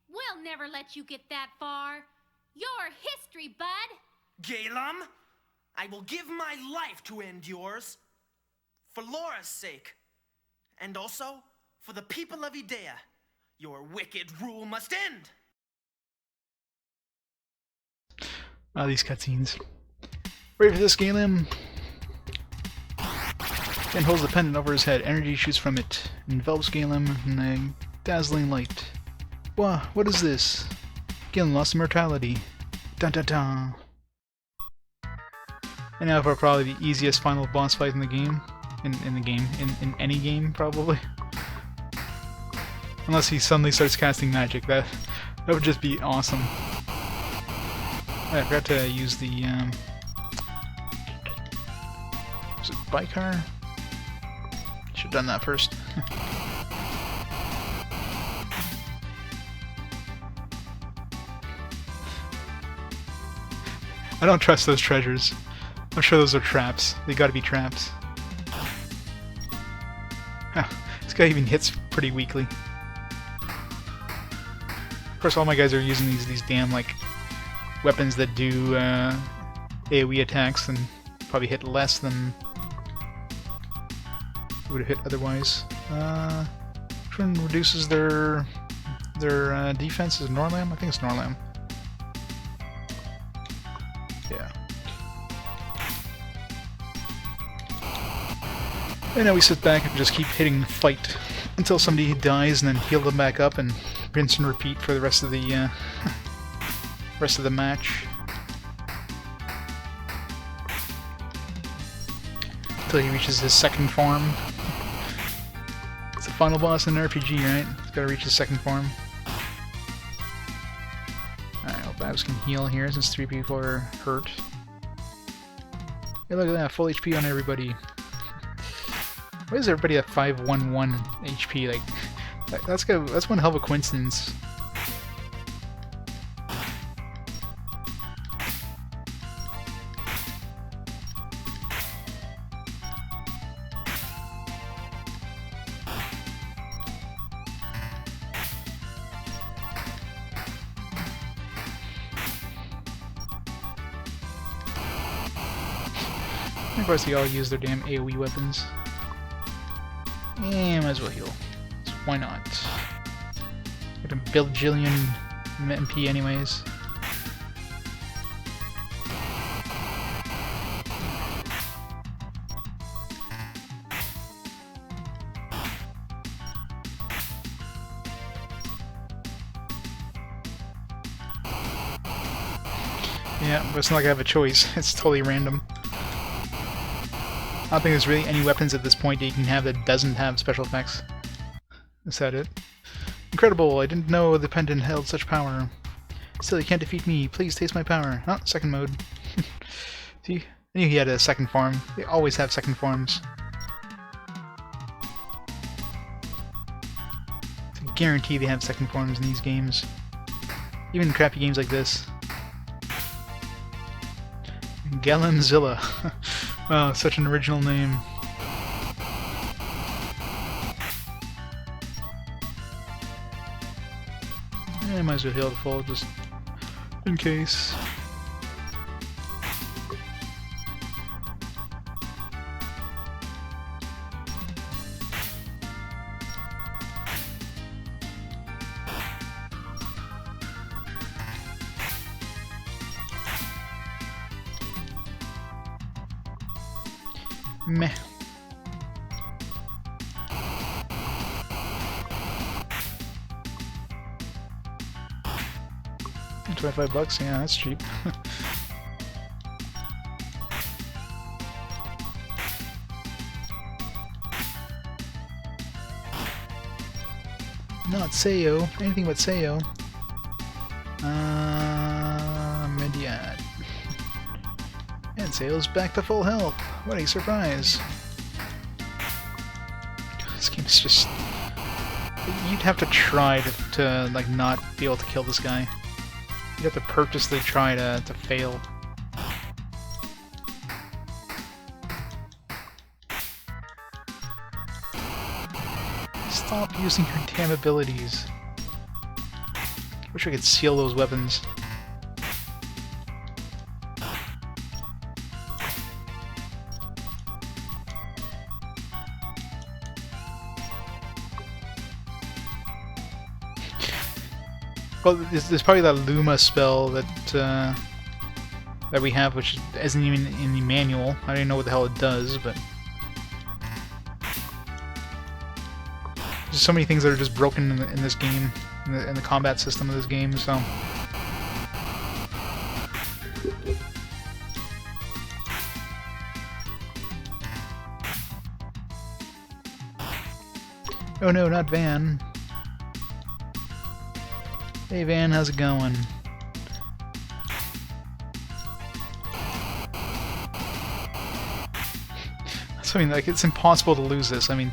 we'll never let you get that far. You're history, bud. Galum, I will give my life to end yours. For Laura's sake. And also, for the people of Idea. Your wicked rule must end. These cutscenes. Ready for this, Galen? Ken holds the pendant over his head. Energy shoots from it. Envelops Galen in a dazzling light. What is this? Galen lost immortality. Dun dun dun. And now for probably the easiest final boss fight in the game. In any game, probably. Unless he suddenly starts casting magic. That would just be awesome. I forgot to use the, was it Bicar? Should've done that first. I don't trust those treasures. I'm sure those are traps. They gotta be traps. Huh. This guy even hits pretty weakly. Of course, all my guys are using these damn, like, weapons that do AoE attacks and probably hit less than would have hit otherwise. Which one reduces their defense? Is Norlam? I think it's Norlam. Yeah. And now we sit back and just keep hitting the fight until somebody dies, and then heal them back up and rinse and repeat for the rest of the match. Until he reaches his second form. It's the final boss in an RPG, right? He's gotta reach his second form. Alright, well, Babs can heal here since 3 people are hurt. Hey, look at that, full HP on everybody. Why is everybody at 511 HP? Like, that's one hell of a coincidence. Of course, they all use their damn AoE weapons. And might as well heal. So why not? Got a bajillion MP anyways. Yeah, but it's not like I have a choice. It's totally random. I don't think there's really any weapons at this point that you can have that doesn't have special effects. Is that it? Incredible! I didn't know the pendant held such power. Still, you can't defeat me. Please taste my power. Oh, second mode. See? I knew he had a second form. They always have second forms. It's a guarantee they have second forms in these games. Even in crappy games like this. Galemzilla. Wow, such an original name. I might as well heal the full, just in case. Meh. $25, yeah, that's cheap. Not Seyo, anything but Seyo. Mediat. And Seyo's back to full health. What a surprise. This game is just... You'd have to try to like, not be able to kill this guy. You'd have to purposely try to fail. Stop using your damn abilities. Wish I could seal those weapons. Well, there's probably that Luma spell that that we have, which isn't even in the manual. I don't even know what the hell it does, but there's so many things that are just broken in this game, in the combat system of this game. So. Oh no, not Van. Hey Van, how's it going? So I mean, like, it's impossible to lose this. I mean,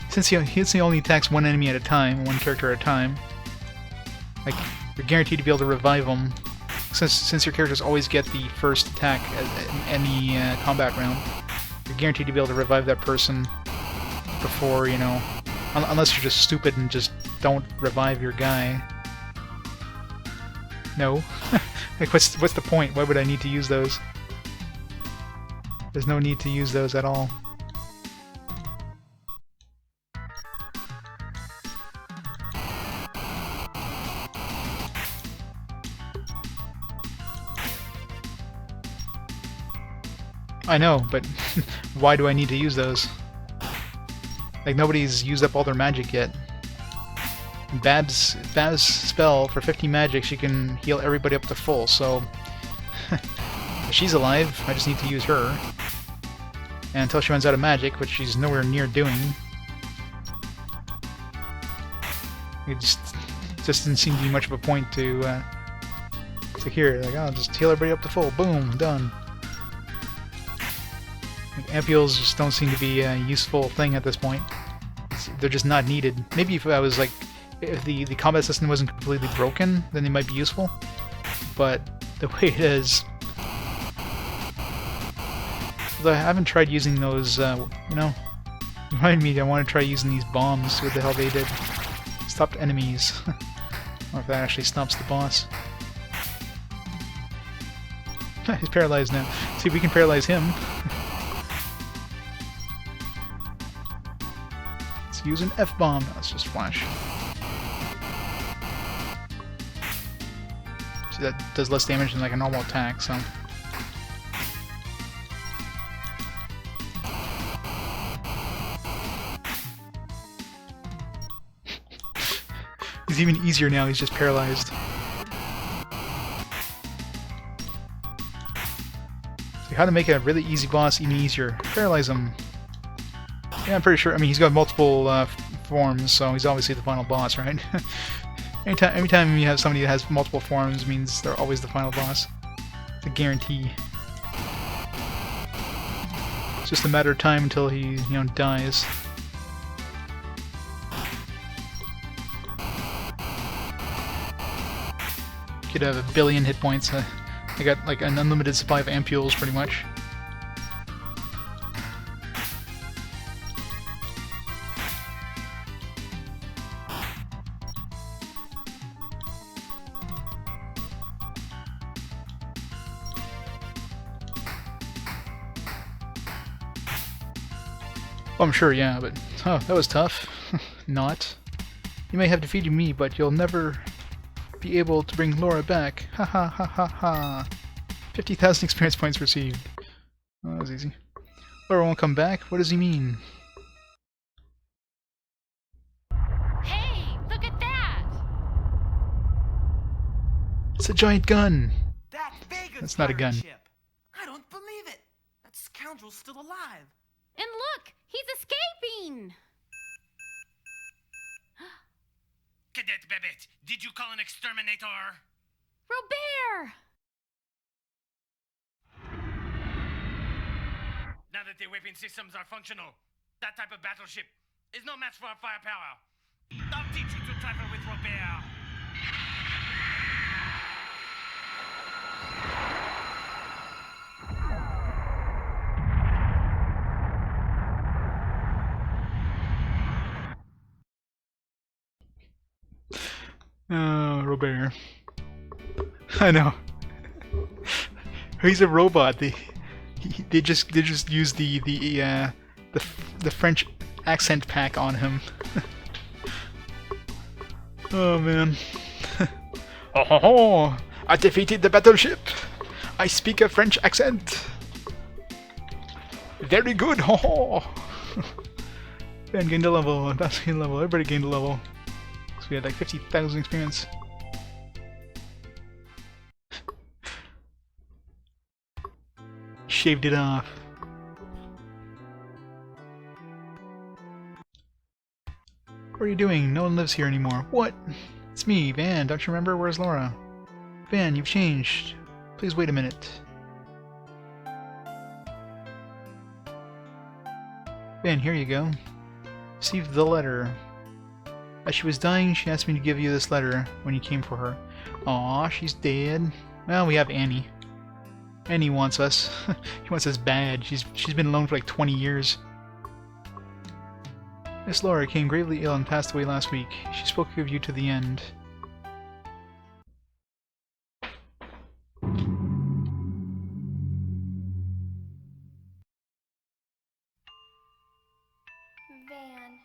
since he only attacks one enemy at a time, one character at a time, like, you're guaranteed to be able to revive him. Since your characters always get the first attack in any combat round, you're guaranteed to be able to revive that person before, you know, unless you're just stupid and just don't revive your guy. No. Like, what's the point? Why would I need to use those? There's no need to use those at all. I know, but why do I need to use those? Like, nobody's used up all their magic yet. Bab's spell, for 50 magic, she can heal everybody up to full, so... if she's alive, I just need to use her. And until she runs out of magic, which she's nowhere near doing... It just didn't seem to be much of a point to hear. Like, oh, just heal everybody up to full. Boom, done. Like, ampules just don't seem to be a useful thing at this point. They're just not needed. Maybe if I was like... If the combat system wasn't completely broken, then they might be useful. But the way it is... Although I haven't tried using those, you know... Remind me, I want to try using these bombs. What the hell they did. Stopped enemies. Or if that actually stops the boss. He's paralyzed now. See if we can paralyze him. Let's use an F-bomb. No, let's just flash. See, that does less damage than like a normal attack, so... He's even easier now, he's just paralyzed. how to make a really easy boss even easier. Paralyze him. Yeah, I'm pretty sure. I mean, he's got multiple forms, so he's obviously the final boss, right? Anytime you have somebody that has multiple forms, means they're always the final boss. It's a guarantee. It's just a matter of time until he, dies. Could have a billion hit points. I got like an unlimited supply of ampules, pretty much. Well, I'm sure, yeah, but oh, that was tough. Not. You may have defeated me, but you'll never be able to bring Laura back. Ha ha ha ha ha. 50,000 experience points received. Oh, that was easy. Laura won't come back? What does he mean? Hey, look at that! It's a giant gun. That's Vega's That's not a gun. pirate ship. I don't believe it. That scoundrel's still alive. And look, he's escaping! Cadet Babette, did you call an exterminator? Robert! Now that the weapon systems are functional, that type of battleship is no match for our firepower. I'll teach you to travel with Robert. Oh, Robert. I know. He's a robot. They just use the French accent pack on him. Oh man. Oh ho ho! I defeated the battleship. I speak a French accent. Very good. Ho ho! Ben gained a level. That's gained a level. Everybody gained a level. So we had like 50,000 experience. Shaved it off. What are you doing? No one lives here anymore. What? It's me, Van. Don't you remember? Where's Laura? Van, you've changed. Please wait a minute. Van, here you go. Received the letter. As she was dying, she asked me to give you this letter when you came for her. Aw, she's dead. Well, we have Annie. Annie wants us. She wants us bad. She's been alone for like 20 years. Miss Laura became gravely ill and passed away last week. She spoke of you to the end. Van,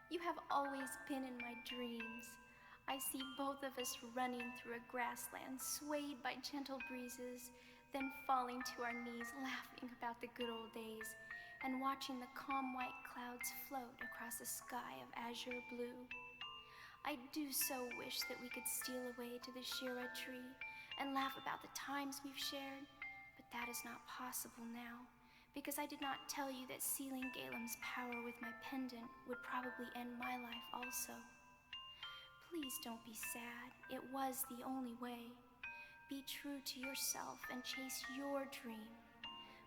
you have always been in my dreams. I see both of us running through a grassland, swayed by gentle breezes, then falling to our knees, laughing about the good old days, and watching the calm white clouds float across a sky of azure blue. I do so wish that we could steal away to the Shira tree and laugh about the times we've shared, but that is not possible now, because I did not tell you that sealing Galem's power with my pendant would probably end my life also. Please don't be sad. It was the only way. Be true to yourself and chase your dream.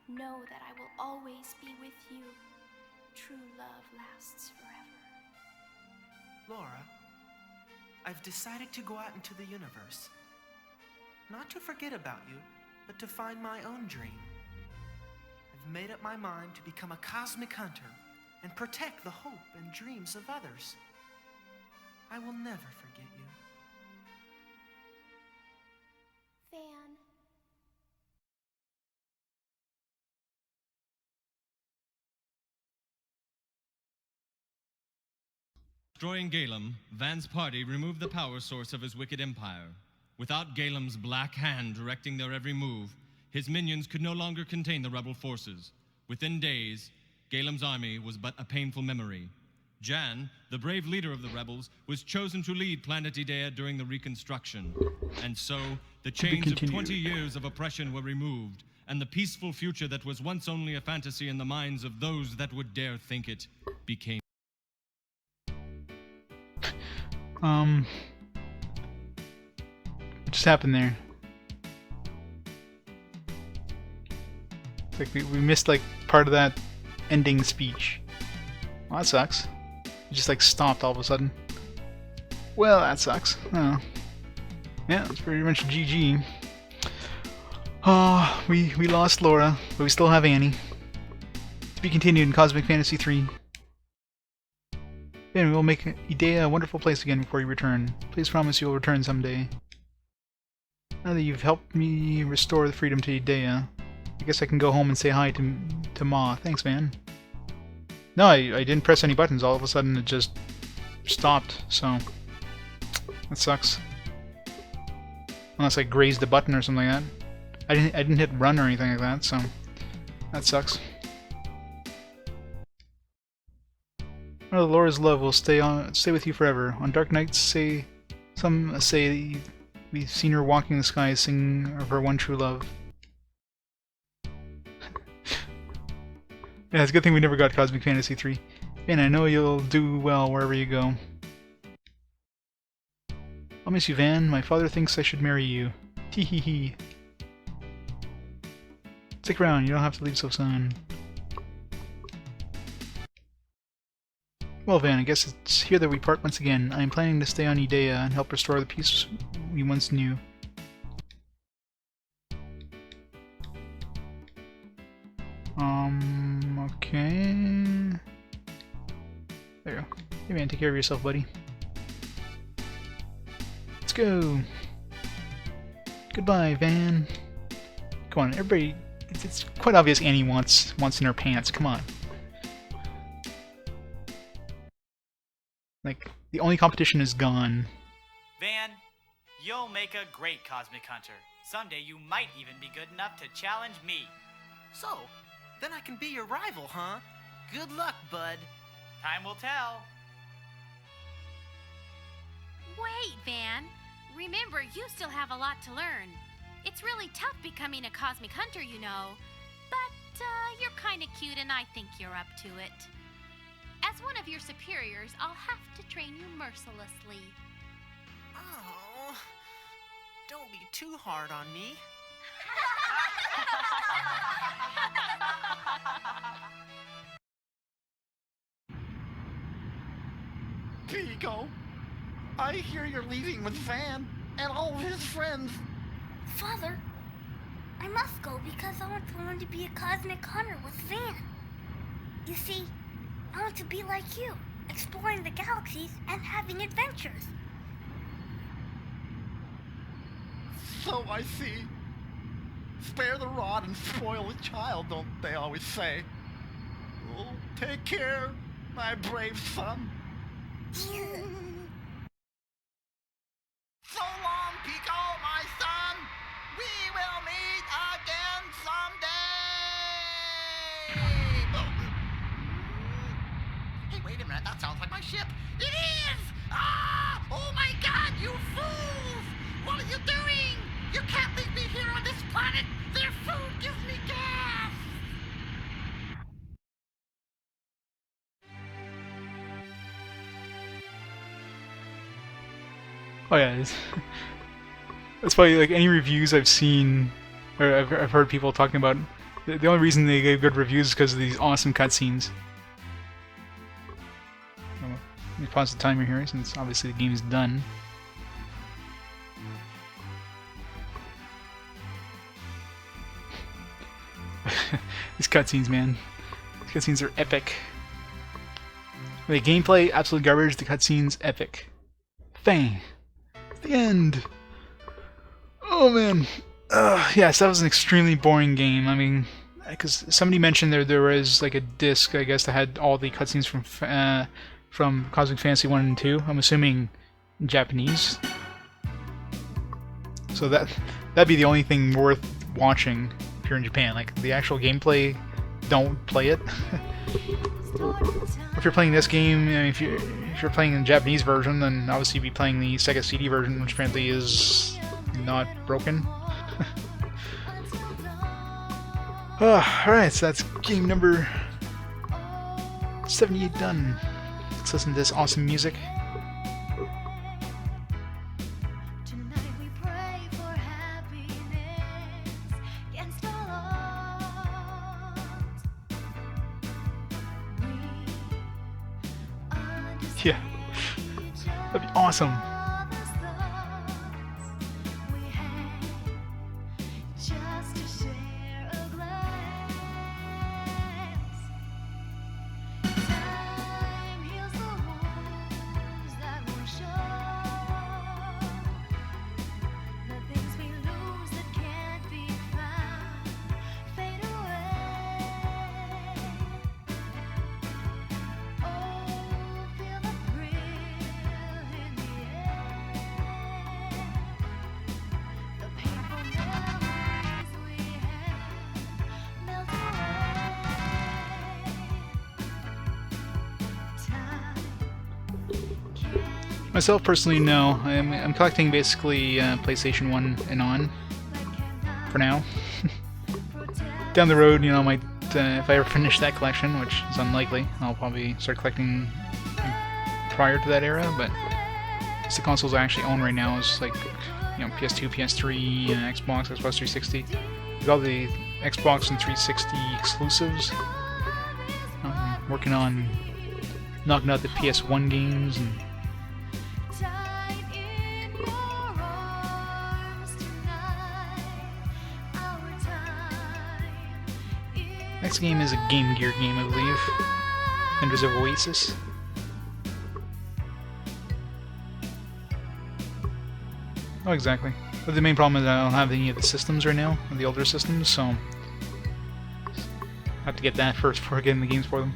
Know that I will always be with you. True love lasts forever. Laura, I've decided to go out into the universe. Not to forget about you, but to find my own dream. I've made up my mind to become a cosmic hunter and protect the hope and dreams of others. I will never forget you. Van. Destroying Galem, Van's party removed the power source of his wicked empire. Without Galem's black hand directing their every move, his minions could no longer contain the rebel forces. Within days, Galem's army was but a painful memory. Jan, the brave leader of the rebels, was chosen to lead Planet Idea during the reconstruction. And so, the chains of 20 years of oppression were removed, and the peaceful future that was once only a fantasy in the minds of those that would dare think it became. What just happened there? It's like we missed like part of that ending speech. Well, that sucks. It just like stopped all of a sudden. Well, that sucks. Oh. Yeah, it's pretty much GG. Oh, we lost Laura, but we still have Annie. To be continued in Cosmic Fantasy 3. Then we will make Idea a wonderful place again before you return. Please promise you will return someday. Now that you've helped me restore the freedom to Idea, I guess I can go home and say hi to Ma. Thanks, man. No, I didn't press any buttons. All of a sudden it just stopped, so that sucks. Unless I grazed a button or something like that. I didn't hit run or anything like that, so that sucks. Well, Laura's love will stay with you forever. On dark nights, some say we've seen her walking the skies, singing of her one true love. Yeah, it's a good thing we never got Cosmic Fantasy 3. And I know you'll do well wherever you go. I'll miss you, Van. My father thinks I should marry you. Tee hee hee. Stick around, you don't have to leave so soon. Well, Van, I guess it's here that we part once again. I am planning to stay on Idea and help restore the peace we once knew. Okay. There you go. Hey man, take care of yourself, buddy. Let's go. Goodbye, Van. Come on, everybody. It's quite obvious Annie wants in her pants. Come on. Like, the only competition is gone. Van, you'll make a great Cosmic Hunter. Someday you might even be good enough to challenge me. So, then I can be your rival, huh? Good luck, bud. Time will tell. Wait, Van. Remember, you still have a lot to learn. It's really tough becoming a Cosmic Hunter, you know. But, you're kinda cute and I think you're up to it. As one of your superiors, I'll have to train you mercilessly. Oh, don't be too hard on me. Pico, I hear you're leaving with Van and all of his friends. Father, I must go because I want to learn to be a cosmic hunter with Van. You see, I want to be like you, exploring the galaxies and having adventures. So I see. Spare the rod and spoil the child, don't they always say? Oh, take care, my brave son. So long, Pico, my son. We will meet again someday. Hey, wait a minute. That sounds like my ship. It is! Ah! Oh my God, you fools! What are you doing? You can't leave me here on this planet. Their food gives me gas. Oh yeah, that's why like any reviews I've seen, or I've heard people talking about, the only reason they gave good reviews is because of these awesome cutscenes. Let me pause the timer here since obviously the game's done. These cutscenes, man. These cutscenes are epic. The gameplay, absolute garbage. The cutscenes, epic. Bang! The end! Oh man! Yes, that was an extremely boring game. I mean, because somebody mentioned there was like a disc, I guess, that had all the cutscenes from Cosmic Fantasy 1 and 2. I'm assuming Japanese. So that'd be the only thing worth watching if you're in Japan. Like, the actual gameplay, don't play it. If you're playing this game, I mean, if you're playing the Japanese version, then obviously you'd be playing the Sega CD version, which apparently is not broken. Alright, so that's game number 78 done. Let's listen to this awesome music. Yeah, that'd be awesome. Myself personally, no. I'm collecting basically PlayStation 1 and on for now. Down the road, you know, might if I ever finish that collection, which is unlikely, I'll probably start collecting prior to that era. But it's the consoles I actually own right now is like, you know, PS2, PS3, Xbox, Xbox 360. With all the Xbox and 360 exclusives. I'm working on knocking out the PS1 games and. Next game is a Game Gear game, I believe. Vendors of Oasis. Oh, exactly. But the main problem is I don't have any of the systems right now, the older systems, so I have to get that first before getting the games for them.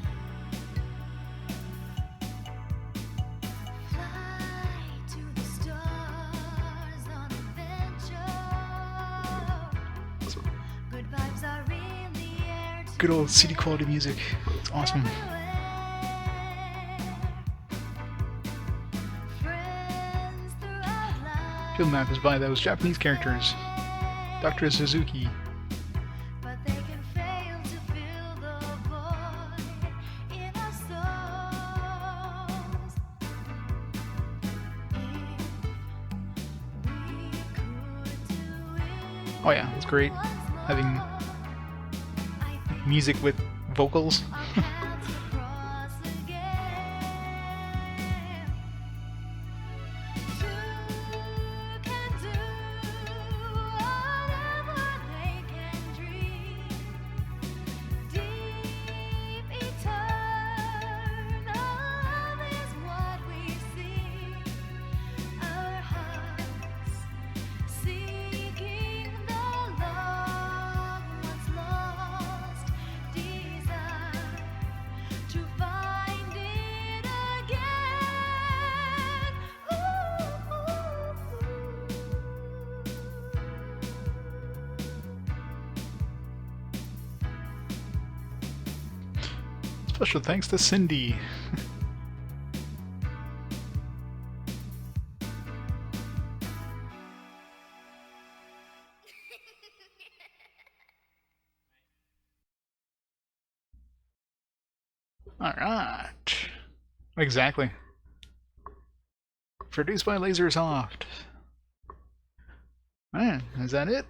Good old CD quality music. It's awesome. Field map is by those Japanese characters. Dr. Suzuki. Oh yeah, it's great having music with vocals. Special thanks to Cindy. Alright. Exactly. Produced by Lasersoft. Alright, is that it?